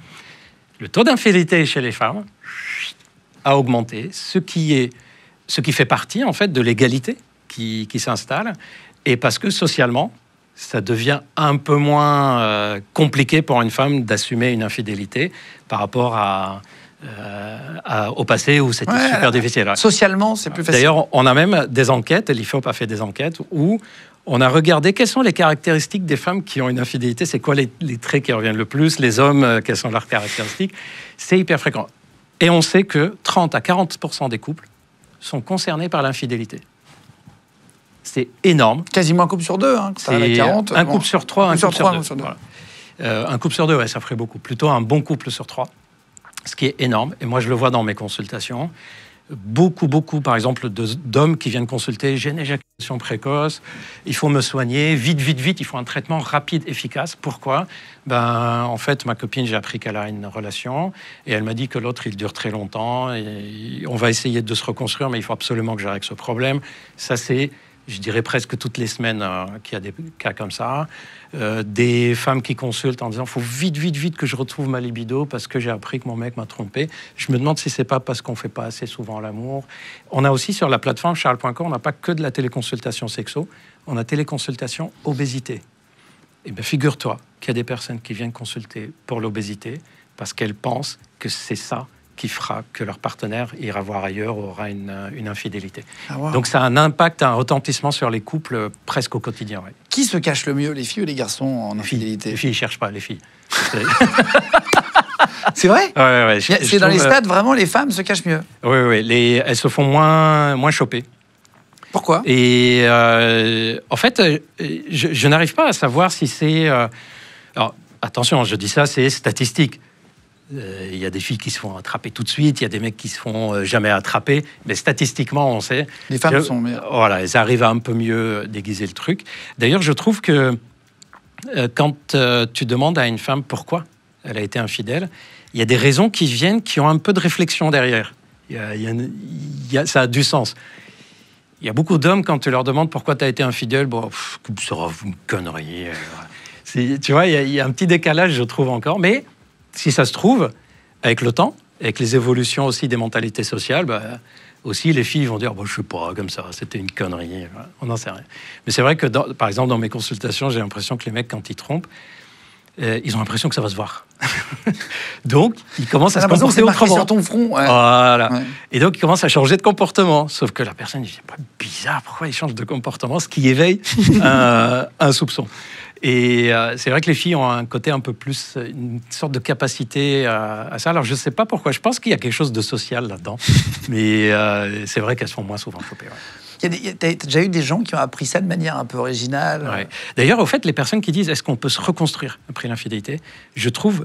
Le taux d'infidélité chez les femmes a augmenté, ce qui fait partie, en fait, de l'égalité qui s'installe. Et parce que, socialement, ça devient un peu moins compliqué pour une femme d'assumer une infidélité par rapport au passé où c'était super difficile. Socialement, c'est plus facile. D'ailleurs, on a même des enquêtes, l'IFOP a fait des enquêtes, où on a regardé quelles sont les caractéristiques des femmes qui ont une infidélité, c'est quoi les traits qui reviennent le plus, les hommes, quelles sont leurs caractéristiques. C'est hyper fréquent. Et on sait que 30 à 40% des couples sont concernés par l'infidélité. C'est énorme. Quasiment un couple sur deux. Hein, c'est 40, un couple sur trois, un couple sur deux. Voilà. Un couple sur deux, ça ferait beaucoup. Plutôt un bon couple sur trois. ce qui est énorme. Et moi, je le vois dans mes consultations. Beaucoup, par exemple, d'hommes qui viennent consulter. J'ai une éjaculation précoce, il faut me soigner, vite, il faut un traitement rapide, efficace. Pourquoi ? En fait, ma copine, j'ai appris qu'elle a une relation et elle m'a dit que l'autre, il dure très longtemps et on va essayer de se reconstruire, mais il faut absolument que j'arrête ce problème. Ça, c'est, je dirais, presque toutes les semaines qu'il y a des cas comme ça. Des femmes qui consultent en disant « il faut vite que je retrouve ma libido parce que j'ai appris que mon mec m'a trompé ». Je me demande si c'est pas parce qu'on fait pas assez souvent l'amour. On a aussi sur la plateforme charles.com, on n'a pas que de la téléconsultation sexo, on a téléconsultation obésité. Et bien figure-toi qu'il y a des personnes qui viennent consulter pour l'obésité parce qu'elles pensent que c'est ça qui fera que leur partenaire ira voir ailleurs ou aura une infidélité. Ah, wow. Donc ça a un impact, un retentissement sur les couples presque au quotidien. Ouais. Qui se cache le mieux, les filles ou les garçons en infidélité ? Les filles ne cherchent pas, les filles. C'est vrai ? Ouais. C'est dans les stades, vraiment, les femmes se cachent mieux. Oui. Elles se font moins choper. Pourquoi ? Et en fait, je n'arrive pas à savoir si c'est... Alors, attention, je dis ça, c'est statistique. Il y a des filles qui se font attraper tout de suite, il y a des mecs qui se font jamais attraper, mais statistiquement, on sait... Les femmes sont meilleures. Voilà, elles arrivent à un peu mieux déguiser le truc. D'ailleurs, je trouve que quand tu demandes à une femme pourquoi elle a été infidèle, il y a des raisons qui viennent, qui ont un peu de réflexion derrière. Ça a du sens. Il y a beaucoup d'hommes, quand tu leur demandes pourquoi tu as été infidèle, ça sera une connerie. Tu vois, il y a un petit décalage, je trouve encore, mais... Si ça se trouve, avec le temps, avec les évolutions aussi des mentalités sociales, aussi les filles vont dire je sais pas, comme ça, c'était une connerie. On n'en sait rien. Mais c'est vrai que, par exemple, dans mes consultations, j'ai l'impression que les mecs, quand ils trompent, ils ont l'impression que ça va se voir. Donc, ils commencent à se comporter autrement. Sur ton front. Ouais. Voilà. Ouais. Et donc, ils commencent à changer de comportement. Sauf que la personne dit, c'est pas bizarre, pourquoi ils changent de comportement ? Ce qui éveille un soupçon. Et c'est vrai que les filles ont un côté un peu plus, une sorte de capacité à ça. Alors, je ne sais pas pourquoi. Je pense qu'il y a quelque chose de social là-dedans. Mais c'est vrai qu'elles se font moins souvent choper. Ouais. T'as déjà eu des gens qui ont appris ça de manière un peu originale. Ouais. D'ailleurs, au fait, les personnes qui disent est-ce qu'on peut se reconstruire après l'infidélité, je trouve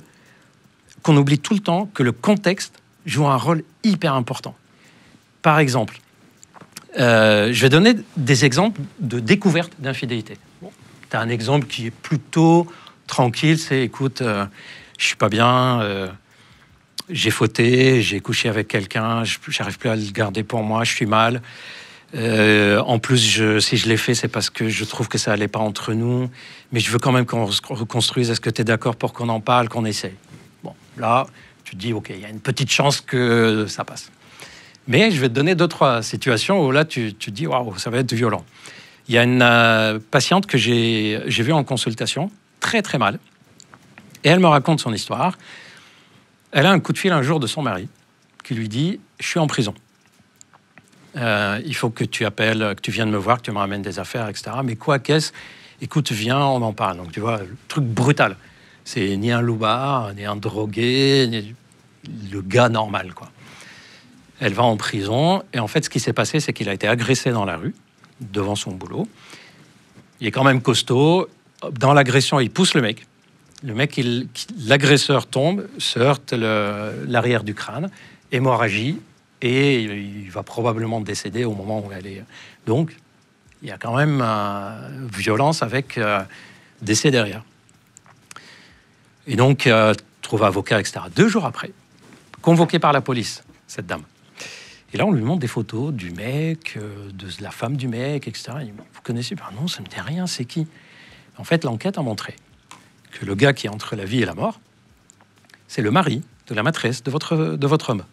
qu'on oublie tout le temps que le contexte joue un rôle hyper important. Par exemple, je vais donner des exemples de découverte d'infidélité. Bon, tu as un exemple qui est plutôt tranquille, c'est écoute, je suis pas bien, j'ai fauté, j'ai couché avec quelqu'un, j'arrive plus à le garder pour moi, je suis mal. En plus, si je l'ai fait, c'est parce que je trouve que ça allait pas entre nous, mais je veux quand même qu'on reconstruise. Est-ce que tu es d'accord pour qu'on en parle, qu'on essaye ? Bon, là, tu te dis, OK, il y a une petite chance que ça passe. Mais je vais te donner 2-3 situations où là, tu te dis, waouh, ça va être violent. Il y a une patiente que j'ai vue en consultation, très très mal, et elle me raconte son histoire. Elle a un coup de fil un jour de son mari qui lui dit, je suis en prison. Il faut que tu appelles, que tu viennes me voir, que tu me ramènes des affaires, etc. Mais quoi, qu'est-ce ? Écoute, viens, on en parle. Donc, tu vois, le truc brutal. C'est ni un loupard, ni un drogué, ni le gars normal, quoi. Elle va en prison. Et en fait, ce qui s'est passé, c'est qu'il a été agressé dans la rue, devant son boulot. Il est quand même costaud. Dans l'agression, il pousse le mec. Le mec, l'agresseur tombe, se heurte l'arrière du crâne, hémorragie. Et il va probablement décéder au moment où elle est... Donc, il y a quand même violence avec décès derrière. Et donc, trouve avocat, etc. 2 jours après, convoquée par la police, cette dame. Et là, on lui montre des photos du mec, de la femme du mec, etc. Il dit, vous connaissez ? Non, ça ne me dit rien, c'est qui ? En fait, l'enquête a montré que le gars qui est entre la vie et la mort, c'est le mari de la maîtresse de votre homme.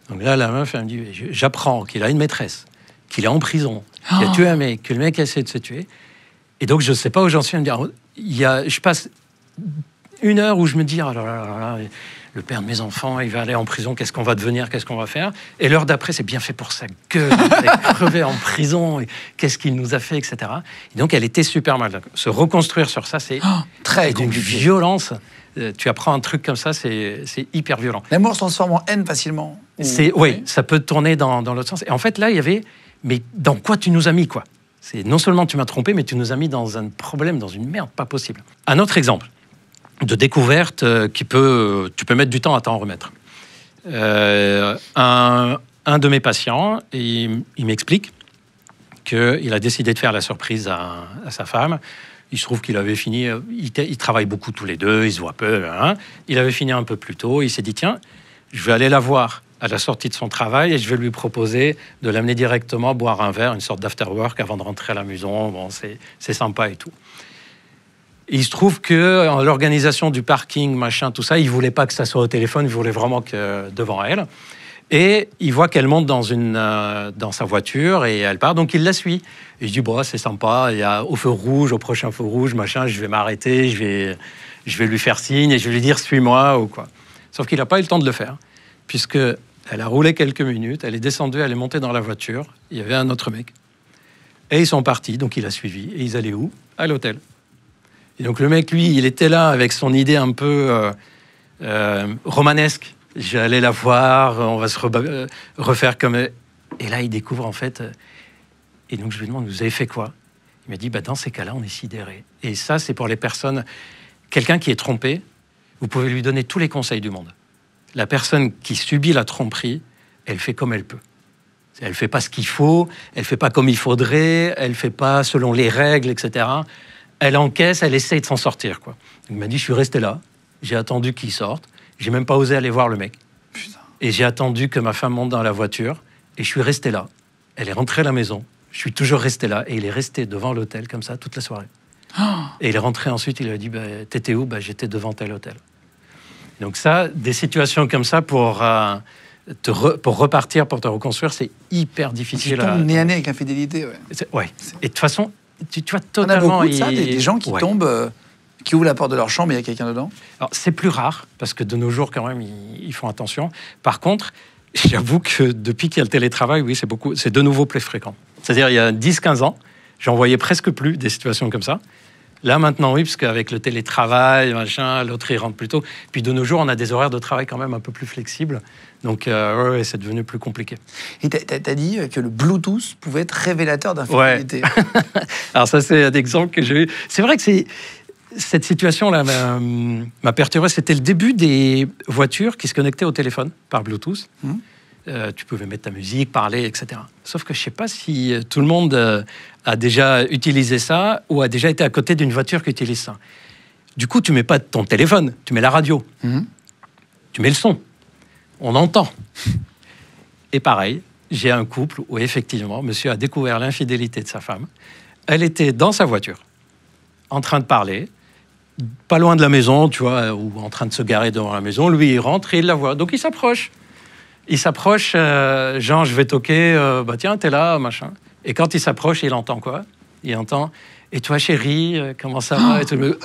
Donc là, la meuf, elle me dit, j'apprends qu'il a une maîtresse, qu'il est en prison, qu'il a tué un mec, que le mec a essayé de se tuer. Et donc, je ne sais pas où j'en suis à me dire, je passe 1 heure où je me dis, oh là là là, le père de mes enfants, il va aller en prison, qu'est-ce qu'on va devenir, qu'est-ce qu'on va faire ? Et l'heure d'après, c'est bien fait pour sa gueule, il est crevé en prison, et qu'est-ce qu'il nous a fait, etc. Et donc, elle était super mal. Se reconstruire sur ça, c'est très d'une violence. Tu apprends un truc comme ça, c'est hyper violent. L'amour se transforme en haine facilement. Oui, ça peut tourner dans l'autre sens. Et en fait, là, il y avait, mais dans quoi tu nous as mis, quoi ? C'est non seulement tu m'as trompé, mais tu nous as mis dans un problème, dans une merde pas possible. Un autre exemple. de découverte tu peux mettre du temps à t'en remettre. Un de mes patients, il m'explique qu'il a décidé de faire la surprise à sa femme. Il se trouve qu'il avait fini, ils travaillent beaucoup tous les deux, ils se voient peu. Hein. Il avait fini un peu plus tôt, il s'est dit, tiens, je vais aller la voir à la sortie de son travail et je vais lui proposer de l'amener directement boire un verre, une sorte d'after-work avant de rentrer à la maison. Bon, c'est sympa et tout. Et il se trouve que en l'organisation du parking, machin, tout ça, il voulait pas que ça soit au téléphone, il voulait vraiment que devant elle. Et il voit qu'elle monte dans sa voiture et elle part, donc il la suit. Et je dis, bon, c'est sympa, il y a au feu rouge, au prochain feu rouge, machin, je vais m'arrêter, je vais lui faire signe et je vais lui dire, suis-moi ou quoi. Sauf qu'il n'a pas eu le temps de le faire, puisque elle a roulé quelques minutes, elle est descendue, elle est montée dans la voiture, il y avait un autre mec. Et ils sont partis, donc il a suivi. Et ils allaient où? À l'hôtel. Et donc le mec, lui, il était là avec son idée un peu romanesque. J'allais la voir, on va se refaire comme... Et là, il découvre en fait... Et donc je lui demande, vous avez fait quoi? Il m'a dit, dans ces cas-là, on est sidéré. Et ça, c'est pour les personnes... Quelqu'un qui est trompé, vous pouvez lui donner tous les conseils du monde. La personne qui subit la tromperie, elle fait comme elle peut. Elle ne fait pas ce qu'il faut, elle ne fait pas comme il faudrait, elle ne fait pas selon les règles, etc. Elle encaisse, elle essaye de s'en sortir, quoi. Il m'a dit, je suis resté là, j'ai attendu qu'il sorte, j'ai même pas osé aller voir le mec. Putain. Et j'ai attendu que ma femme monte dans la voiture, et je suis resté là. Elle est rentrée à la maison, je suis toujours resté là, et il est resté devant l'hôtel, comme ça, toute la soirée. Oh. Et il est rentré ensuite, il a dit, t'étais où? J'étais devant tel hôtel. Donc ça, des situations comme ça pour repartir, pour te reconstruire, c'est hyper difficile. Tu tombes nez à nez avec infidélité, ouais. Ouais. Et de toute façon, tu vois totalement... On a beaucoup de ça, des gens qui tombent, qui ouvrent la porte de leur chambre et il y a quelqu'un dedans. Alors, c'est plus rare, parce que de nos jours, quand même, ils font attention. Par contre, j'avoue que depuis qu'il y a le télétravail, oui, c'est de nouveau plus fréquent. C'est-à-dire, il y a 10-15 ans, j'en voyais presque plus des situations comme ça. Là, maintenant, oui, parce qu'avec le télétravail, machin, l'autre, il rentre plus tôt. Puis de nos jours, on a des horaires de travail quand même un peu plus flexibles. Donc, ouais, c'est devenu plus compliqué. Et t'as dit que le Bluetooth pouvait être révélateur d'infidélité. Ouais. Alors ça, c'est un exemple que j'ai eu. C'est vrai que cette situation-là m'a perturbé. C'était le début des voitures qui se connectaient au téléphone par Bluetooth. Tu pouvais mettre ta musique, parler, etc. Sauf que je ne sais pas si tout le monde a déjà utilisé ça ou a déjà été à côté d'une voiture qui utilise ça. Du coup, tu ne mets pas ton téléphone, tu mets la radio. Tu mets le son. On entend. Et pareil, j'ai un couple où effectivement, monsieur a découvert l'infidélité de sa femme. Elle était dans sa voiture, en train de parler, pas loin de la maison, tu vois, ou en train de se garer devant la maison. Lui, il rentre et il la voit. Donc, il s'approche. Il s'approche, genre, je vais toquer, tiens, t'es là, machin. Et quand il s'approche, il entend quoi? Il entend, et toi, chérie, comment ça va? Et tout le monde,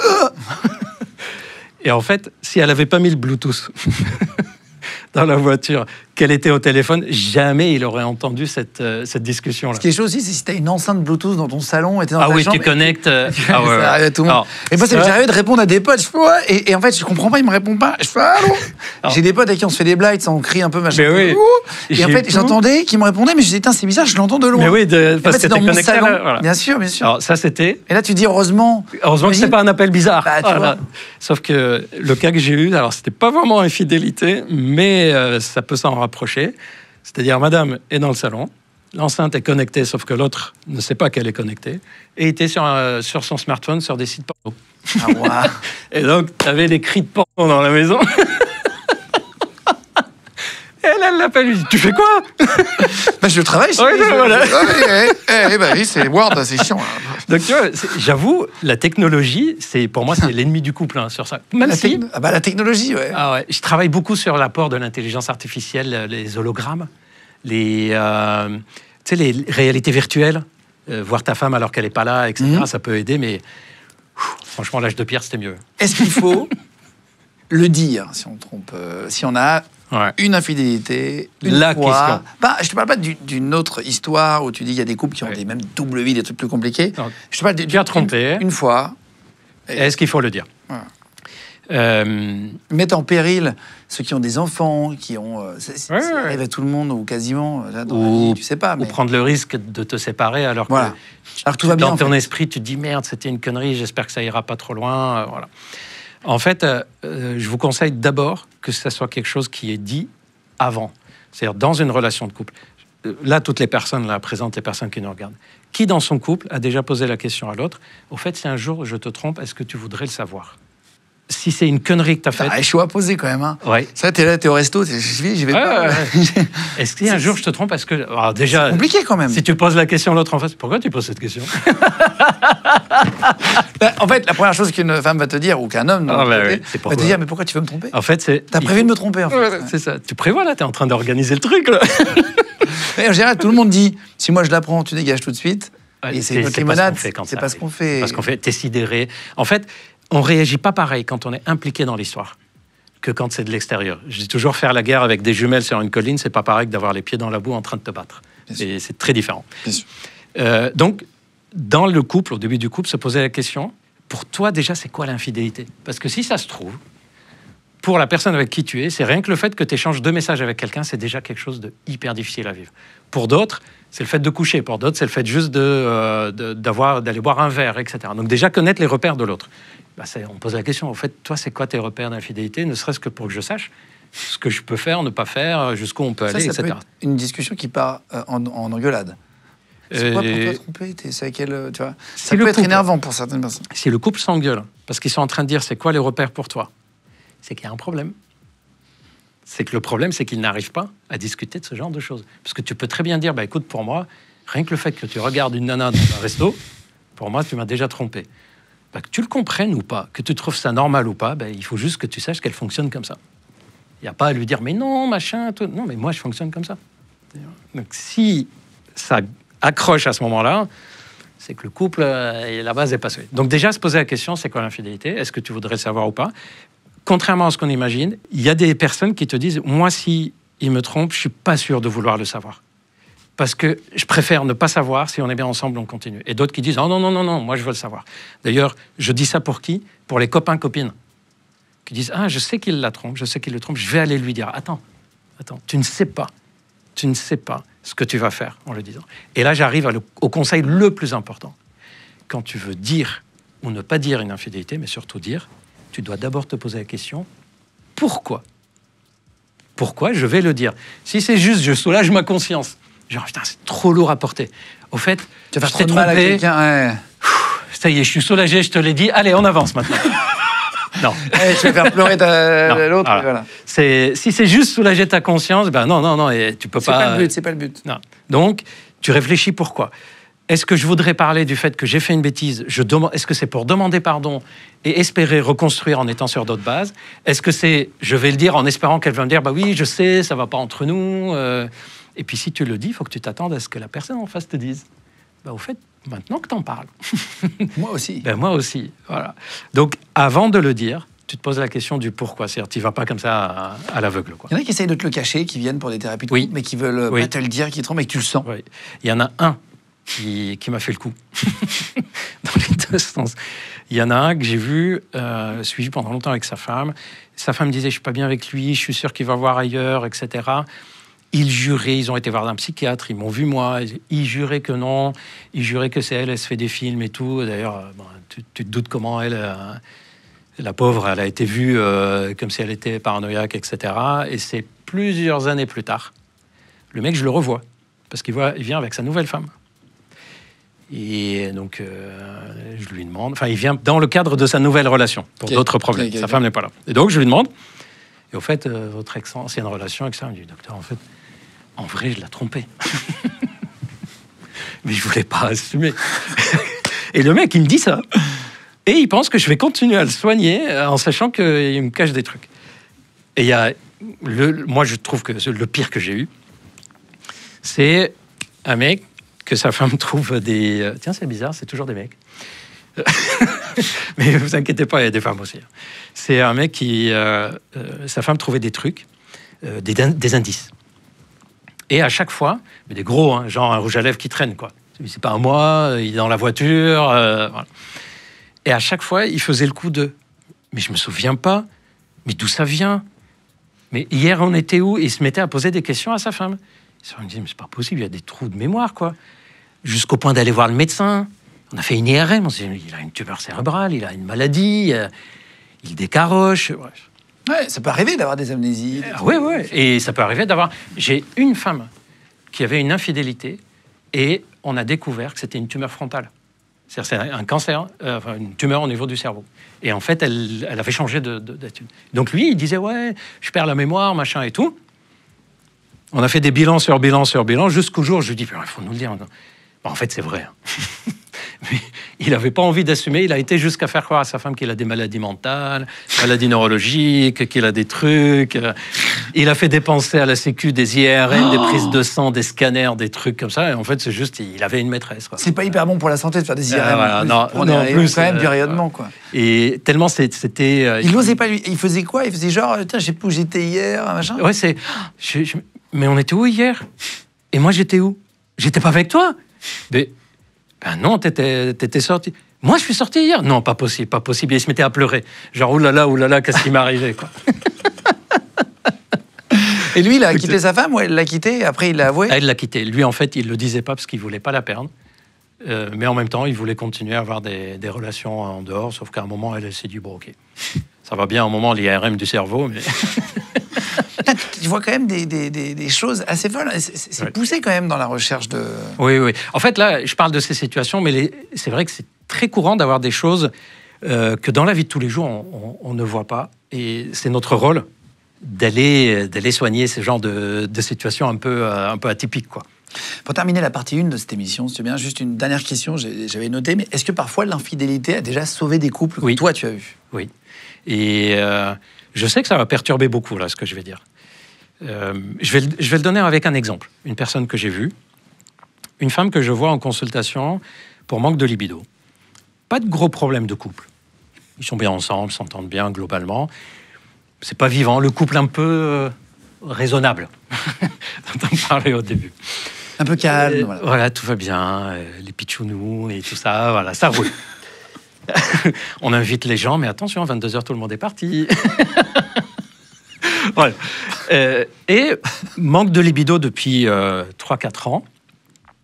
et en fait, si elle n'avait pas mis le Bluetooth dans la voiture, qu'elle était au téléphone, jamais il aurait entendu cette discussion-là. Ce qui est chaud aussi, c'est si tu as une enceinte Bluetooth dans ton salon et tu es dans ta chambre. Tu connectes. Ça arrive à tout le monde. Et moi, ça m'est arrivé de répondre à des potes. Je fais, ouais. Et en fait, je comprends pas, ils me répondent pas. Je fais, allô. J'ai des potes avec qui on se fait des blagues, on crie un peu, machin. Oui. Et en fait, j'entendais qu'ils me répondaient, mais je disais, c'est bizarre, je l'entends de loin. Mais oui, parce que c'est dans mon salon. Voilà. Bien sûr. Alors, ça, c'était. Et là, tu dis, heureusement que c'est pas un appel bizarre. Voilà. Sauf que le cas que j'ai eu, alors, c'était pas vraiment infidélité, mais ça peut s'en rapprocher. C'est-à-dire, madame est dans le salon, l'enceinte est connectée, sauf que l'autre ne sait pas qu'elle est connectée, et il était sur son smartphone sur des sites porno. Ah, wow. Et donc, tu avais des cris de porno dans la maison. Et elle l'appelle, lui dit, tu fais quoi? Je travaille. Oui, c'est Word, c'est chiant. Donc, tu vois, j'avoue, la technologie, pour moi, c'est l'ennemi du couple, sur ça. Même la technologie, ouais. Ah ouais. Je travaille beaucoup sur l'apport de l'intelligence artificielle, les hologrammes, les réalités virtuelles, voir ta femme alors qu'elle n'est pas là, etc. Ça peut aider, mais franchement, l'âge de pierre, c'était mieux. Est-ce qu'il faut le dire, si on trompe, si on a une infidélité, la fois. Je te parle pas d'une autre histoire où tu dis qu'il y a des couples qui ont des même double vie, des trucs plus compliqués. Non. Je te parle tu as trompé. Une fois. Est-ce qu'il faut le dire? Mettre en péril ceux qui ont des enfants, qui ont... ça arrive à tout le monde, ou quasiment, là, dans la vie, tu sais pas. Mais... Ou prendre le risque de te séparer alors que tout va bien, dans ton esprit, tu te dis, merde, c'était une connerie, j'espère que ça ira pas trop loin. Voilà. En fait, je vous conseille d'abord que ça soit quelque chose qui est dit avant. C'est-à-dire dans une relation de couple. Là, toutes les personnes là présentes, les personnes qui nous regardent, qui dans son couple a déjà posé la question à l'autre, au fait, si un jour je te trompe, est-ce que tu voudrais le savoir? Si c'est une connerie que tu as faite... Ah, chaud à poser quand même. Hein. Ouais. Ça, t'es là, t'es au resto, j'y vais pas. Est-ce qu'un jour je te trompe? Parce que alors déjà, c'est compliqué quand même. Si tu poses la question à l'autre en face, pourquoi tu poses cette question? En fait, la première chose qu'une femme va te dire, ou qu'un homme va te dire, mais pourquoi tu veux me tromper? En fait, t'as prévu de me tromper, en fait. Ouais. C'est ça. Tu prévois, là, t'es en train d'organiser le truc, là. Et en général, tout le monde dit, si moi je la prends, tu dégages tout de suite. Et c'est notre limonade, c'est pas ce qu'on fait. Parce qu'on fait, t'es sidéré. En fait, on réagit pas pareil quand on est impliqué dans l'histoire que quand c'est de l'extérieur. Je dis toujours, faire la guerre avec des jumelles sur une colline, c'est pas pareil que d'avoir les pieds dans la boue en train de te battre. Et c'est très différent. Donc, dans le couple, au début du couple, se poser la question, pour toi déjà, c'est quoi l'infidélité? Parce que si ça se trouve, pour la personne avec qui tu es, c'est rien que le fait que tu échanges 2 messages avec quelqu'un, c'est déjà quelque chose de hyper difficile à vivre. Pour d'autres, c'est le fait de coucher. Pour d'autres, c'est le fait juste d'aller boire un verre, etc. Donc déjà, connaître les repères de l'autre. On pose la question, au fait, toi, c'est quoi tes repères d'infidélité? Ne serait-ce que pour que je sache ce que je peux faire, ne pas faire, jusqu'où on peut aller, ça etc. Peut être une discussion qui part en engueulade. C'est quoi pour toi tromper? C'est quel, tu vois, ça peut être énervant pour certaines personnes. Si le couple s'engueule, parce qu'ils sont en train de dire c'est quoi les repères pour toi, c'est qu'il y a un problème. C'est que le problème, c'est qu'ils n'arrivent pas à discuter de ce genre de choses. Parce que tu peux très bien dire, écoute, pour moi, rien que le fait que tu regardes une nana dans un resto, pour moi, tu m'as déjà trompé. Que tu le comprennes ou pas, que tu trouves ça normal ou pas, il faut juste que tu saches qu'elle fonctionne comme ça. Il n'y a pas à lui dire, mais non, machin, tout. Non, mais moi, je fonctionne comme ça. Donc, si ça accroche à ce moment-là, c'est que le couple, la base est passée. Donc déjà, se poser la question, c'est quoi l'infidélité? Est-ce que tu voudrais le savoir ou pas? Contrairement à ce qu'on imagine, il y a des personnes qui te disent, moi, si il me trompe, je suis pas sûr de vouloir le savoir. Parce que je préfère ne pas savoir, si on est bien ensemble, on continue. Et d'autres qui disent, oh non, moi, je veux le savoir. D'ailleurs, je dis ça pour qui? Pour les copains, copines. Qui disent, je sais qu'il la trompe, je sais qu'il le trompe, je vais aller lui dire, attends, tu ne sais pas ce que tu vas faire en le disant. Et là, j'arrive au conseil le plus important. Quand tu veux dire ou ne pas dire une infidélité, mais surtout dire, tu dois d'abord te poser la question, pourquoi? Pourquoi je vais le dire? Si c'est juste, je soulage ma conscience, genre, putain, c'est trop lourd à porter. Au fait, tu vas faire trop de mal à quelqu'un. Ouais. Ça y est, je suis soulagé, je te l'ai dit, allez, on avance maintenant. Non. Tu vas faire pleurer l'autre. Voilà. Si c'est juste soulager ta conscience, non, et tu peux pas... C'est pas le but. Non. Donc, tu réfléchis pourquoi. Est-ce que je voudrais parler du fait que j'ai fait une bêtise? Est-ce que c'est pour demander pardon et espérer reconstruire en étant sur d'autres bases? Est-ce que c'est, je vais le dire en espérant qu'elle va me dire, oui, je sais, ça va pas entre nous. Et puis si tu le dis, il faut que tu t'attendes à ce que la personne en face te dise. Au fait, maintenant que t'en parles. Moi aussi. Moi aussi, voilà. Donc, avant de le dire, tu te poses la question du pourquoi. C'est-à-dire, tu vas pas comme ça à l'aveugle, quoi. Il y en a qui essayent de te le cacher, qui viennent pour des thérapies de couple, mais qui veulent pas te le dire, qui trompent, mais que tu le sens. Oui. Il y en a un qui m'a fait le coup. Dans les deux sens. Il y en a un que j'ai vu, suivi pendant longtemps avec sa femme. Sa femme disait, je suis pas bien avec lui, je suis sûr qu'il va voir ailleurs, etc. Ils juraient, ils ont été voir un psychiatre, ils m'ont vu moi, ils juraient que non, ils juraient que c'est elle se fait des films et tout. D'ailleurs, tu te doutes comment elle, la pauvre, elle a été vue comme si elle était paranoïaque, etc. Et c'est plusieurs années plus tard, le mec, je le revois, parce qu'il vient avec sa nouvelle femme. Et donc, je lui demande, il vient dans le cadre de sa nouvelle relation, pour d'autres problèmes. Sa femme n'est pas là. Et donc, je lui demande, et au fait, votre ancienne relation, etc. Il me dit, docteur, en vrai, je l'ai trompé. Mais je voulais pas assumer. Et le mec, il me dit ça. Et il pense que je vais continuer à le soigner en sachant qu'il me cache des trucs. Et il y a... moi, je trouve que le pire que j'ai eu, c'est un mec que sa femme trouve des... Tiens, c'est bizarre, c'est toujours des mecs. Mais vous inquiétez pas, il y a des femmes aussi. C'est un mec qui... sa femme trouvait des trucs, des indices. Et à chaque fois, mais des gros, genre un rouge à lèvres qui traîne, quoi. C'est pas à moi, il est dans la voiture, voilà. Et à chaque fois, il faisait le coup de... Mais je me souviens pas, mais d'où ça vient? Mais hier, on était où? Et il se mettait à poser des questions à sa femme. Il me disait, mais c'est pas possible, il y a des trous de mémoire, quoi. Jusqu'au point d'aller voir le médecin. On a fait une IRM, on s'est dit, il a une tumeur cérébrale, il a une maladie, il décaroche. Bref. Ouais, ça peut arriver d'avoir des amnésies. Oui, et ça peut arriver d'avoir... J'ai une femme qui avait une infidélité et on a découvert que c'était une tumeur frontale. C'est-à-dire c'est un cancer, une tumeur au niveau du cerveau. Et en fait, elle avait changé d'étude. Donc lui, il disait, ouais, je perds la mémoire, machin et tout. On a fait des bilans sur bilans sur bilans, jusqu'au jour où je lui dis, il faut nous le dire. Bon, en fait, c'est vrai. Mais il n'avait pas envie d'assumer. Il a été jusqu'à faire croire à sa femme qu'il a des maladies mentales, maladies neurologiques, qu'il a des trucs. Il a fait dépenser à la Sécu des IRM, des prises de sang, des scanners, des trucs comme ça. Et en fait, c'est juste, il avait une maîtresse. Quoi. C'est pas hyper bon pour la santé de faire des IRM. Voilà, non, en plus, quand même du rayonnement, quoi. Et tellement c'était. Il n'osait pas lui. Il faisait quoi? Il faisait genre, tiens, je sais pas où j'étais hier, machin. Ouais, c'est. Mais on était où hier? Et moi, j'étais où? J'étais pas avec toi? Mais. Ben non, t'étais sorti. Moi, je suis sorti hier. Non, pas possible, pas possible. Et il se mettait à pleurer. Genre, oulala, qu'est-ce qui m'est arrivé, quoi. Et lui, il a quitté sa femme ou elle l'a quitté et après il l'a avoué? Elle l'a quitté. Lui, en fait, il le disait pas parce qu'il voulait pas la perdre. Mais en même temps, il voulait continuer à avoir des relations en dehors. Sauf qu'à un moment, elle s'est dit, bon, ok. Ça va bien, à un moment, l'IRM du cerveau, mais... Tu vois quand même des choses assez folles. C'est poussé quand même dans la recherche de... Oui. En fait, là, je parle de ces situations, mais c'est vrai que c'est très courant d'avoir des choses que dans la vie de tous les jours, on ne voit pas. Et c'est notre rôle d'aller soigner ce genre de situations un peu atypiques, quoi. Pour terminer la partie 1 de cette émission, si tu veux bien, juste une dernière question, j'avais noté, mais est-ce que parfois l'infidélité a déjà sauvé des couples que toi tu as eu? Oui. Et je sais que ça va perturber beaucoup, là, ce que je vais dire. Je vais le donner avec un exemple. Une personne que j'ai vue, une femme que je vois en consultation pour manque de libido. Pas de gros problèmes de couple. Ils sont bien ensemble, s'entendent bien globalement. C'est pas vivant, le couple un peu raisonnable, dont on parlait au début. Un peu calme. Voilà, tout va bien, les pitchounous et tout ça, voilà, ça roule. On invite les gens, mais attention, à 22h, tout le monde est parti. Voilà. Et manque de libido depuis 3-4 ans.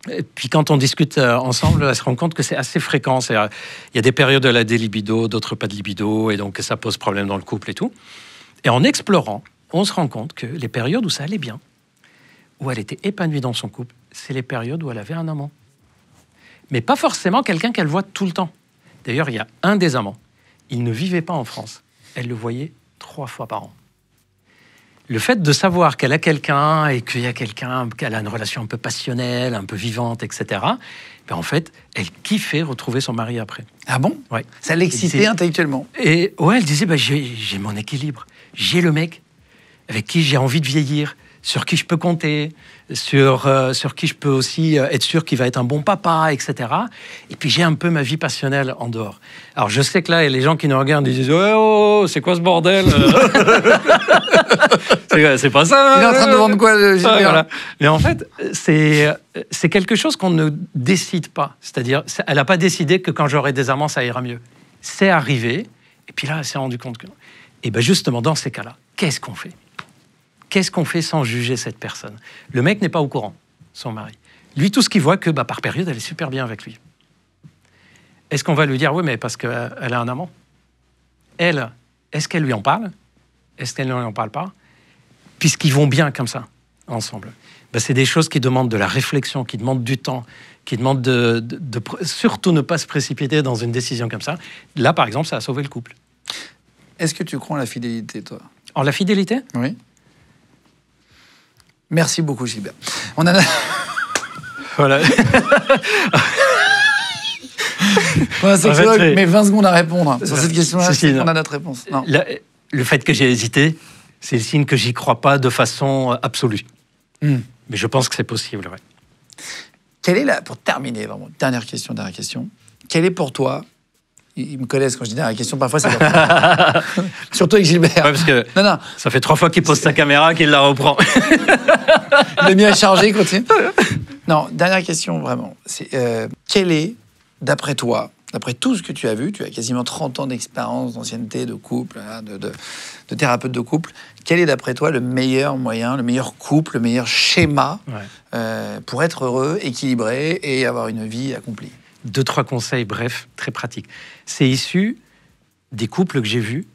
Et puis quand on discute ensemble, elle se rend compte que c'est assez fréquent. Il y a des périodes où elle a des libidos, d'autres pas de libido, et donc ça pose problème dans le couple et tout. Et en explorant, on se rend compte que les périodes où ça allait bien, où elle était épanouie dans son couple, c'est les périodes où elle avait un amant. Mais pas forcément quelqu'un qu'elle voit tout le temps. D'ailleurs, il y a un des amants. Il ne vivait pas en France. Elle le voyait 3 fois par an. Le fait de savoir qu'elle a quelqu'un et qu'il y a quelqu'un, qu'elle a une relation un peu passionnelle, un peu vivante, etc., ben en fait, elle kiffait retrouver son mari après. Ah bon? Ouais. Ça l'excitait intellectuellement. Et ouais, elle disait, j'ai mon équilibre. J'ai le mec avec qui j'ai envie de vieillir, sur qui je peux compter, sur qui je peux aussi être sûr qu'il va être un bon papa, etc. Et puis j'ai un peu ma vie passionnelle en dehors. Alors je sais que là, il y a les gens qui nous regardent et disent « Oh, c'est quoi ce bordel ?» C'est pas ça. Il est en train de vendre quoi, voilà. Mais en fait, c'est quelque chose qu'on ne décide pas. C'est-à-dire, elle n'a pas décidé que quand j'aurai des amants, ça ira mieux. C'est arrivé, et puis là, elle s'est rendue compte que... Et bien justement, dans ces cas-là, qu'est-ce qu'on fait? Qu'est-ce qu'on fait sans juger cette personne? Le mec n'est pas au courant, son mari. Lui, tout ce qu'il voit, que par période, elle est super bien avec lui. Est-ce qu'on va lui dire, oui, mais parce qu'elle a un amant? Elle, est-ce qu'elle lui en parle? Est-ce qu'elle ne lui en parle pas? Puisqu'ils vont bien comme ça, ensemble. C'est des choses qui demandent de la réflexion, qui demandent du temps, qui demandent de surtout ne pas se précipiter dans une décision comme ça. Là, par exemple, ça a sauvé le couple. Est-ce que tu crois en la fidélité, toi? En la fidélité? Oui. Merci beaucoup, Gilbert. On a... Voilà. Un sexologue, en fait, mais 20 secondes à répondre sur cette question-là, on a notre réponse. Non. Le fait que j'ai hésité, c'est le signe que j'y crois pas de façon absolue. Mais je pense que c'est possible, ouais. Quelle est pour terminer, vraiment, dernière question. Quelle est pour toi... Ils me connaissent quand je dis dernière question, parfois c'est surtout avec Gilbert. Ouais, parce que non. Ça fait 3 fois qu'il pose sa caméra qu'il la reprend. Il l'a mis à charger, continue. Non, dernière question, vraiment. Quel est, d'après toi, d'après tout ce que tu as vu, tu as quasiment 30 ans d'expérience, d'ancienneté, de couple, de thérapeute de couple, quel est, d'après toi, le meilleur moyen, le meilleur couple, le meilleur schéma pour être heureux, équilibré et avoir une vie accomplie? 2-3 conseils, bref, très pratiques. C'est issu des couples que j'ai vus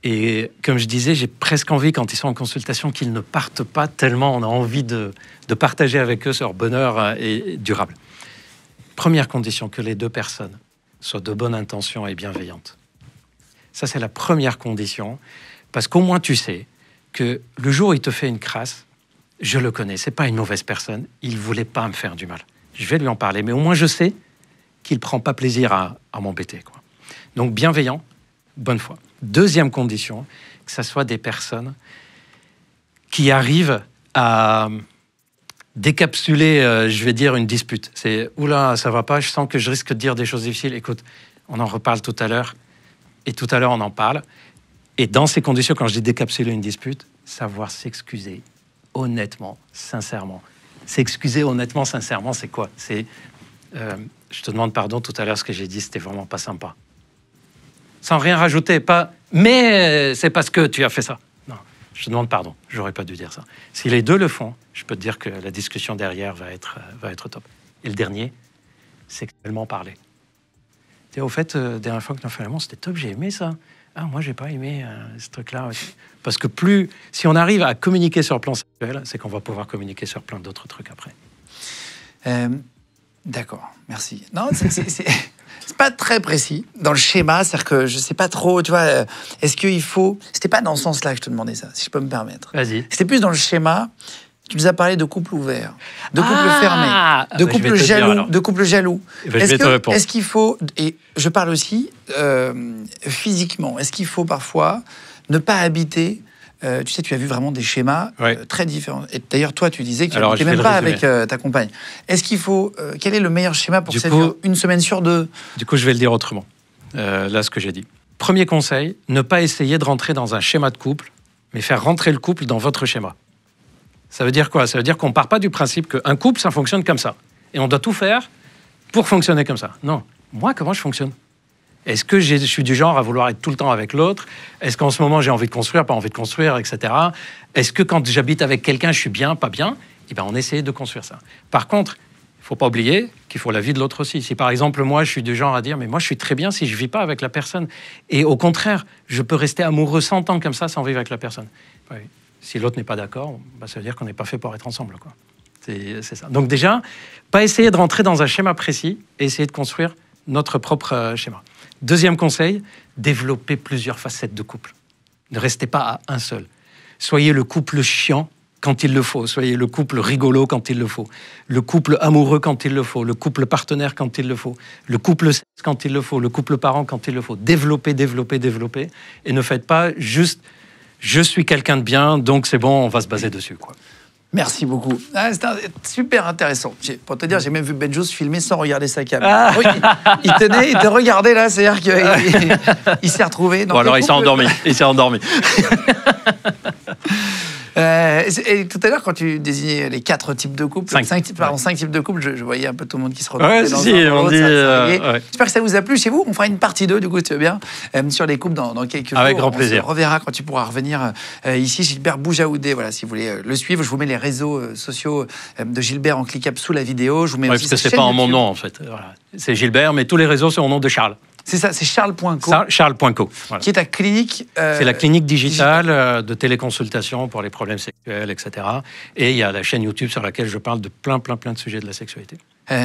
Et comme je disais, j'ai presque envie, quand ils sont en consultation, qu'ils ne partent pas, tellement on a envie de partager avec eux leur bonheur et durable. Première condition, que les deux personnes soient de bonne intention et bienveillantes. Ça, c'est la première condition, parce qu'au moins tu sais que le jour où il te fait une crasse, je le connais, c'est pas une mauvaise personne, il ne voulait pas me faire du mal. Je vais lui en parler, mais au moins je sais qu'il ne prend pas plaisir à m'embêter, quoi. Donc bienveillant, bonne foi. Deuxième condition, que ce soit des personnes qui arrivent à décapsuler, je vais dire, une dispute. C'est « Oula, ça va pas, je sens que je risque de dire des choses difficiles. Écoute, on en reparle tout à l'heure. » Et tout à l'heure, on en parle. Et dans ces conditions, quand je dis décapsuler une dispute, savoir s'excuser honnêtement, sincèrement. S'excuser honnêtement, sincèrement, c'est quoi? C'est je te demande pardon, tout à l'heure, ce que j'ai dit, c'était vraiment pas sympa. Sans rien rajouter, pas « mais c'est parce que tu as fait ça ». Non, je te demande pardon, j'aurais pas dû dire ça. Si les deux le font, je peux te dire que la discussion derrière va être top. Et le dernier, sexuellement parler. Et au fait, dernière fois que tu as fait l'amour, c'était top, j'ai aimé ça. Ah, moi, j'ai pas aimé ce truc-là. Parce que si on arrive à communiquer sur le plan sexuel, c'est qu'on va pouvoir communiquer sur plein d'autres trucs après. D'accord, merci. Non, c'est pas très précis dans le schéma, c'est-à-dire que je sais pas trop, tu vois, est-ce qu'il faut... C'était pas dans ce sens-là que je te demandais ça, si je peux me permettre. Vas-y. C'était plus dans le schéma, tu nous as parlé de couple ouvert, de couple fermé, de couple jaloux, de couple jaloux. Est-ce qu'il faut, et je parle aussi physiquement, est-ce qu'il faut parfois ne pas habiter... tu sais, tu as vu vraiment des schémas très différents. Et d'ailleurs, toi, tu disais que tu n'étais même pas avec ta compagne. Est-ce qu'il faut... quel est le meilleur schéma pour que ça dure une semaine sur deux? Du coup, je vais le dire autrement. Là, ce que j'ai dit. Premier conseil, ne pas essayer de rentrer dans un schéma de couple, mais faire rentrer le couple dans votre schéma. Ça veut dire quoi? Ça veut dire qu'on ne part pas du principe qu'un couple, ça fonctionne comme ça. Et on doit tout faire pour fonctionner comme ça. Non. Moi, comment je fonctionne? Est-ce que je suis du genre à vouloir être tout le temps avec l'autre? Est-ce qu'en ce moment, j'ai envie de construire, pas envie de construire, etc. Est-ce que quand j'habite avec quelqu'un, je suis bien, pas bien? Eh bien, on essaie de construire ça. Par contre, il ne faut pas oublier qu'il faut la vie de l'autre aussi. Si par exemple, moi, je suis du genre à dire, mais moi, je suis très bien si je ne vis pas avec la personne. Et au contraire, je peux rester amoureux 100 ans comme ça sans vivre avec la personne. Oui. Si l'autre n'est pas d'accord, bah, ça veut dire qu'on n'est pas fait pour être ensemble, quoi. C'est ça. Donc déjà, pas essayer de rentrer dans un schéma précis, et essayer de construire notre propre schéma. Deuxième conseil, développer plusieurs facettes de couple. Ne restez pas à un seul. Soyez le couple chiant quand il le faut. Soyez le couple rigolo quand il le faut. Le couple amoureux quand il le faut. Le couple partenaire quand il le faut. Le couple sexe quand il le faut. Le couple parent quand il le faut. Développez, développez, développez. Et ne faites pas juste « je suis quelqu'un de bien, donc c'est bon, on va se baser dessus ». Merci beaucoup. Ah, c'était super intéressant. Pour te dire, j'ai même vu Benjos filmer sans regarder sa cam. Oui, il te regardait là, c'est-à-dire qu'il s'est retrouvé. Bon, alors il s'est endormi. Il s'est endormi. Et tout à l'heure, quand tu désignais les 4 types de couples, 5 types de couples, je voyais un peu tout le monde qui se retrouvait dans J'espère que ça vous a plu chez vous. On fera une partie 2, du coup, tu veux bien, sur les couples dans quelques jours. Avec grand plaisir. On se reverra quand tu pourras revenir ici. Gilbert Boujaoudé, voilà, si vous voulez le suivre. Je vous mets les réseaux sociaux de Gilbert en cliquable sous la vidéo. Je vous mets aussi parce que c'est pas en mon nom, en fait. Voilà. C'est Gilbert, mais tous les réseaux sont au nom de Charles. C'est ça, c'est Charles.co. Charles.co. Voilà. Qui est ta clinique. C'est la clinique digitale de téléconsultation pour les problèmes sexuels, etc. Et il y a la chaîne YouTube sur laquelle je parle de plein de sujets de la sexualité.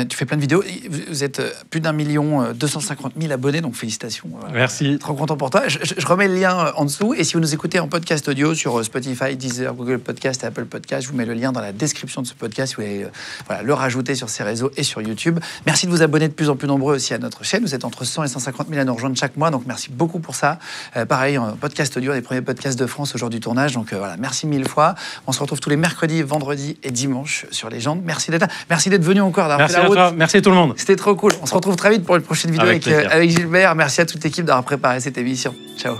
Tu fais plein de vidéos. Vous êtes plus d'1 250 000 abonnés, donc félicitations. Merci. Trop content pour toi. Je remets le lien en dessous. Et si vous nous écoutez en podcast audio sur Spotify, Deezer, Google Podcast et Apple Podcast, je vous mets le lien dans la description de ce podcast. Vous pouvez le rajouter sur ces réseaux et sur YouTube. Merci de vous abonner de plus en plus nombreux aussi à notre chaîne. Vous êtes entre 100 et 150 000 à nous rejoindre chaque mois. Donc merci beaucoup pour ça. Pareil, en podcast audio, les premiers podcasts de France au jour du tournage. Donc voilà, merci 1000 fois. On se retrouve tous les mercredis, vendredis et dimanches sur Légende. Merci d'être là. Merci d'être venu encore. Merci à toi. Merci tout le monde. C'était trop cool. On se retrouve très vite pour une prochaine vidéo avec Gilbert. Merci à toute l'équipe d'avoir préparé cette émission. Ciao.